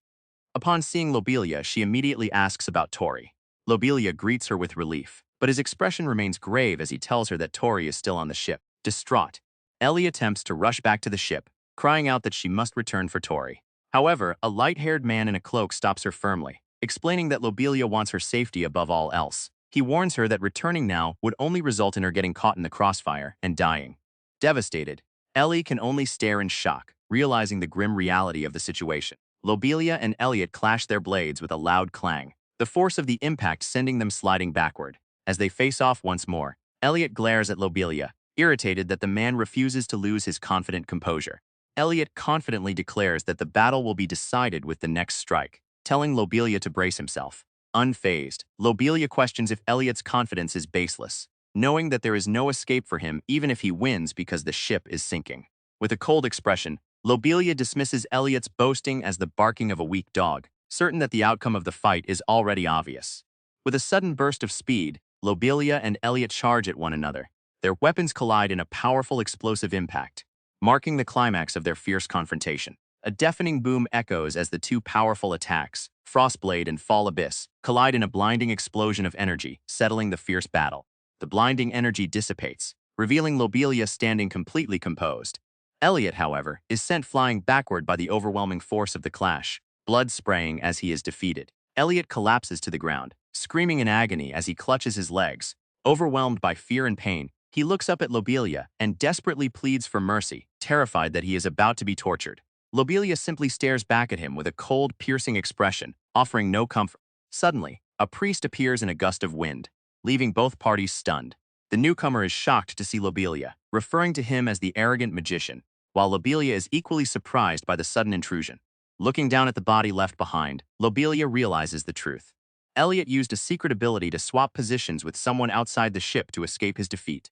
Upon seeing Lobelia, she immediately asks about Tori. Lobelia greets her with relief, but his expression remains grave as he tells her that Tori is still on the ship. Distraught, Ellie attempts to rush back to the ship, crying out that she must return for Tori. However, a light-haired man in a cloak stops her firmly, explaining that Lobelia wants her safety above all else. He warns her that returning now would only result in her getting caught in the crossfire and dying. Devastated, Ellie can only stare in shock, realizing the grim reality of the situation. Lobelia and Elliot clash their blades with a loud clang, the force of the impact sending them sliding backward. As they face off once more, Elliot glares at Lobelia, irritated that the man refuses to lose his confident composure. Elliot confidently declares that the battle will be decided with the next strike, telling Lobelia to brace himself. Unfazed, Lobelia questions if Elliot's confidence is baseless, knowing that there is no escape for him even if he wins because the ship is sinking. With a cold expression, Lobelia dismisses Elliot's boasting as the barking of a weak dog, certain that the outcome of the fight is already obvious. With a sudden burst of speed, Lobelia and Elliot charge at one another. Their weapons collide in a powerful explosive impact, marking the climax of their fierce confrontation. A deafening boom echoes as the two powerful attacks, Frostblade and Fall Abyss, collide in a blinding explosion of energy, settling the fierce battle. The blinding energy dissipates, revealing Lobelia standing completely composed. Elliot, however, is sent flying backward by the overwhelming force of the clash, blood spraying as he is defeated. Elliot collapses to the ground, screaming in agony as he clutches his legs. Overwhelmed by fear and pain, he looks up at Lobelia and desperately pleads for mercy, terrified that he is about to be tortured. Lobelia simply stares back at him with a cold, piercing expression, offering no comfort. Suddenly, a priest appears in a gust of wind, leaving both parties stunned. The newcomer is shocked to see Lobelia, referring to him as the arrogant magician, while Lobelia is equally surprised by the sudden intrusion. Looking down at the body left behind, Lobelia realizes the truth. Elliot used a secret ability to swap positions with someone outside the ship to escape his defeat.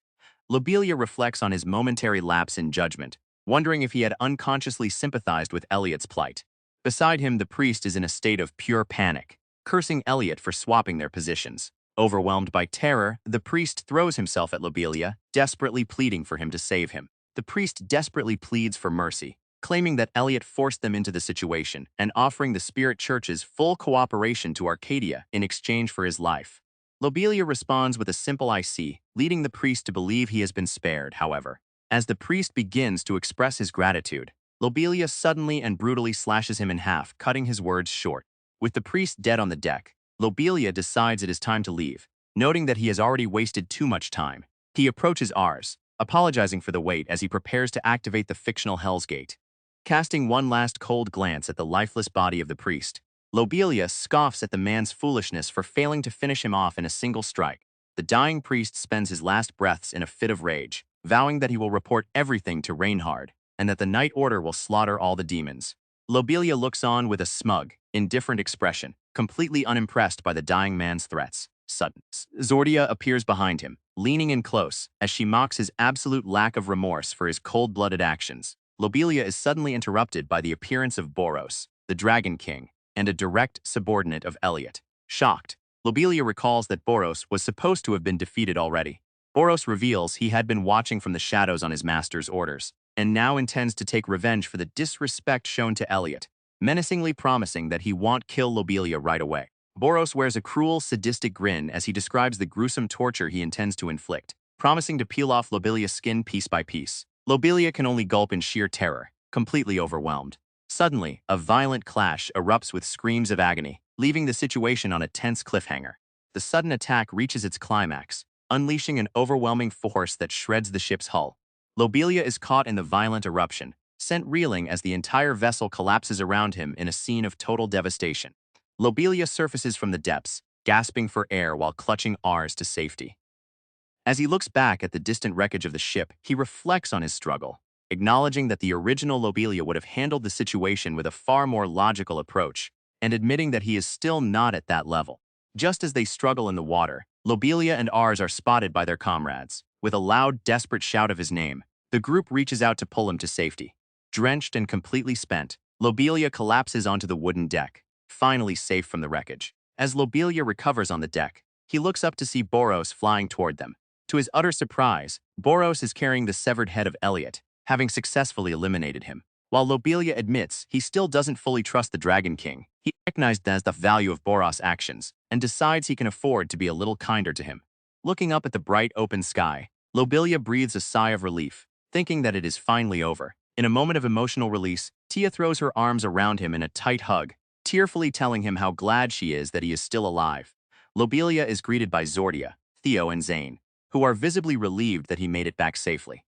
Lobelia reflects on his momentary lapse in judgment, wondering if he had unconsciously sympathized with Elliot's plight. Beside him, the priest is in a state of pure panic, cursing Elliot for swapping their positions. Overwhelmed by terror, the priest throws himself at Lobelia, desperately pleading for him to save him. The priest desperately pleads for mercy, claiming that Elliot forced them into the situation and offering the spirit church's full cooperation to Arcadia in exchange for his life. Lobelia responds with a simple "I see," leading the priest to believe he has been spared. However, as the priest begins to express his gratitude, Lobelia suddenly and brutally slashes him in half, cutting his words short. With the priest dead on the deck, Lobelia decides it is time to leave, noting that he has already wasted too much time. He approaches Ars, apologizing for the wait as he prepares to activate the fictional Hell's Gate. Casting one last cold glance at the lifeless body of the priest, Lobelia scoffs at the man's foolishness for failing to finish him off in a single strike. The dying priest spends his last breaths in a fit of rage, vowing that he will report everything to Reinhard, and that the Night Order will slaughter all the demons. Lobelia looks on with a smug, indifferent expression, completely unimpressed by the dying man's threats. Suddenly, Zordia appears behind him, leaning in close, as she mocks his absolute lack of remorse for his cold-blooded actions. Lobelia is suddenly interrupted by the appearance of Boros, the Dragon King, and a direct subordinate of Elliot. Shocked, Lobelia recalls that Boros was supposed to have been defeated already. Boros reveals he had been watching from the shadows on his master's orders, and now intends to take revenge for the disrespect shown to Elliot, menacingly promising that he won't kill Lobelia right away. Boros wears a cruel, sadistic grin as he describes the gruesome torture he intends to inflict, promising to peel off Lobelia's skin piece by piece. Lobelia can only gulp in sheer terror, completely overwhelmed. Suddenly, a violent clash erupts with screams of agony, leaving the situation on a tense cliffhanger. The sudden attack reaches its climax, unleashing an overwhelming force that shreds the ship's hull. Lobelia is caught in the violent eruption, sent reeling as the entire vessel collapses around him in a scene of total devastation. Lobelia surfaces from the depths, gasping for air while clutching oars to safety. As he looks back at the distant wreckage of the ship, he reflects on his struggle, acknowledging that the original Lobelia would have handled the situation with a far more logical approach, and admitting that he is still not at that level. Just as they struggle in the water, Lobelia and Ars are spotted by their comrades. With a loud, desperate shout of his name, the group reaches out to pull him to safety. Drenched and completely spent, Lobelia collapses onto the wooden deck, finally safe from the wreckage. As Lobelia recovers on the deck, he looks up to see Boros flying toward them. To his utter surprise, Boros is carrying the severed head of Elliot, having successfully eliminated him. While Lobelia admits he still doesn't fully trust the Dragon King, he recognizes the value of Boros' actions and decides he can afford to be a little kinder to him. Looking up at the bright open sky, Lobelia breathes a sigh of relief, thinking that it is finally over. In a moment of emotional release, Tia throws her arms around him in a tight hug, tearfully telling him how glad she is that he is still alive. Lobelia is greeted by Zordia, Theo and Zane, who are visibly relieved that he made it back safely.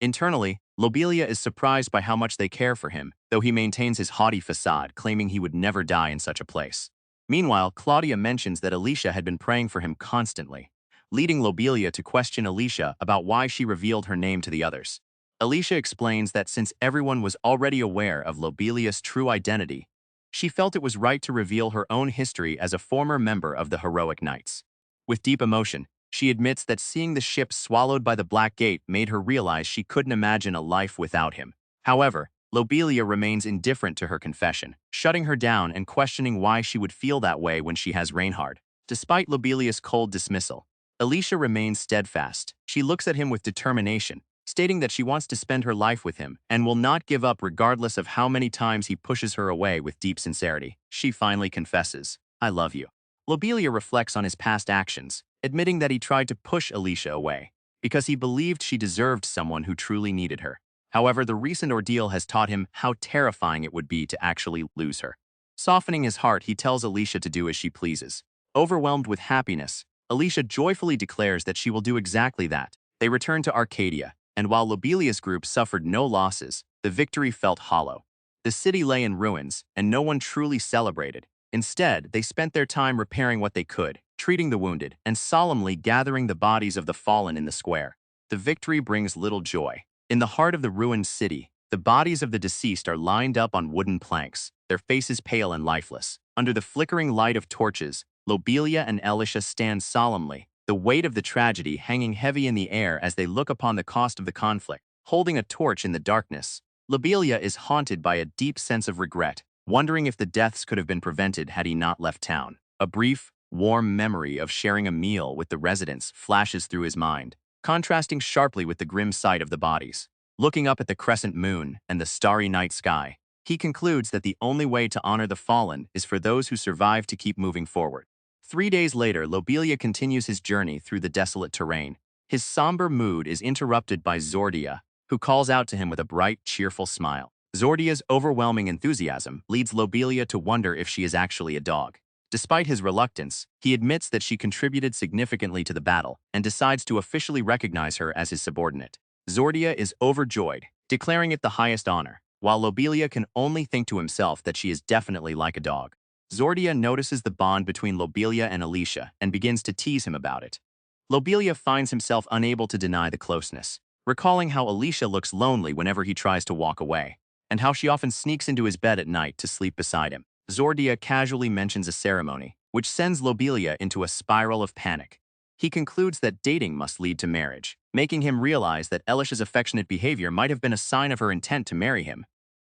Internally, Lobelia is surprised by how much they care for him, though he maintains his haughty facade, claiming he would never die in such a place. Meanwhile, Claudia mentions that Alicia had been praying for him constantly, leading Lobelia to question Alicia about why she revealed her name to the others. Alicia explains that since everyone was already aware of Lobelia's true identity, she felt it was right to reveal her own history as a former member of the Heroic Knights. With deep emotion, she admits that seeing the ship swallowed by the Black Gate made her realize she couldn't imagine a life without him. However, Lobelia remains indifferent to her confession, shutting her down and questioning why she would feel that way when she has Reinhard. Despite Lobelia's cold dismissal, Alicia remains steadfast. She looks at him with determination, stating that she wants to spend her life with him and will not give up regardless of how many times he pushes her away. With deep sincerity, she finally confesses, "I love you." Lobelia reflects on his past actions, admitting that he tried to push Alicia away because he believed she deserved someone who truly needed her. However, the recent ordeal has taught him how terrifying it would be to actually lose her. Softening his heart, he tells Alicia to do as she pleases. Overwhelmed with happiness, Alicia joyfully declares that she will do exactly that. They return to Arcadia, and while Lobelia's group suffered no losses, the victory felt hollow. The city lay in ruins, and no one truly celebrated. Instead, they spent their time repairing what they could, treating the wounded, and solemnly gathering the bodies of the fallen in the square. The victory brings little joy. In the heart of the ruined city, the bodies of the deceased are lined up on wooden planks, their faces pale and lifeless. Under the flickering light of torches, Lobelia and Alicia stand solemnly, the weight of the tragedy hanging heavy in the air as they look upon the cost of the conflict. Holding a torch in the darkness, Lobelia is haunted by a deep sense of regret, wondering if the deaths could have been prevented had he not left town. A brief, warm memory of sharing a meal with the residents flashes through his mind, contrasting sharply with the grim sight of the bodies. Looking up at the crescent moon and the starry night sky, he concludes that the only way to honor the fallen is for those who survive to keep moving forward. 3 days later, Lobelia continues his journey through the desolate terrain. His somber mood is interrupted by Zordia, who calls out to him with a bright, cheerful smile. Zordia's overwhelming enthusiasm leads Lobelia to wonder if she is actually a dog. Despite his reluctance, he admits that she contributed significantly to the battle and decides to officially recognize her as his subordinate. Zordia is overjoyed, declaring it the highest honor, while Lobelia can only think to himself that she is definitely like a dog. Zordia notices the bond between Lobelia and Alicia and begins to tease him about it. Lobelia finds himself unable to deny the closeness, recalling how Alicia looks lonely whenever he tries to walk away, and how she often sneaks into his bed at night to sleep beside him. Zordia casually mentions a ceremony, which sends Lobelia into a spiral of panic. He concludes that dating must lead to marriage, making him realize that Alicia's affectionate behavior might have been a sign of her intent to marry him.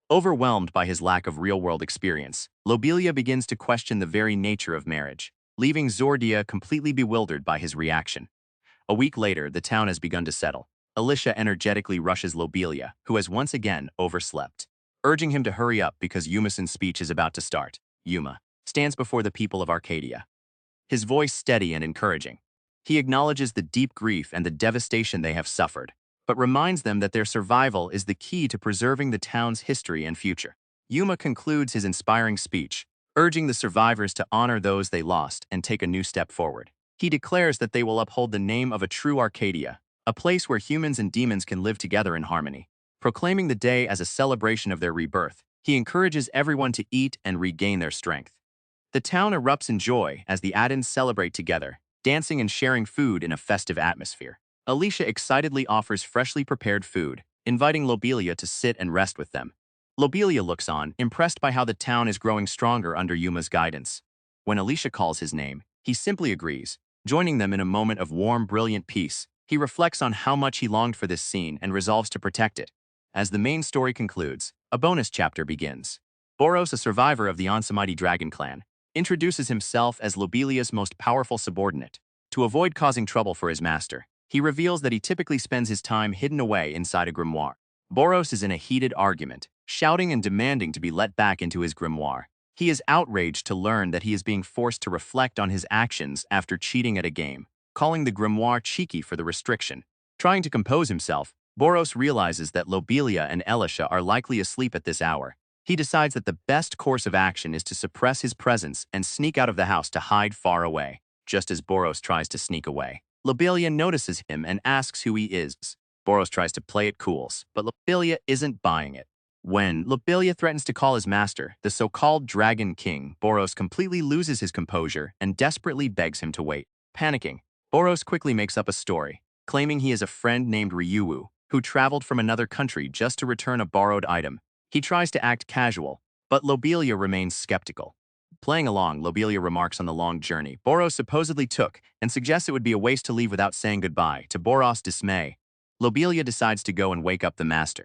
Overwhelmed by his lack of real-world experience, Lobelia begins to question the very nature of marriage, leaving Zordia completely bewildered by his reaction. A week later, the town has begun to settle. Alicia energetically rushes Lobelia, who has once again overslept, urging him to hurry up because Yumason's speech is about to start. Yuma stands before the people of Arcadia, his voice steady and encouraging. He acknowledges the deep grief and the devastation they have suffered, but reminds them that their survival is the key to preserving the town's history and future. Yuma concludes his inspiring speech, urging the survivors to honor those they lost and take a new step forward. He declares that they will uphold the name of a true Arcadia, a place where humans and demons can live together in harmony. Proclaiming the day as a celebration of their rebirth, he encourages everyone to eat and regain their strength. The town erupts in joy as the Addons celebrate together, dancing and sharing food in a festive atmosphere. Alicia excitedly offers freshly prepared food, inviting Lobelia to sit and rest with them. Lobelia looks on, impressed by how the town is growing stronger under Yuma's guidance. When Alicia calls his name, he simply agrees, joining them in a moment of warm, brilliant peace. He reflects on how much he longed for this scene and resolves to protect it. As the main story concludes, a bonus chapter begins. Boros, a survivor of the Mighty Dragon clan, introduces himself as Lobelia's most powerful subordinate. To avoid causing trouble for his master, he reveals that he typically spends his time hidden away inside a grimoire. Boros is in a heated argument, shouting and demanding to be let back into his grimoire. He is outraged to learn that he is being forced to reflect on his actions after cheating at a game, calling the grimoire cheeky for the restriction. Trying to compose himself, Boros realizes that Lobelia and Alicia are likely asleep at this hour. He decides that the best course of action is to suppress his presence and sneak out of the house to hide far away. Just as Boros tries to sneak away, Lobelia notices him and asks who he is. Boros tries to play it cool, but Lobelia isn't buying it. When Lobelia threatens to call his master, the so-called Dragon King, Boros completely loses his composure and desperately begs him to wait. Panicking, Boros quickly makes up a story, claiming he is a friend named Ryuwu, who traveled from another country just to return a borrowed item. He tries to act casual, but Lobelia remains skeptical. Playing along, Lobelia remarks on the long journey Boros supposedly took and suggests it would be a waste to leave without saying goodbye. To Boros' dismay, Lobelia decides to go and wake up the master.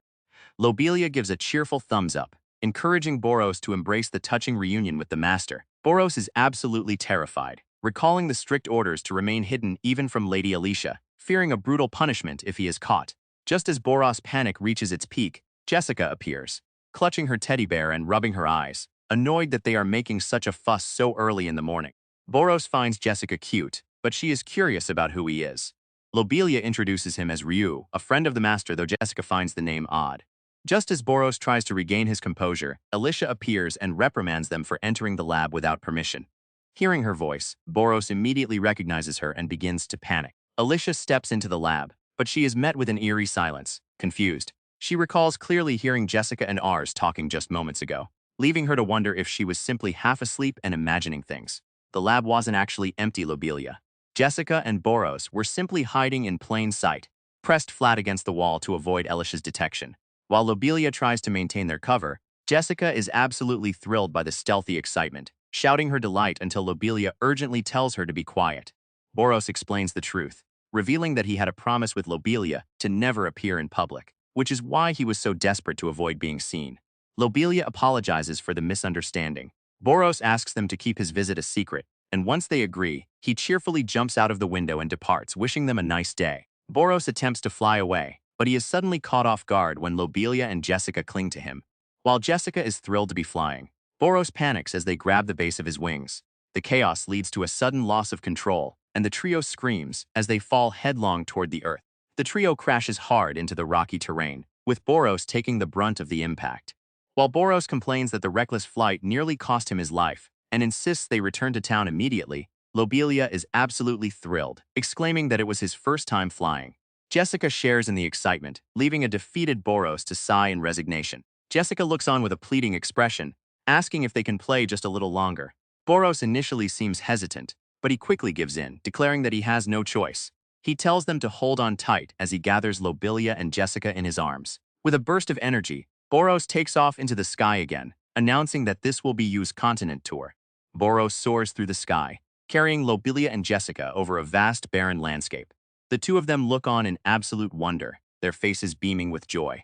Lobelia gives a cheerful thumbs up, encouraging Boros to embrace the touching reunion with the master. Boros is absolutely terrified, recalling the strict orders to remain hidden even from Lady Alicia, fearing a brutal punishment if he is caught. Just as Boros' panic reaches its peak, Jessica appears, clutching her teddy bear and rubbing her eyes, annoyed that they are making such a fuss so early in the morning. Boros finds Jessica cute, but she is curious about who he is. Lobelia introduces him as Ryu, a friend of the master, though Jessica finds the name odd. Just as Boros tries to regain his composure, Alicia appears and reprimands them for entering the lab without permission. Hearing her voice, Boros immediately recognizes her and begins to panic. Alicia steps into the lab, but she is met with an eerie silence. Confused, she recalls clearly hearing Jessica and Ars talking just moments ago, leaving her to wonder if she was simply half asleep and imagining things. The lab wasn't actually empty, Lobelia. Jessica and Boros were simply hiding in plain sight, pressed flat against the wall to avoid Alicia's detection. While Lobelia tries to maintain their cover, Jessica is absolutely thrilled by the stealthy excitement, shouting her delight until Lobelia urgently tells her to be quiet. Boros explains the truth, revealing that he had a promise with Lobelia to never appear in public, which is why he was so desperate to avoid being seen. Lobelia apologizes for the misunderstanding. Boros asks them to keep his visit a secret, and once they agree, he cheerfully jumps out of the window and departs, wishing them a nice day. Boros attempts to fly away, but he is suddenly caught off guard when Lobelia and Jessica cling to him. While Jessica is thrilled to be flying, Boros panics as they grab the base of his wings. The chaos leads to a sudden loss of control, and the trio screams as they fall headlong toward the earth. The trio crashes hard into the rocky terrain, with Boros taking the brunt of the impact. While Boros complains that the reckless flight nearly cost him his life and insists they return to town immediately, Lobelia is absolutely thrilled, exclaiming that it was his first time flying. Jessica shares in the excitement, leaving a defeated Boros to sigh in resignation. Jessica looks on with a pleading expression, asking if they can play just a little longer. Boros initially seems hesitant, but he quickly gives in, declaring that he has no choice. He tells them to hold on tight as he gathers Lobelia and Jessica in his arms. With a burst of energy, Boros takes off into the sky again, announcing that this will be Yu's continent tour. Boros soars through the sky, carrying Lobelia and Jessica over a vast barren landscape. The two of them look on in absolute wonder, their faces beaming with joy.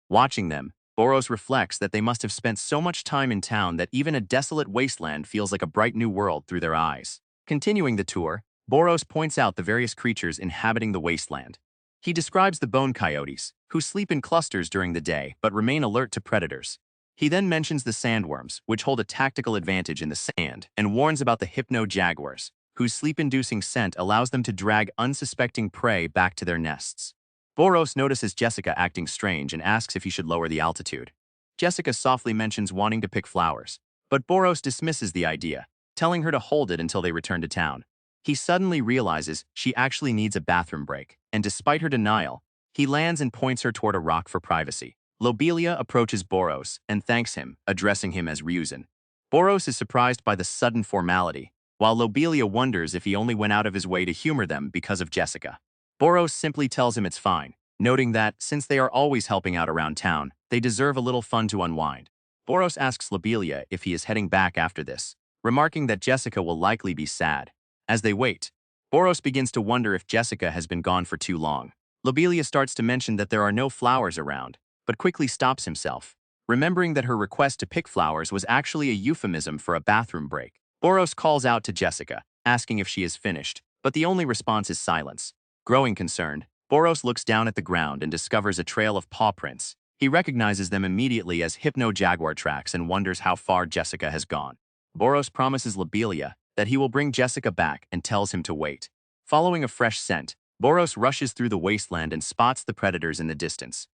Watching them, Boros reflects that they must have spent so much time in town that even a desolate wasteland feels like a bright new world through their eyes. Continuing the tour, Boros points out the various creatures inhabiting the wasteland. He describes the bone coyotes, who sleep in clusters during the day but remain alert to predators. He then mentions the sandworms, which hold a tactical advantage in the sand, and warns about the hypno-jaguars, whose sleep-inducing scent allows them to drag unsuspecting prey back to their nests. Boros notices Jessica acting strange and asks if he should lower the altitude. Jessica softly mentions wanting to pick flowers, but Boros dismisses the idea, telling her to hold it until they return to town. He suddenly realizes she actually needs a bathroom break, and despite her denial, He lands and points her toward a rock for privacy. Lobelia approaches Boros and thanks him, addressing him as Ryuzan. Boros is surprised by the sudden formality, while Lobelia wonders if he only went out of his way to humor them because of Jessica. Boros simply tells him it's fine, noting that, since they are always helping out around town, they deserve a little fun to unwind. Boros asks Lobelia if he is heading back after this, remarking that Jessica will likely be sad. As they wait, Boros begins to wonder if Jessica has been gone for too long. Lobelia starts to mention that there are no flowers around, but quickly stops himself, remembering that her request to pick flowers was actually a euphemism for a bathroom break. Boros calls out to Jessica, asking if she is finished, but the only response is silence. Growing concerned, Boros looks down at the ground and discovers a trail of paw prints. He recognizes them immediately as hypno-jaguar tracks and wonders how far Jessica has gone. Boros promises Lobelia that he will bring Jessica back and tells him to wait. Following a fresh scent, Boros rushes through the wasteland and spots the predators in the distance.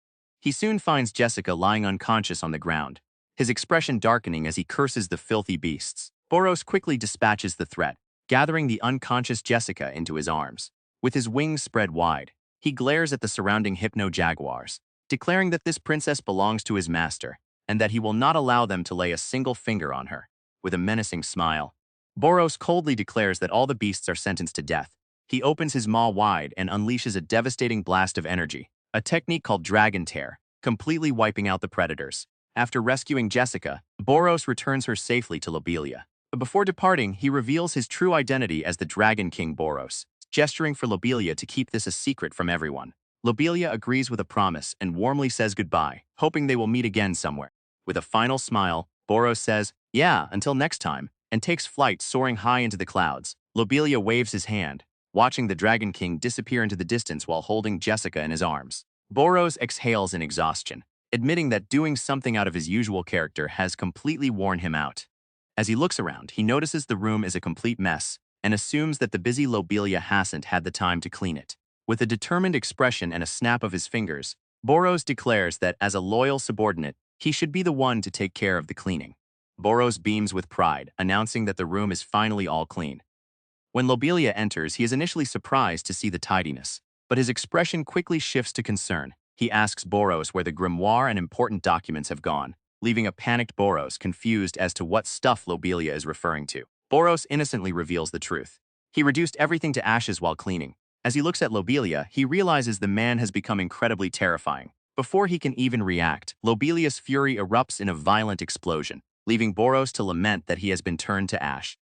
He soon finds Jessica lying unconscious on the ground, his expression darkening as he curses the filthy beasts. Boros quickly dispatches the threat, gathering the unconscious Jessica into his arms. With his wings spread wide, he glares at the surrounding hypno-jaguars, declaring that this princess belongs to his master and that he will not allow them to lay a single finger on her. With a menacing smile, Boros coldly declares that all the beasts are sentenced to death. He opens his maw wide and unleashes a devastating blast of energy, a technique called Dragon Tear, completely wiping out the predators. After rescuing Jessica, Boros returns her safely to Lobelia. But before departing, he reveals his true identity as the Dragon King Boros, gesturing for Lobelia to keep this a secret from everyone. Lobelia agrees with a promise and warmly says goodbye, hoping they will meet again somewhere. With a final smile, Boros says, "Yeah, until next time," and takes flight soaring high into the clouds. Lobelia waves his hand, watching the Dragon King disappear into the distance while holding Jessica in his arms. Boros exhales in exhaustion, admitting that doing something out of his usual character has completely worn him out. As he looks around, he notices the room is a complete mess and assumes that the busy Lobelia hasn't had the time to clean it. With a determined expression and a snap of his fingers, Boros declares that as a loyal subordinate, he should be the one to take care of the cleaning. Boros beams with pride, announcing that the room is finally all clean. When Lobelia enters, he is initially surprised to see the tidiness, but his expression quickly shifts to concern. He asks Boros where the grimoire and important documents have gone, leaving a panicked Boros confused as to what stuff Lobelia is referring to. Boros innocently reveals the truth. He reduced everything to ashes while cleaning. As he looks at Lobelia, he realizes the man has become incredibly terrifying. Before he can even react, Lobelia's fury erupts in a violent explosion, leaving Boros to lament that he has been turned to ash.